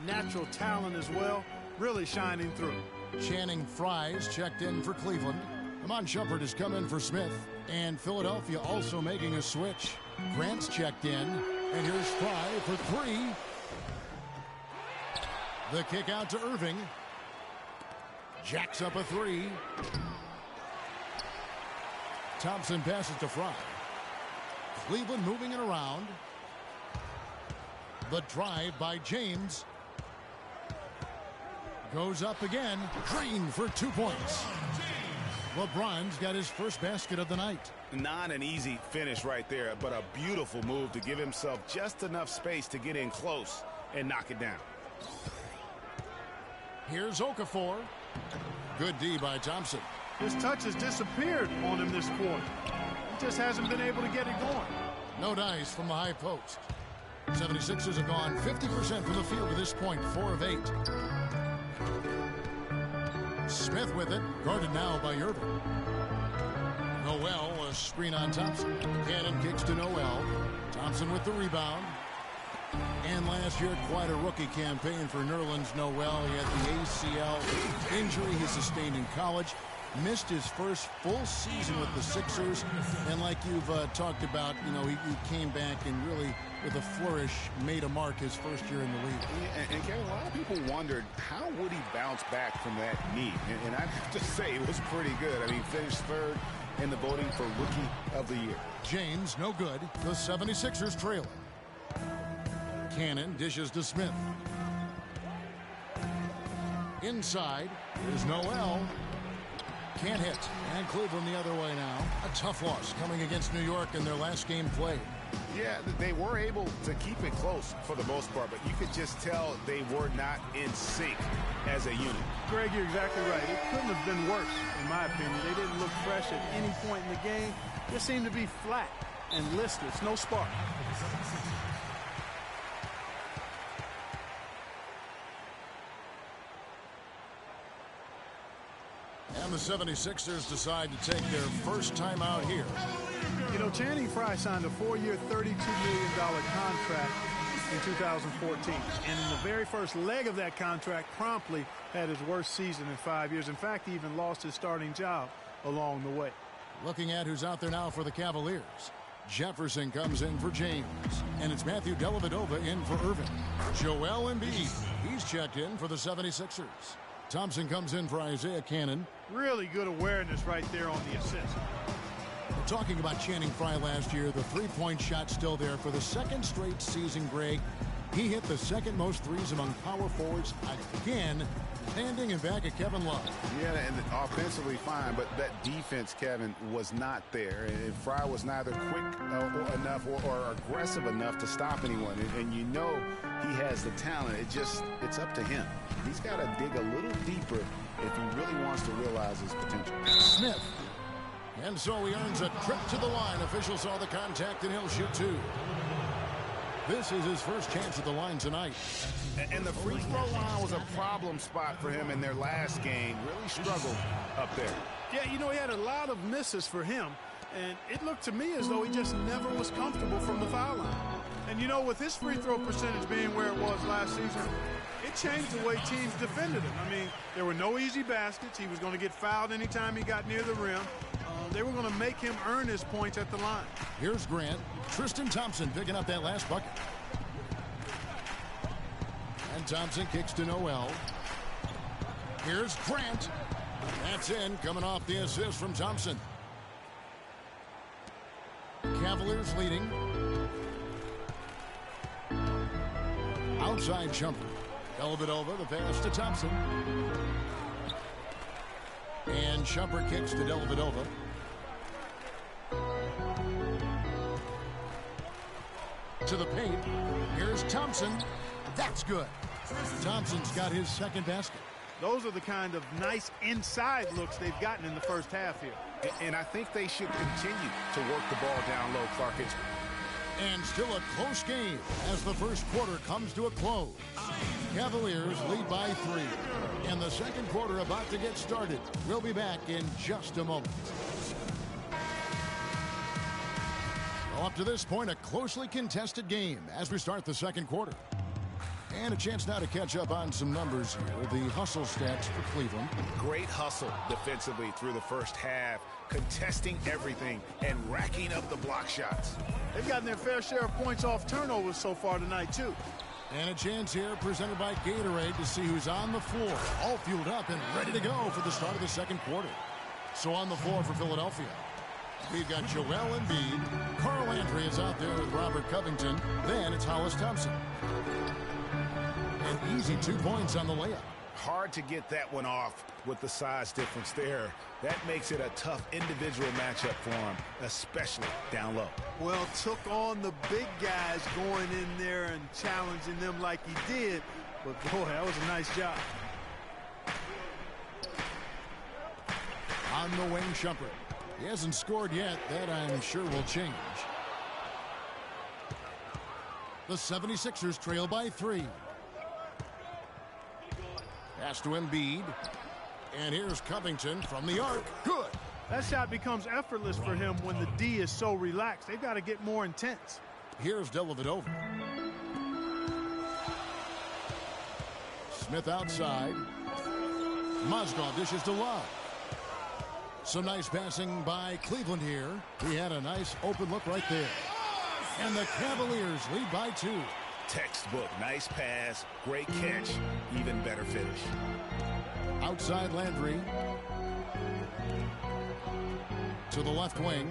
Natural talent as well. Really shining through. Channing Frye's checked in for Cleveland. Amon Shumpert has come in for Smith. And Philadelphia also making a switch. Grant's checked in. And here's Frye for 3. The kick out to Irving. Jacks up a 3. Thompson passes to Frye. Cleveland moving it around. The drive by James. Goes up again. Green for 2 points. LeBron's got his first basket of the night. Not an easy finish right there, but a beautiful move to give himself just enough space to get in close and knock it down. Here's Okafor. Good D by Thompson. His touch has disappeared on him this quarter. He just hasn't been able to get it going. No dice from the high post. 76ers have gone 50% from the field to this point, 4 of 8. Smith with it, guarded now by Irving. Noel, a screen on Thompson. Cannon kicks to Noel. Thompson with the rebound. And last year, quite a rookie campaign for Nerlens Noel. He had the ACL injury he sustained in college. Missed his first full season with the Sixers. And like you've talked about, you know, he came back and really, with a flourish, made a mark his first year in the league. And Kevin, a lot of people wondered, how would he bounce back from that knee? And I have to say, it was pretty good. I mean, finished third in the voting for Rookie of the Year. James, no good. The 76ers trailing. Cannon dishes to Smith. Inside, there's Noel. Can't hit. And Cleveland the other way now. A tough loss coming against New York in their last game played. Yeah, they were able to keep it close for the most part, but you could just tell they were not in sync as a unit. Greg, you're exactly right. It couldn't have been worse, in my opinion. They didn't look fresh at any point in the game. They seemed to be flat and listless, no spark. And the 76ers decide to take their first time out here. You know, Channing Frye signed a 4-year, $32 million contract in 2014. And in the very first leg of that contract, promptly had his worst season in 5 years. In fact, he even lost his starting job along the way. Looking at who's out there now for the Cavaliers. Jefferson comes in for James. And it's Matthew Dellavedova in for Irving. Joel Embiid, he's checked in for the 76ers. Thompson comes in for Isaiah Cannon. Really good awareness right there on the assist. We're talking about Channing Frye last year. The three-point shot still there for the second straight season, Greg. He hit the second most threes among power forwards again, standing in back of Kevin Love. Yeah, and offensively fine, but that defense, Kevin, was not there. And Frye was neither quick enough or aggressive enough to stop anyone. And you know he has the talent. It's up to him. He's got to dig a little deeper if he really wants to realize his potential. Smith. And so he earns a trip to the line. Officials saw the contact, and he'll shoot 2. This is his first chance at the line tonight. And the free throw line was a problem spot for him in their last game. Really struggled up there. Yeah, you know, he had a lot of misses for him. And it looked to me as though he just never was comfortable from the foul line. And, you know, with his free throw percentage being where it was last season, it changed the way teams defended him. I mean, there were no easy baskets. He was going to get fouled anytime he got near the rim. They were going to make him earn his points at the line. Here's Grant. Tristan Thompson picking up that last bucket. And Thompson kicks to Noel. Here's Grant. That's in, coming off the assist from Thompson. Cavaliers leading. Outside jumper. Dellavedova, the pass to Thompson. And Shumpert kicks to Dellavedova. To the paint. Here's Thompson. That's good. Thompson's got his second basket. Those are the kind of nice inside looks they've gotten in the first half here. And I think they should continue to work the ball down low, Clark. And still a close game as the first quarter comes to a close. Cavaliers lead by 3. And the second quarter about to get started. We'll be back in just a moment. Well, up to this point, a closely contested game as we start the second quarter. And a chance now to catch up on some numbers here. The hustle stats for Cleveland. Great hustle defensively through the first half, contesting everything and racking up the block shots. They've gotten their fair share of points off turnovers so far tonight, too. And a chance here presented by Gatorade to see who's on the floor. All fueled up and ready to go for the start of the second quarter. So on the floor for Philadelphia, we've got Joel Embiid. Carl Landry is out there with Robert Covington. Then it's Hollis Thompson. An easy 2 points on the layup. Hard to get that one off with the size difference there. That makes it a tough individual matchup for him, especially down low. Well, took on the big guys going in there and challenging them like he did. But, boy, that was a nice job. On the wing, Shumpert. He hasn't scored yet. That, I'm sure, will change. The 76ers trail by 3. Pass to Embiid. And here's Covington from the arc. Good. That shot becomes effortless for him when the D is so relaxed. They've got to get more intense. Here's Dellavedova. Smith outside. Mozgov dishes to Love. Some nice passing by Cleveland here. He had a nice open look right there. And the Cavaliers lead by 2. Textbook, nice pass, great catch, even better finish. Outside Landry. To the left wing.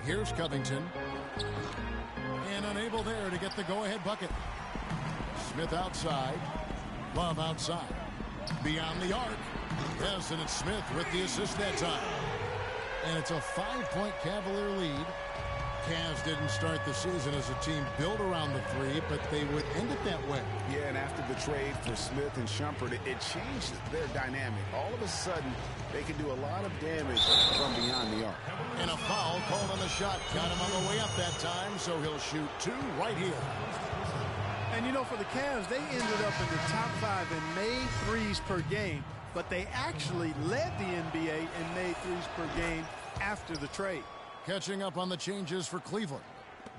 Here's Covington. And unable there to get the go-ahead bucket. Smith outside. Love outside. Beyond the arc. Yes, and it's Smith with the assist that time. And it's a 5-point Cavalier lead. Cavs didn't start the season as a team built around the 3, but they would end it that way. Yeah, and after the trade for Smith and Shumpert, it changed their dynamic. All of a sudden, they can do a lot of damage from beyond the arc. And a foul called on the shot. Got him on the way up that time, so he'll shoot 2 right here. And, you know, for the Cavs, they ended up in the top 5 in made threes per game, but they actually led the NBA in made threes per game after the trade. Catching up on the changes for Cleveland.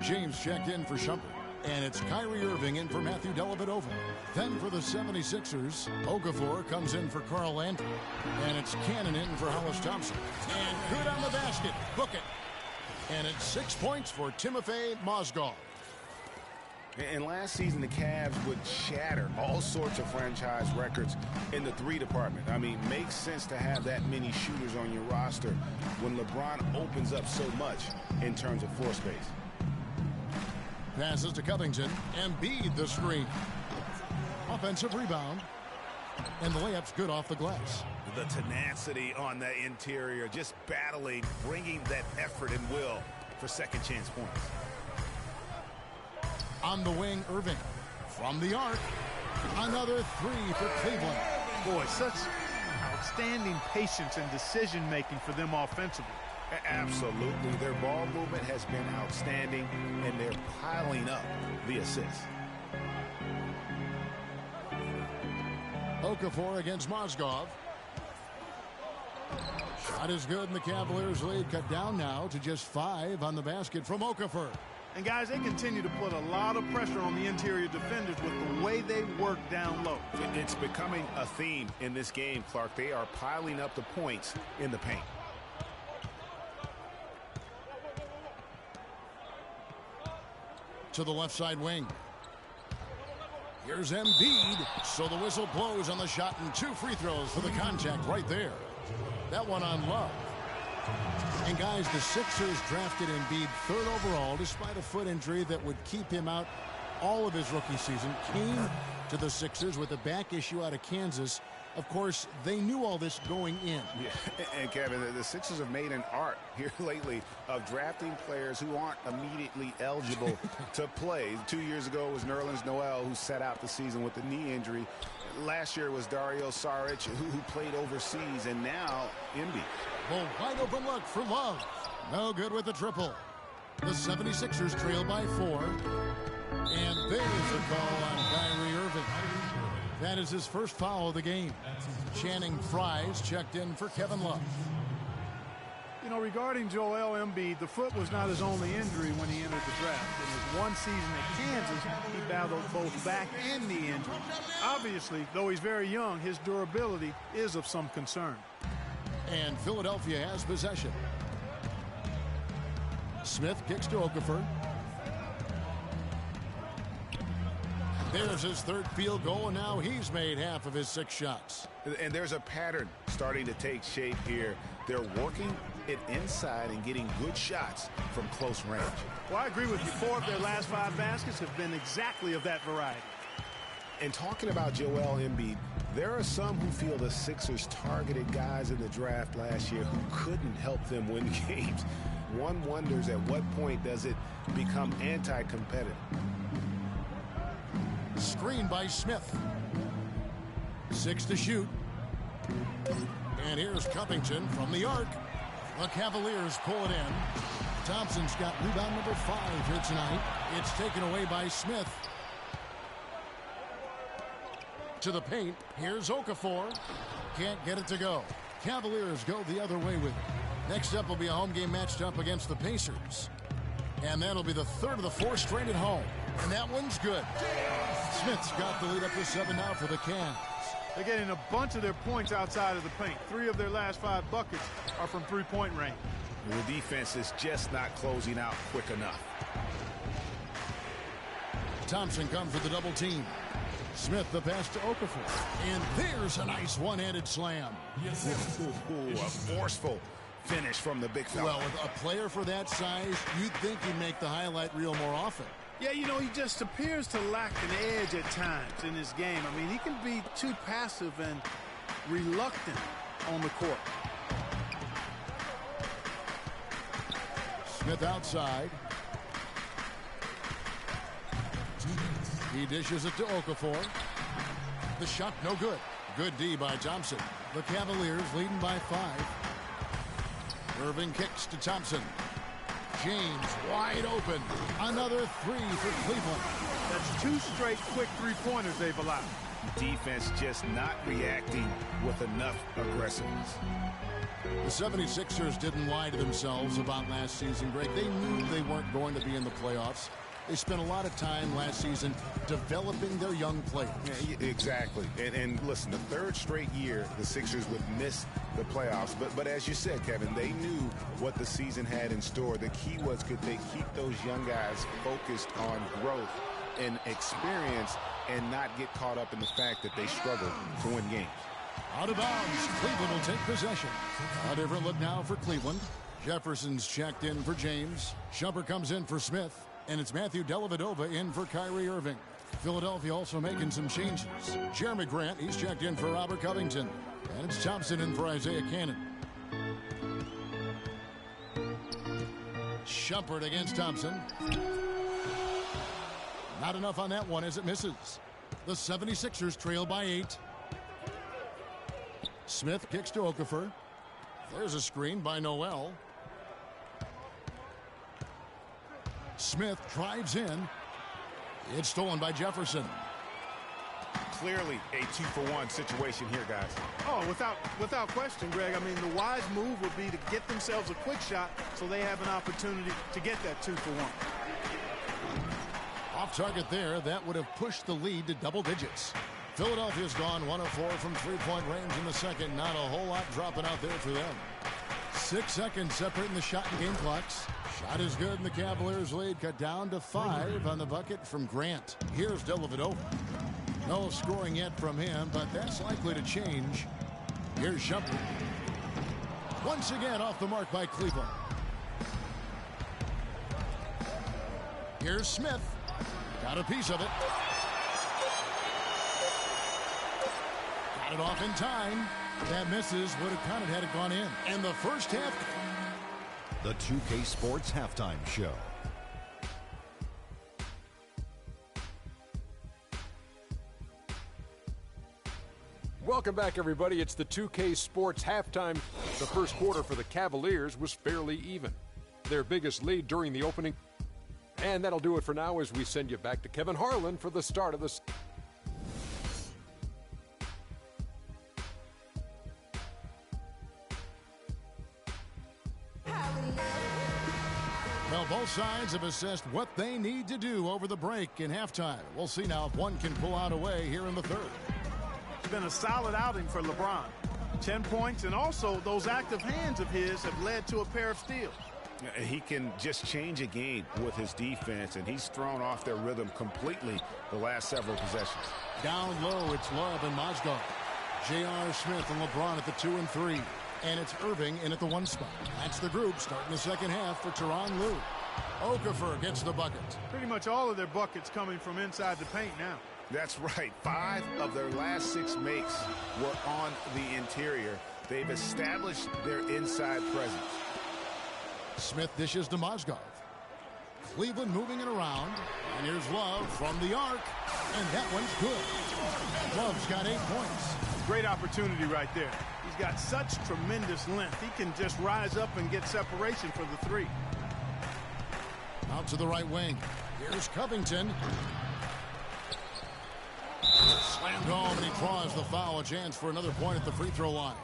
James checked in for Shumpert. And it's Kyrie Irving in for Matthew Dellavedova. Then for the 76ers, Okafor comes in for Carl Landry. And it's Cannon in for Hollis Thompson. And good on the basket. Book it. And it's 6 points for Timofey Mozgov. And last season, the Cavs would shatter all sorts of franchise records in the 3 department. I mean, makes sense to have that many shooters on your roster when LeBron opens up so much in terms of floor space. Passes to Covington. Embiid the screen. Offensive rebound. And the layup's good off the glass. The tenacity on the interior, just battling, bringing that effort and will for second chance points. On the wing, Irving. From the arc. Another 3 for Cleveland. Boy, such outstanding patience and decision-making for them offensively. Absolutely. Their ball movement has been outstanding, and they're piling up the assists. Okafor against Mozgov. Shot is good, and the Cavaliers lead cut down now to just 5 on the basket from Okafor. And, guys, they continue to put a lot of pressure on the interior defenders with the way they work down low. It's becoming a theme in this game, Clark. They are piling up the points in the paint. To the left side wing. Here's Embiid. So the whistle blows on the shot and 2 free throws for the contact right there. That one on Love. And, guys, the Sixers drafted Embiid 3rd overall despite a foot injury that would keep him out all of his rookie season. Came to the Sixers with a back issue out of Kansas Of course, they knew all this going in. Yeah, and Kevin, the Sixers have made an art here lately of drafting players who aren't immediately eligible to play. 2 years ago it was Nerlens Noel, who sat out the season with a knee injury. Last year was Dario Saric, who played overseas, and now Embiid. The wide open look for Love. No good with the triple. The 76ers trail by 4. And there's a call on Kyrie Irving. That is his first foul of the game. Channing Frye's checked in for Kevin Love. You know, regarding Joel Embiid, the foot was not his only injury when he entered the draft. In his one season at Kansas, he battled both back and knee injuries. Obviously, though he's very young, his durability is of some concern. And Philadelphia has possession. Smith kicks to Okafor. There's his third field goal, and now he's made half of his 6 shots. And there's a pattern starting to take shape here. They're working it inside and getting good shots from close range. Well, I agree with you. 4 of their last 5 baskets have been exactly of that variety. And talking about Joel Embiid, there are some who feel the Sixers targeted guys in the draft last year who couldn't help them win games. One wonders at what point does it become anti-competitive. Screen by Smith. 6 to shoot. And here's Covington from the arc. The Cavaliers pull it in. Thompson's got rebound number 5 here tonight. It's taken away by Smith. To the paint. Here's Okafor. Can't get it to go. Cavaliers go the other way with it. Next up will be a home game matched up against the Pacers. And that'll be the third of the 4 straight at home. And that one's good. Smith's got the lead up to 7 now for the Cavs. They're getting a bunch of their points outside of the paint. 3 of their last 5 buckets are from three-point range. The defense is just not closing out quick enough. Thompson comes with the double team. Smith the pass to Okafor. And there's a nice one-handed slam. A forceful finish from the big fella. Well, with a player for that size, you'd think he'd make the highlight reel more often. Yeah, you know, he just appears to lack an edge at times in his game. I mean, he can be too passive and reluctant on the court. Smith outside. He dishes it to Okafor. The shot no good. Good D by Thompson. The Cavaliers leading by 5. Irving kicks to Thompson. James wide open. Another 3 for Cleveland. That's 2 straight quick three-pointers they've allowed. Defense just not reacting with enough aggressiveness. The 76ers didn't lie to themselves about last season, Greg. They knew they weren't going to be in the playoffs. They spent a lot of time last season developing their young players. Yeah, exactly. And listen, the 3rd straight year the Sixers would miss the playoffs. But as you said, Kevin, they knew what the season had in store. The key was, could they keep those young guys focused on growth and experience and not get caught up in the fact that they struggled to win games. Out of bounds. Cleveland will take possession. A different look now for Cleveland. Jefferson's checked in for James. Shumpert comes in for Smith. And it's Matthew Dellavedova in for Kyrie Irving. Philadelphia also making some changes. Jeremy Grant, he's checked in for Robert Covington. And it's Thompson in for Isaiah Cannon. Shumpert against Thompson. Not enough on that one as it misses. The 76ers trail by 8. Smith kicks to Okafor. There's a screen by Noel. Smith drives in. It's stolen by Jefferson. Clearly a 2-for-1 situation here, guys. Oh, without question, Greg. I mean, the wise move would be to get themselves a quick shot so they have an opportunity to get that 2-for-1. Off target there. That would have pushed the lead to double digits. Philadelphia's gone 1 of 4 from three-point range in the second. Not a whole lot dropping out there for them. 6 seconds separating the shot and game clocks. Shot is good, and the Cavaliers lead cut down to 5 on the bucket from Grant. Here's Dellavedova. No scoring yet from him, but that's likely to change. Here's Shumpert. Once again off the mark by Cleveland. Here's Smith. Got a piece of it. Got it off in time. That misses. Would have counted had it gone in. And the first half. The 2K Sports Halftime Show. Welcome back, everybody. It's the 2K Sports Halftime. The first quarter for the Cavaliers was fairly even. Their biggest lead during the opening. And that'll do it for now as we send you back to Kevin Harlan for the start of this. Well, both sides have assessed what they need to do over the break in halftime. We'll see now if one can pull out a way here in the third. It's been a solid outing for LeBron. 10 points, and also those active hands of his have led to a pair of steals. He can just change a game with his defense, and he's thrown off their rhythm completely the last several possessions. Down low, it's Love and Mozgov. J.R. Smith and LeBron at the 2 and 3. And it's Irving in at the 1 spot. That's the group starting the second half for Tyronn Lue. Okafor gets the bucket. Pretty much all of their buckets coming from inside the paint now. That's right. 5 of their last 6 makes were on the interior. They've established their inside presence. Smith dishes to Mozgov. Cleveland moving it around. And here's Love from the arc. And that one's good. Love's got 8 points. Great opportunity right there. He's got such tremendous length. He can just rise up and get separation for the 3. Out to the right wing. Here's Covington. Slammed home, and he draws the foul. A chance for another point at the free throw line.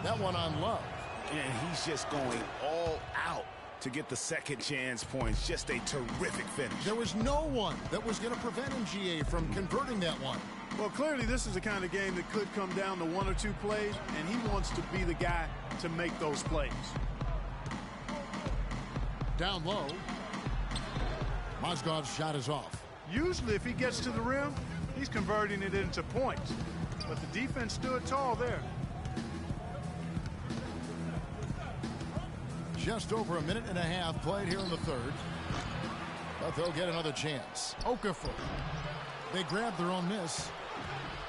That one on Love. And he's just going all out to get the second chance points. Just a terrific finish. There was no one that was going to prevent him, GA, from converting that one. Well, clearly this is the kind of game that could come down to 1 or 2 plays, and he wants to be the guy to make those plays. Down low. Mozgov's shot is off. Usually if he gets to the rim, he's converting it into points. But the defense stood tall there. Just over a minute and a half played here in the third. But they'll get another chance. Okafor. They grab their own miss.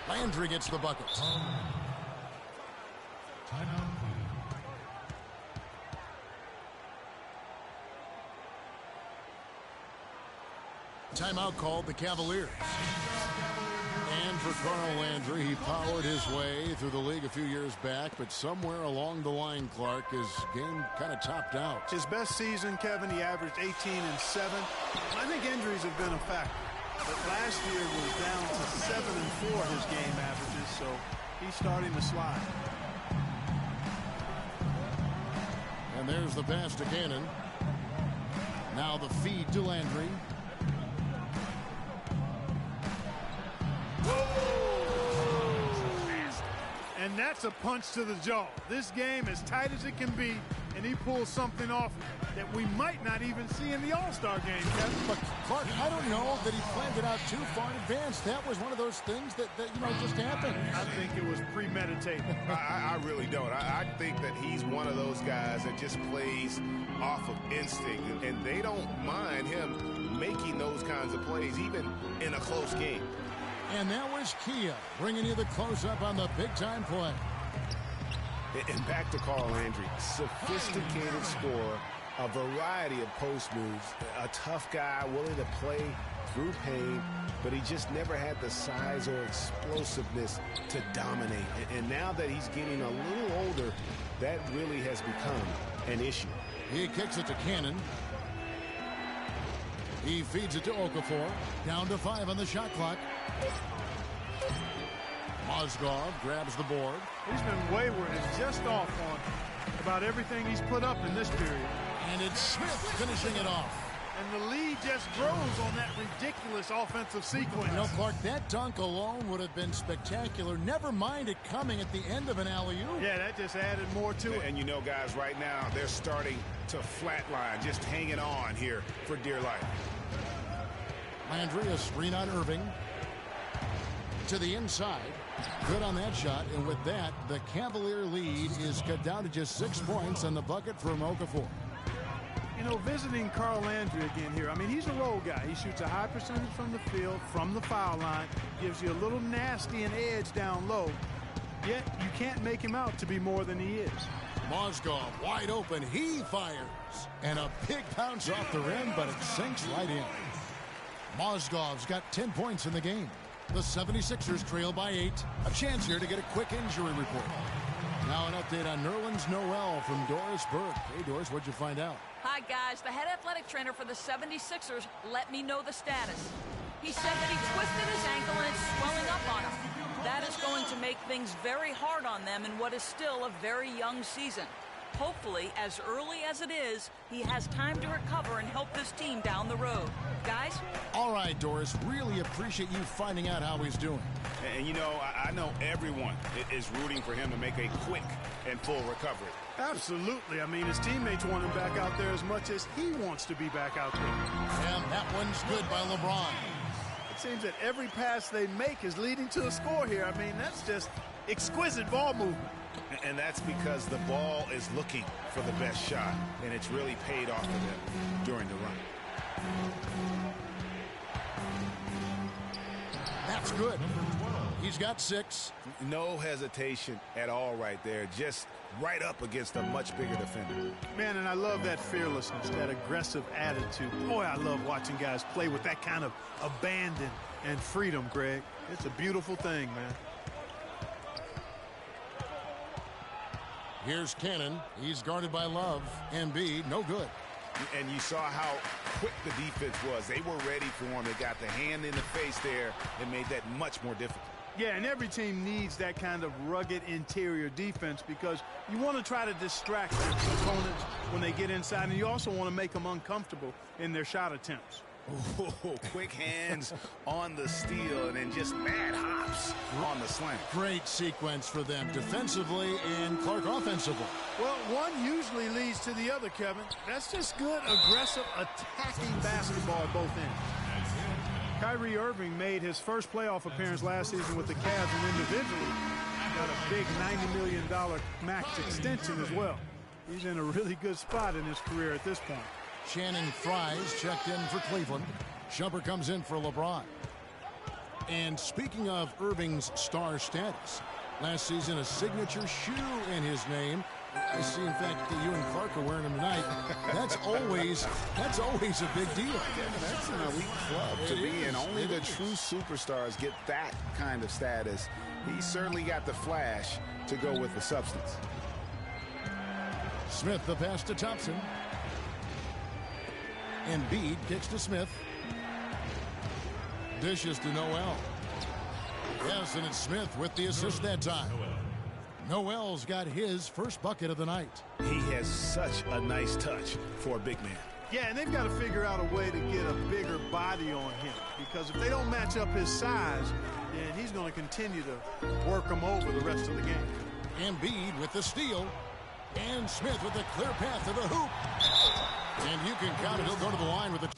Landry gets the bucket. Timeout called the Cavaliers. And for Carl Landry, he powered his way through the league a few years back, but somewhere along the line, Clark, his game kind of topped out. His best season, Kevin, he averaged 18 and 7. I think injuries have been a factor. But last year was down to 7 and 4 his game averages, so he's starting to slide. And there's the pass to Cannon. Now the feed to Landry. And that's a punch to the jaw. This game as tight as it can be, and he pulls something off that we might not even see in the All-Star game, Kevin. But, Clark, I don't know that he planned it out too far in advance. That was one of those things that just happened. I think it was premeditated. I really don't. I think that he's one of those guys that just plays off of instinct, and they don't mind him making those kinds of plays, even in a close game. And that was Kia bringing you the close-up on the big-time play. And back to Carl Landry. Sophisticated scorer, a variety of post moves, a tough guy willing to play through pain, but he just never had the size or explosiveness to dominate. And now that he's getting a little older, that really has become an issue. He kicks it to Cannon. He feeds it to Okafor. Down to 5 on the shot clock. Mozgov grabs the board. He's been wayward and just off on about everything he's put up in this period. And it's Smith finishing it off. And the lead just grows on that ridiculous offensive sequence. You know, Clark, that dunk alone would have been spectacular. Never mind it coming at the end of an alley-oop. Yeah, that just added more to it. And you know, guys, right now, they're starting to flatline, just hanging on here for dear life. Landry, a screen on Irving. To the inside. Good on that shot. And with that, the Cavalier lead is cut down to just 6 points on the bucket from Okafor. You know, visiting Carl Landry again here. I mean, he's a role guy. He shoots a high percentage from the field, from the foul line, gives you a little nasty and edge down low. Yet you can't make him out to be more than he is. Mozgov wide open. He fires. And a big bounce off the rim, but it sinks right in. Mozgov's got 10 points in the game. The 76ers trail by 8. A chance here to get a quick injury report. Now an update on Nerlens Noel from Doris Burke. Hey, Doris, what'd you find out? Hi, guys. The head athletic trainer for the 76ers let me know the status. He said that he twisted his ankle and it's swelling up on him. That is going to make things very hard on them in what is still a very young season. Hopefully, as early as it is, he has time to recover and help this team down the road. Guys? All right, Doris. Really appreciate you finding out how he's doing. And, you know, I know everyone is rooting for him to make a quick and full recovery. Absolutely. I mean, his teammates want him back out there as much as he wants to be back out there. And that one's good by LeBron. It seems that every pass they make is leading to a score here. I mean, that's just exquisite ball movement. And that's because the ball is looking for the best shot, and it's really paid off for them during the run. That's good. He's got 6. No hesitation at all right there. Just right up against a much bigger defender. Man, and I love that fearlessness, that aggressive attitude. Boy, I love watching guys play with that kind of abandon and freedom, Greg. It's a beautiful thing, man. Here's Cannon. He's guarded by Love. Embiid, no good. And you saw how quick the defense was. They were ready for him. They got the hand in the face there and made that much more difficult. Yeah, and every team needs that kind of rugged interior defense because you want to try to distract your opponents when they get inside, and you also want to make them uncomfortable in their shot attempts. Oh, quick hands on the steal and then just mad hops on the slam. Great sequence for them defensively and Clark offensively. Well, one usually leads to the other, Kevin. That's just good, aggressive, attacking basketball at both ends. Kyrie Irving made his first playoff appearance last season with the Cavs and individually got a big $90 million max extension as well. He's in a really good spot in his career at this point. Channing Frye's checked in for Cleveland. Shumpert comes in for LeBron. And speaking of Irving's star status, last season a signature shoe in his name. I see, in fact, that you and Clark are wearing them tonight. That's always a big deal. Yeah, that's an elite club to be in. Only the true superstars get that kind of status. He certainly got the flash to go with the substance. Smith the pass to Thompson. Embiid kicks to Smith. Dishes to Noel. Yes, and it's Smith with the assist that time. Noel's got his first bucket of the night. He has such a nice touch for a big man. Yeah, and they've got to figure out a way to get a bigger body on him because if they don't match up his size, then he's going to continue to work them over the rest of the game. Embiid with the steal. And Smith with the clear path to the hoop. And you can count it. He'll go to the line with the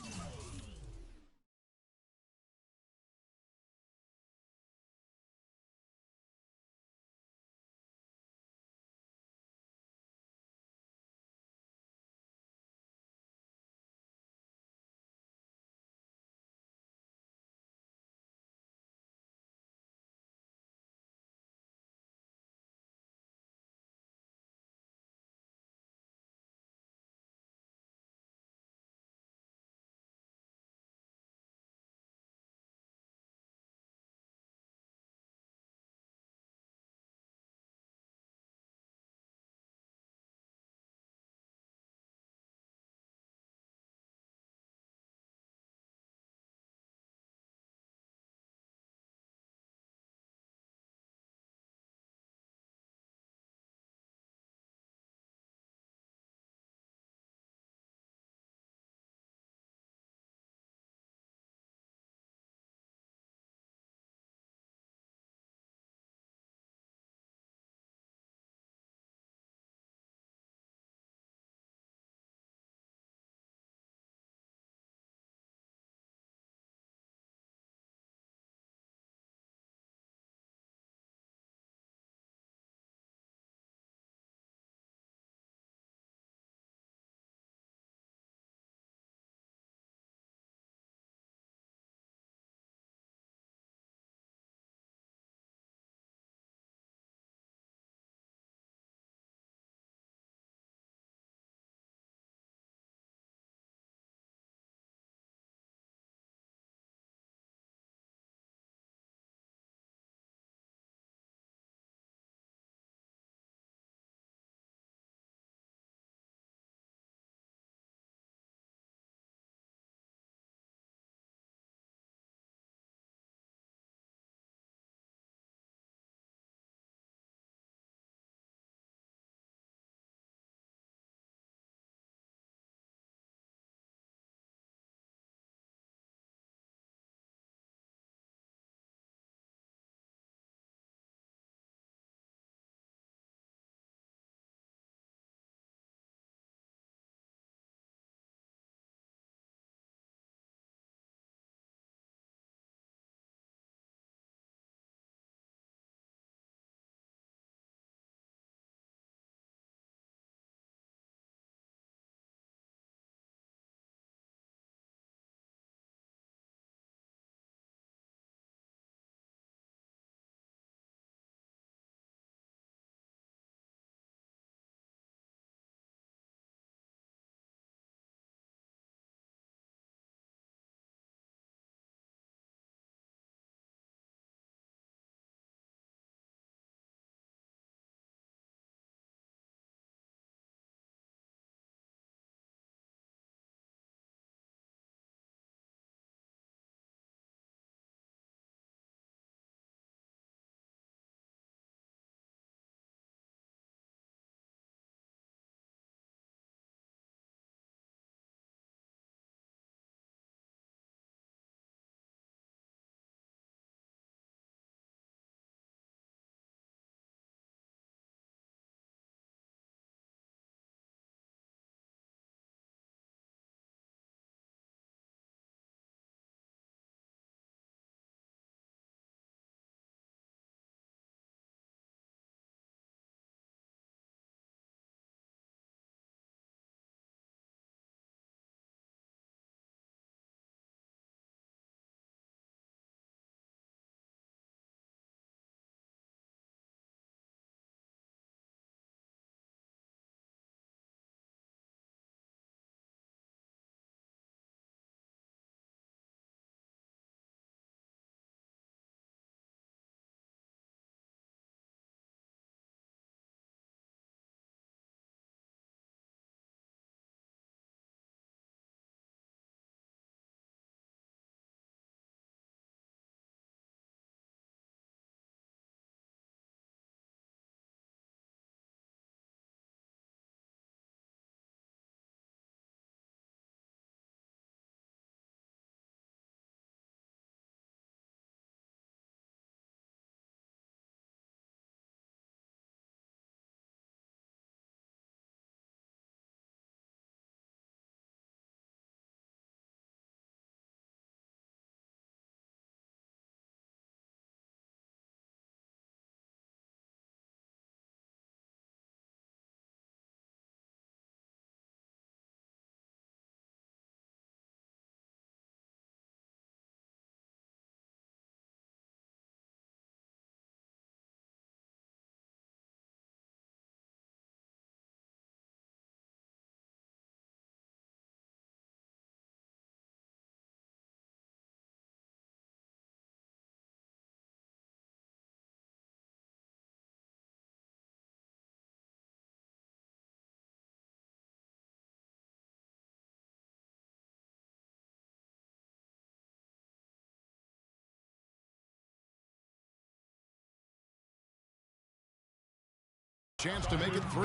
Chance to make it 3.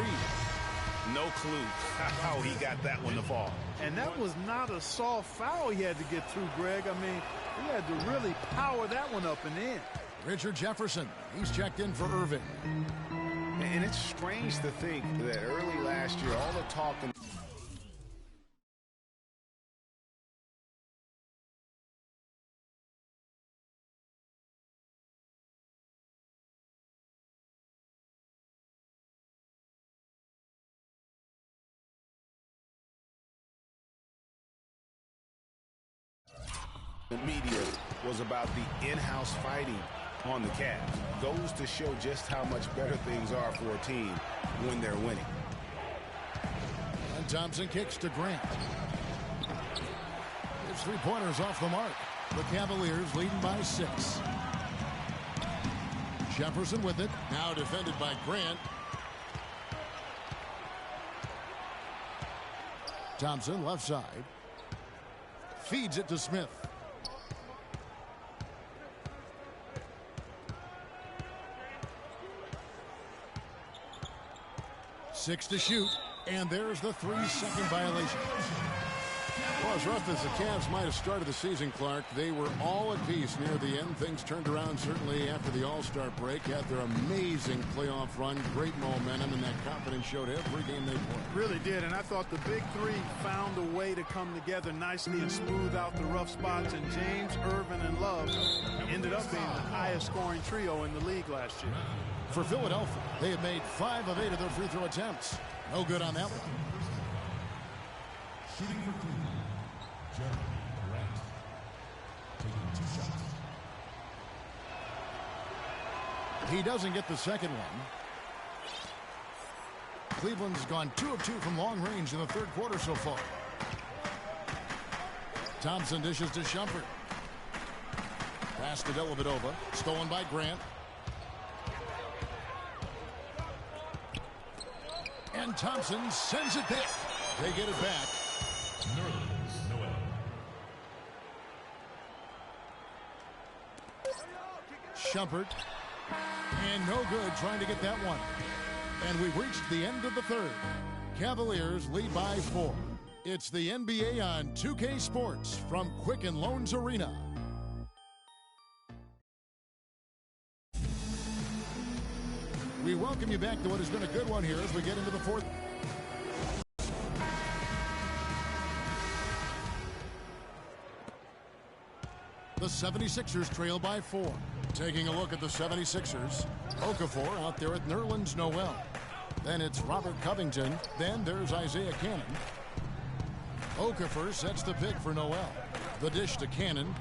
No clue how he got that one to fall. And that was not a soft foul he had to get through, Greg. I mean, he had to really power that one up and in. Richard Jefferson, he's checked in for Irving. And it's strange to think that early last year, all the talk and the media was about the in-house fighting on the Cavs. Goes to show just how much better things are for a team when they're winning. And Thompson kicks to Grant. His three-pointers off the mark. The Cavaliers leading by 6. Jefferson with it. Now defended by Grant. Thompson left side. Feeds it to Smith. Six to shoot, and there's the 3-second violation. Well, as rough as the Cavs might have started the season, Clark, they were all at peace near the end. Things turned around certainly after the All-Star break. Had their amazing playoff run, great momentum, and that confidence showed every game they played. Really did, and I thought the big three found a way to come together nicely and smooth out the rough spots, and James, Irvin, and Love ended up being the highest scoring trio in the league last year. For Philadelphia, they had made 5 of 8 of their free throw attempts. No good on that one. Shooting for Cleveland, Jeremy Grant. Taking 2 shots. He doesn't get the second one. Cleveland's gone 2 of 2 from long range in the third quarter so far. Thompson dishes to Shumpert. Pass to Dellavedova. Stolen by Grant. And Thompson sends it back. They get it back. Shumpert. And no good trying to get that one. And we've reached the end of the third. Cavaliers lead by 4. It's the NBA on 2K Sports from Quicken Loans Arena. We welcome you back to what has been a good one here as we get into the fourth. The 76ers trail by 4. Taking a look at the 76ers. Okafor out there at Nerlens Noel. Then it's Robert Covington. Then there's Isaiah Cannon. Okafor sets the pick for Noel. The dish to Cannon.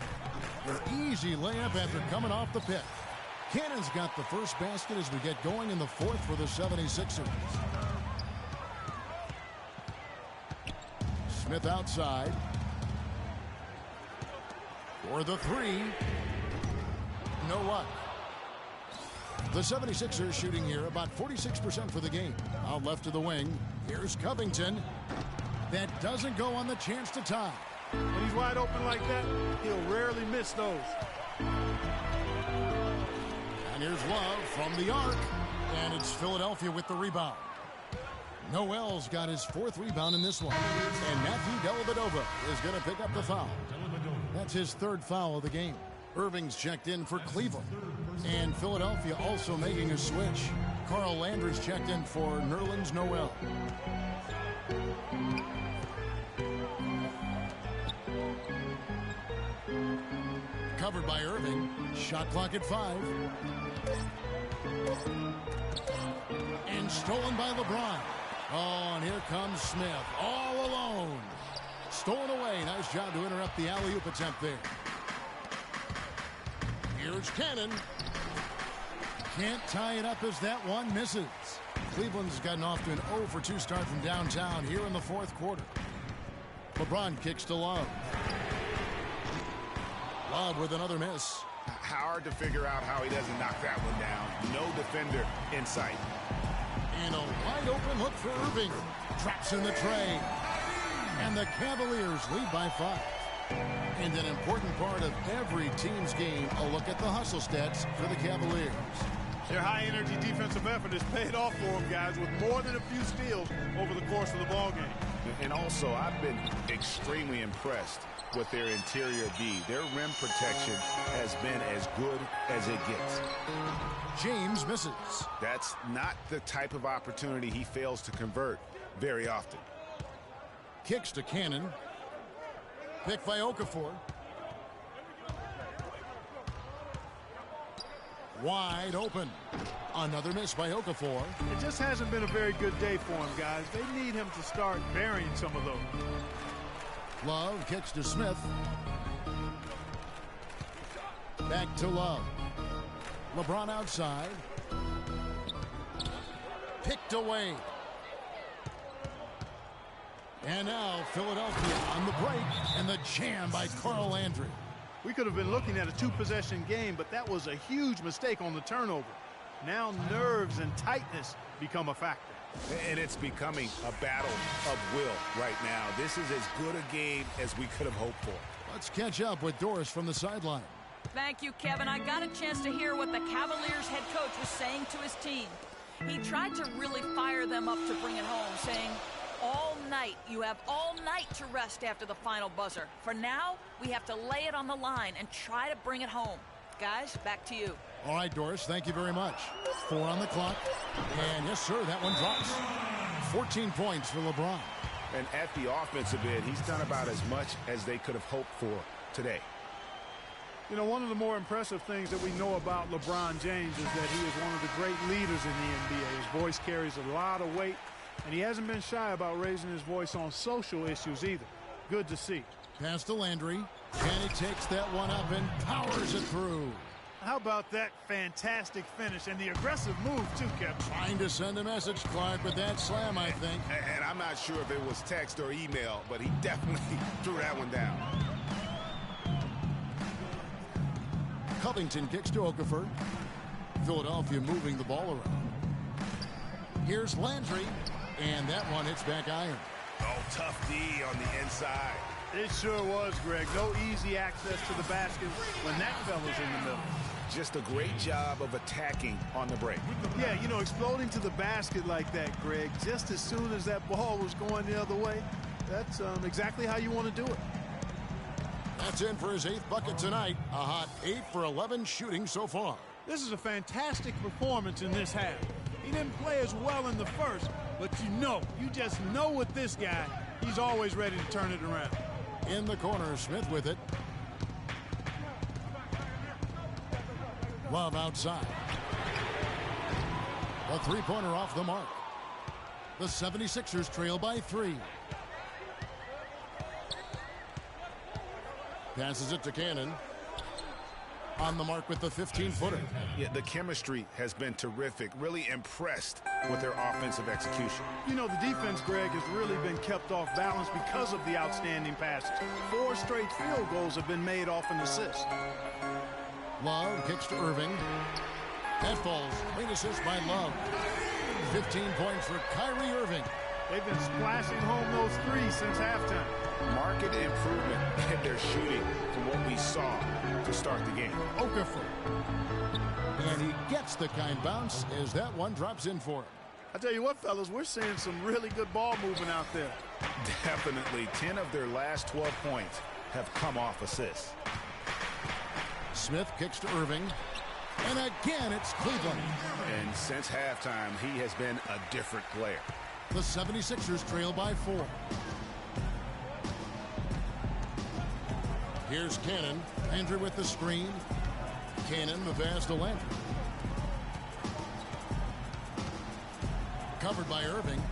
An easy layup after coming off the pick. Cannon's got the first basket as we get going in the fourth for the 76ers. Smith outside. For the 3. No luck. The 76ers shooting here about 46% for the game. Out left to the wing. Here's Covington. That doesn't go on the chance to tie. When he's wide open like that, he'll rarely miss those. And here's Love from the arc. And it's Philadelphia with the rebound. Noel's got his 4th rebound in this one. And Matthew Dellavedova is going to pick up the foul. That's his 3rd foul of the game. Irving's checked in for Cleveland. And Philadelphia also making a switch. Carl Landry's checked in for Nerlens Noel. Covered by Irving. Shot clock at 5. And stolen by LeBron. Oh, and here comes Smith. All alone. Stolen away. Nice job to interrupt the alley-oop attempt there. Here's Cannon. Can't tie it up as that one misses. Cleveland's gotten off to an 0 for 2 start from downtown here in the 4th quarter. LeBron kicks to Love. Love with another miss. Hard to figure out how he doesn't knock that one down. No defender in sight. And a wide open look for Irving. Traps in the tray. And the Cavaliers lead by 5. And an important part of every team's game, a look at the hustle stats for the Cavaliers. Their high-energy defensive effort has paid off for them, guys, with more than a few steals over the course of the ballgame. And also, I've been extremely impressed with their interior D. Their rim protection has been as good as it gets. James misses. That's not the type of opportunity he fails to convert very often. Kicks to Cannon. Picked by Okafor. Wide open. Another miss by Okafor. It just hasn't been a very good day for him, guys. They need him to start burying some of those. Love kicks to Smith. Back to Love. LeBron outside. Picked away. And now Philadelphia on the break, and the jam by Carl Landry. We could have been looking at a two-possession game, but that was a huge mistake on the turnover. Now nerves and tightness become a factor. And it's becoming a battle of will right now. This is as good a game as we could have hoped for. Let's catch up with Doris from the sideline. Thank you, Kevin. I got a chance to hear what the Cavaliers head coach was saying to his team. He tried to really fire them up to bring it home, saying, all night, you have all night to rest after the final buzzer. For now, we have to lay it on the line and try to bring it home. Guys, back to you. All right, Doris, thank you very much. 4 on the clock. And yes, sir, that one drops. 14 points for LeBron. And at the offensive end, he's done about as much as they could have hoped for today. You know, one of the more impressive things that we know about LeBron James is that he is one of the great leaders in the NBA. His voice carries a lot of weight, and he hasn't been shy about raising his voice on social issues either. Good to see. Pass to Landry. And he takes that one up and powers it through. How about that fantastic finish and the aggressive move, too, Kevin? Trying to send a message, Clark, with that slam, I think. And I'm not sure if it was text or email, but he definitely threw that one down. Covington kicks to Okafor. Philadelphia moving the ball around. Here's Landry, and that one hits back iron. Oh, tough D on the inside. It sure was, Greg. No easy access to the basket when that fella's in the middle. Just a great job of attacking on the break. Yeah, you know, exploding to the basket like that, Greg, just as soon as that ball was going the other way, that's exactly how you want to do it. That's in for his 8th bucket tonight. A hot 8 for 11 shooting so far. This is a fantastic performance in this half. He didn't play as well in the first, but you just know with this guy, he's always ready to turn it around. In the corner, Smith with it. Love outside. A three-pointer off the mark. The 76ers trail by 3. Passes it to Cannon. On the mark with the 15-footer. Yeah, the chemistry has been terrific. Really impressed with their offensive execution. You know, the defense, Greg, has really been kept off balance because of the outstanding passes. 4 straight field goals have been made off an assist. Love kicks to Irving. That falls. Great assist by Love. 15 points for Kyrie Irving. They've been splashing home those threes since halftime. Marked improvement in their shooting from what we saw to start the game. Okafor. And he gets the kind bounce as that one drops in for him. I tell you what, fellas, we're seeing some really good ball movement out there. Definitely. 10 of their last 12 points have come off assists. Smith kicks to Irving. And again, it's Cleveland. And since halftime, he has been a different player. The 76ers trail by 4. Here's Cannon. Landry with the screen. Cannon, the pass to Landry. Covered by Irving.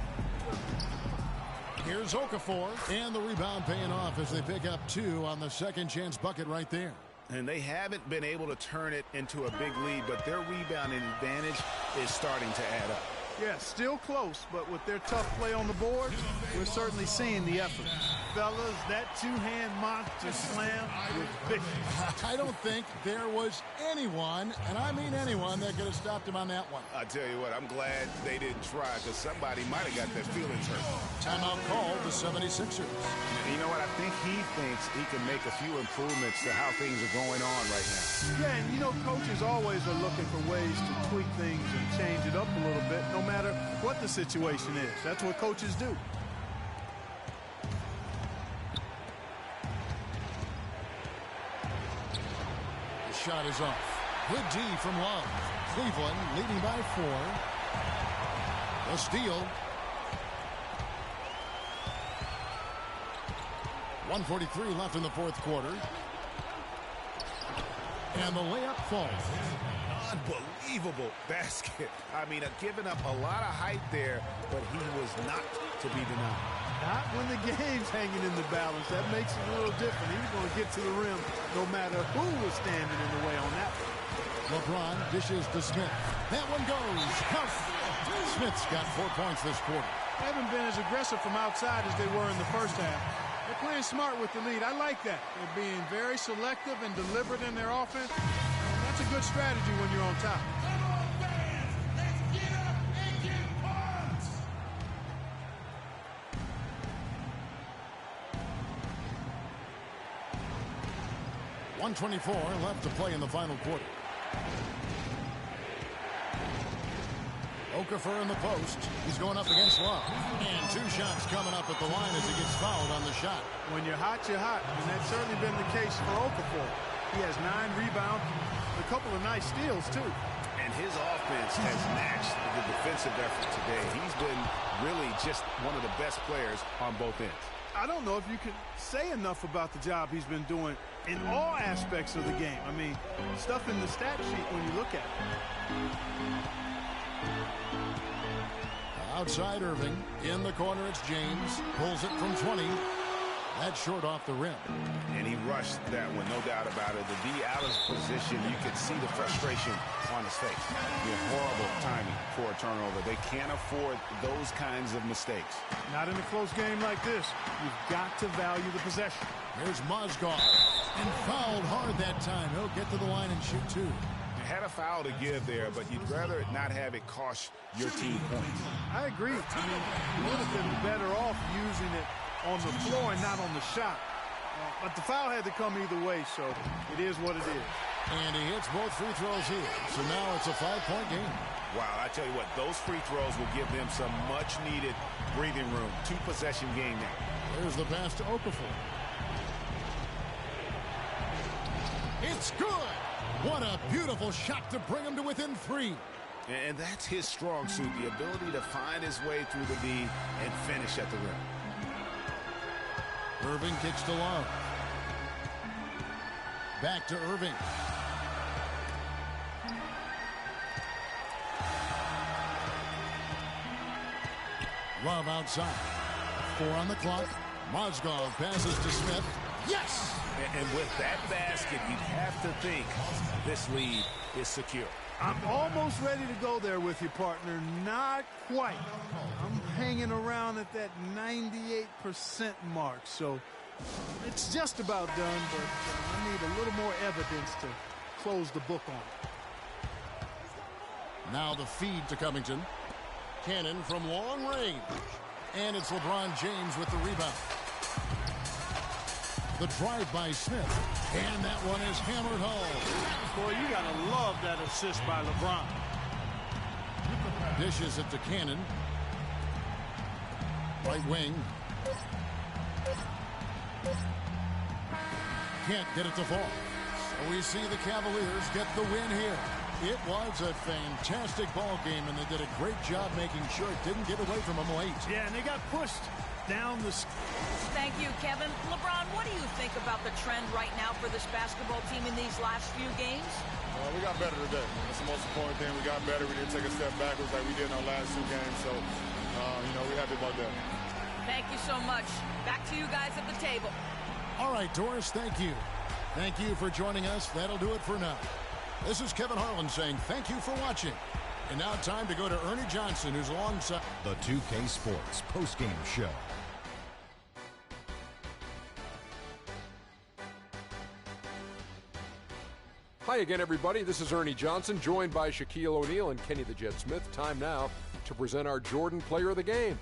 Here's Okafor. And the rebound paying off as they pick up 2 on the second chance bucket right there. And they haven't been able to turn it into a big lead, but their rebounding advantage is starting to add up. Yeah, still close, but with their tough play on the board, we're certainly seeing the effort. Fellas, that two-hand monster slam was vicious. I don't think there was anyone, and I mean anyone, that could have stopped him on that one. I tell you what, I'm glad they didn't try, because somebody might have got their feelings hurt. Timeout called the 76ers. You know what? I think he thinks he can make a few improvements to how things are going on right now. Yeah, and you know, coaches always are looking for ways to tweak things and change it up a little bit, no matter what the situation is. That's what coaches do. The shot is off. Good D from Love. Cleveland leading by 4. The steal. 1:43 left in the fourth quarter. And the layup falls. Unbelievable basket. I mean, giving up a lot of height there, but he was not to be denied. Not when the game's hanging in the balance. That makes it a little different. He was going to get to the rim no matter who was standing in the way on that one. LeBron dishes to Smith. That one goes. Smith's got 4 points this quarter. They haven't been as aggressive from outside as they were in the first half. They're playing smart with the lead. I like that. They're being very selective and deliberate in their offense. And that's a good strategy when you're on top. Come on, fans! Let's get up and get pumped! 1:24 left to play in the final quarter. Okafor in the post. He's going up against Love. And 2 shots coming up at the line as he gets fouled on the shot. When you're hot, you're hot. And that's certainly been the case for Okafor. He has 9 rebounds, a couple of nice steals, too. And his offense has matched the defensive effort today. He's been really just one of the best players on both ends. I don't know if you can say enough about the job he's been doing in all aspects of the game. I mean, stuff in the stat sheet when you look at it. Outside Irving. In the corner, it's James. Pulls it from 20. That's short off the rim. And he rushed that one, no doubt about it. The D out of position, you could see the frustration on his face. Horrible timing for a turnover. They can't afford those kinds of mistakes. Not in a close game like this. You've got to value the possession. Here's Mozgov. And fouled hard that time. He'll get to the line and shoot 2. You had a foul to give there, but you'd rather not have it cost your team points. I agree. I mean, you would have been better off using it on the floor and not on the shot. But the foul had to come either way, so it is what it is. And he hits both free throws here. So now it's a 5-point game. Wow, I tell you what, those free throws will give them some much-needed breathing room. 2-possession game now. There's the pass to Okafor. It's good! What a beautiful shot to bring him to within 3. And that's his strong suit, the ability to find his way through the D and finish at the rim. Irving kicks to Love. Back to Irving. Love outside. 4 on the clock. Mozgov passes to Smith. Yes! And with that basket, you'd have to think this lead is secure. I'm almost ready to go there with you, partner. Not quite. I'm hanging around at that 98% mark, so it's just about done, but I need a little more evidence to close the book on it. Now the feed to Covington. Cannon from long range. And it's LeBron James with the rebound. The drive by Smith. And that one is hammered home. Boy, you got to love that assist by LeBron. Dishes it to Cannon. Right wing. Can't get it to fall. So we see the Cavaliers get the win here. It was a fantastic ball game, and they did a great job making sure it didn't get away from them late. Yeah, and they got pushed down the... Thank you, Kevin. LeBron, what do you think about the trend right now for this basketball team in these last few games? We got better today. That's the most important thing. We got better. We didn't take a step backwards like we did in our last 2 games. So, we're happy about that. Thank you so much. Back to you guys at the table. All right, Doris, thank you. Thank you for joining us. That'll do it for now. This is Kevin Harlan saying thank you for watching. And now time to go to Ernie Johnson, who's alongside The 2K Sports postgame show. Hi again, everybody. This is Ernie Johnson, joined by Shaquille O'Neal and Kenny the Jet Smith. Time now to present our Jordan Player of the Game,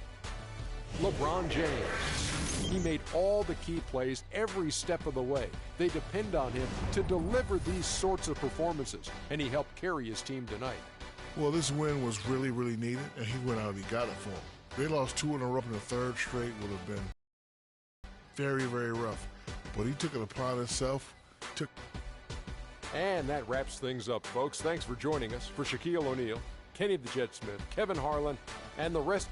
LeBron James. He made all the key plays every step of the way. They depend on him to deliver these sorts of performances, and he helped carry his team tonight. Well, this win was really, really needed, and he went out and he got it for them. They lost 2 in a row, and the third straight would have been very, very rough. But he took it upon himself. And that wraps things up, folks. Thanks for joining us. For Shaquille O'Neal, Kenny the Jet Smith, Kevin Harlan, and the rest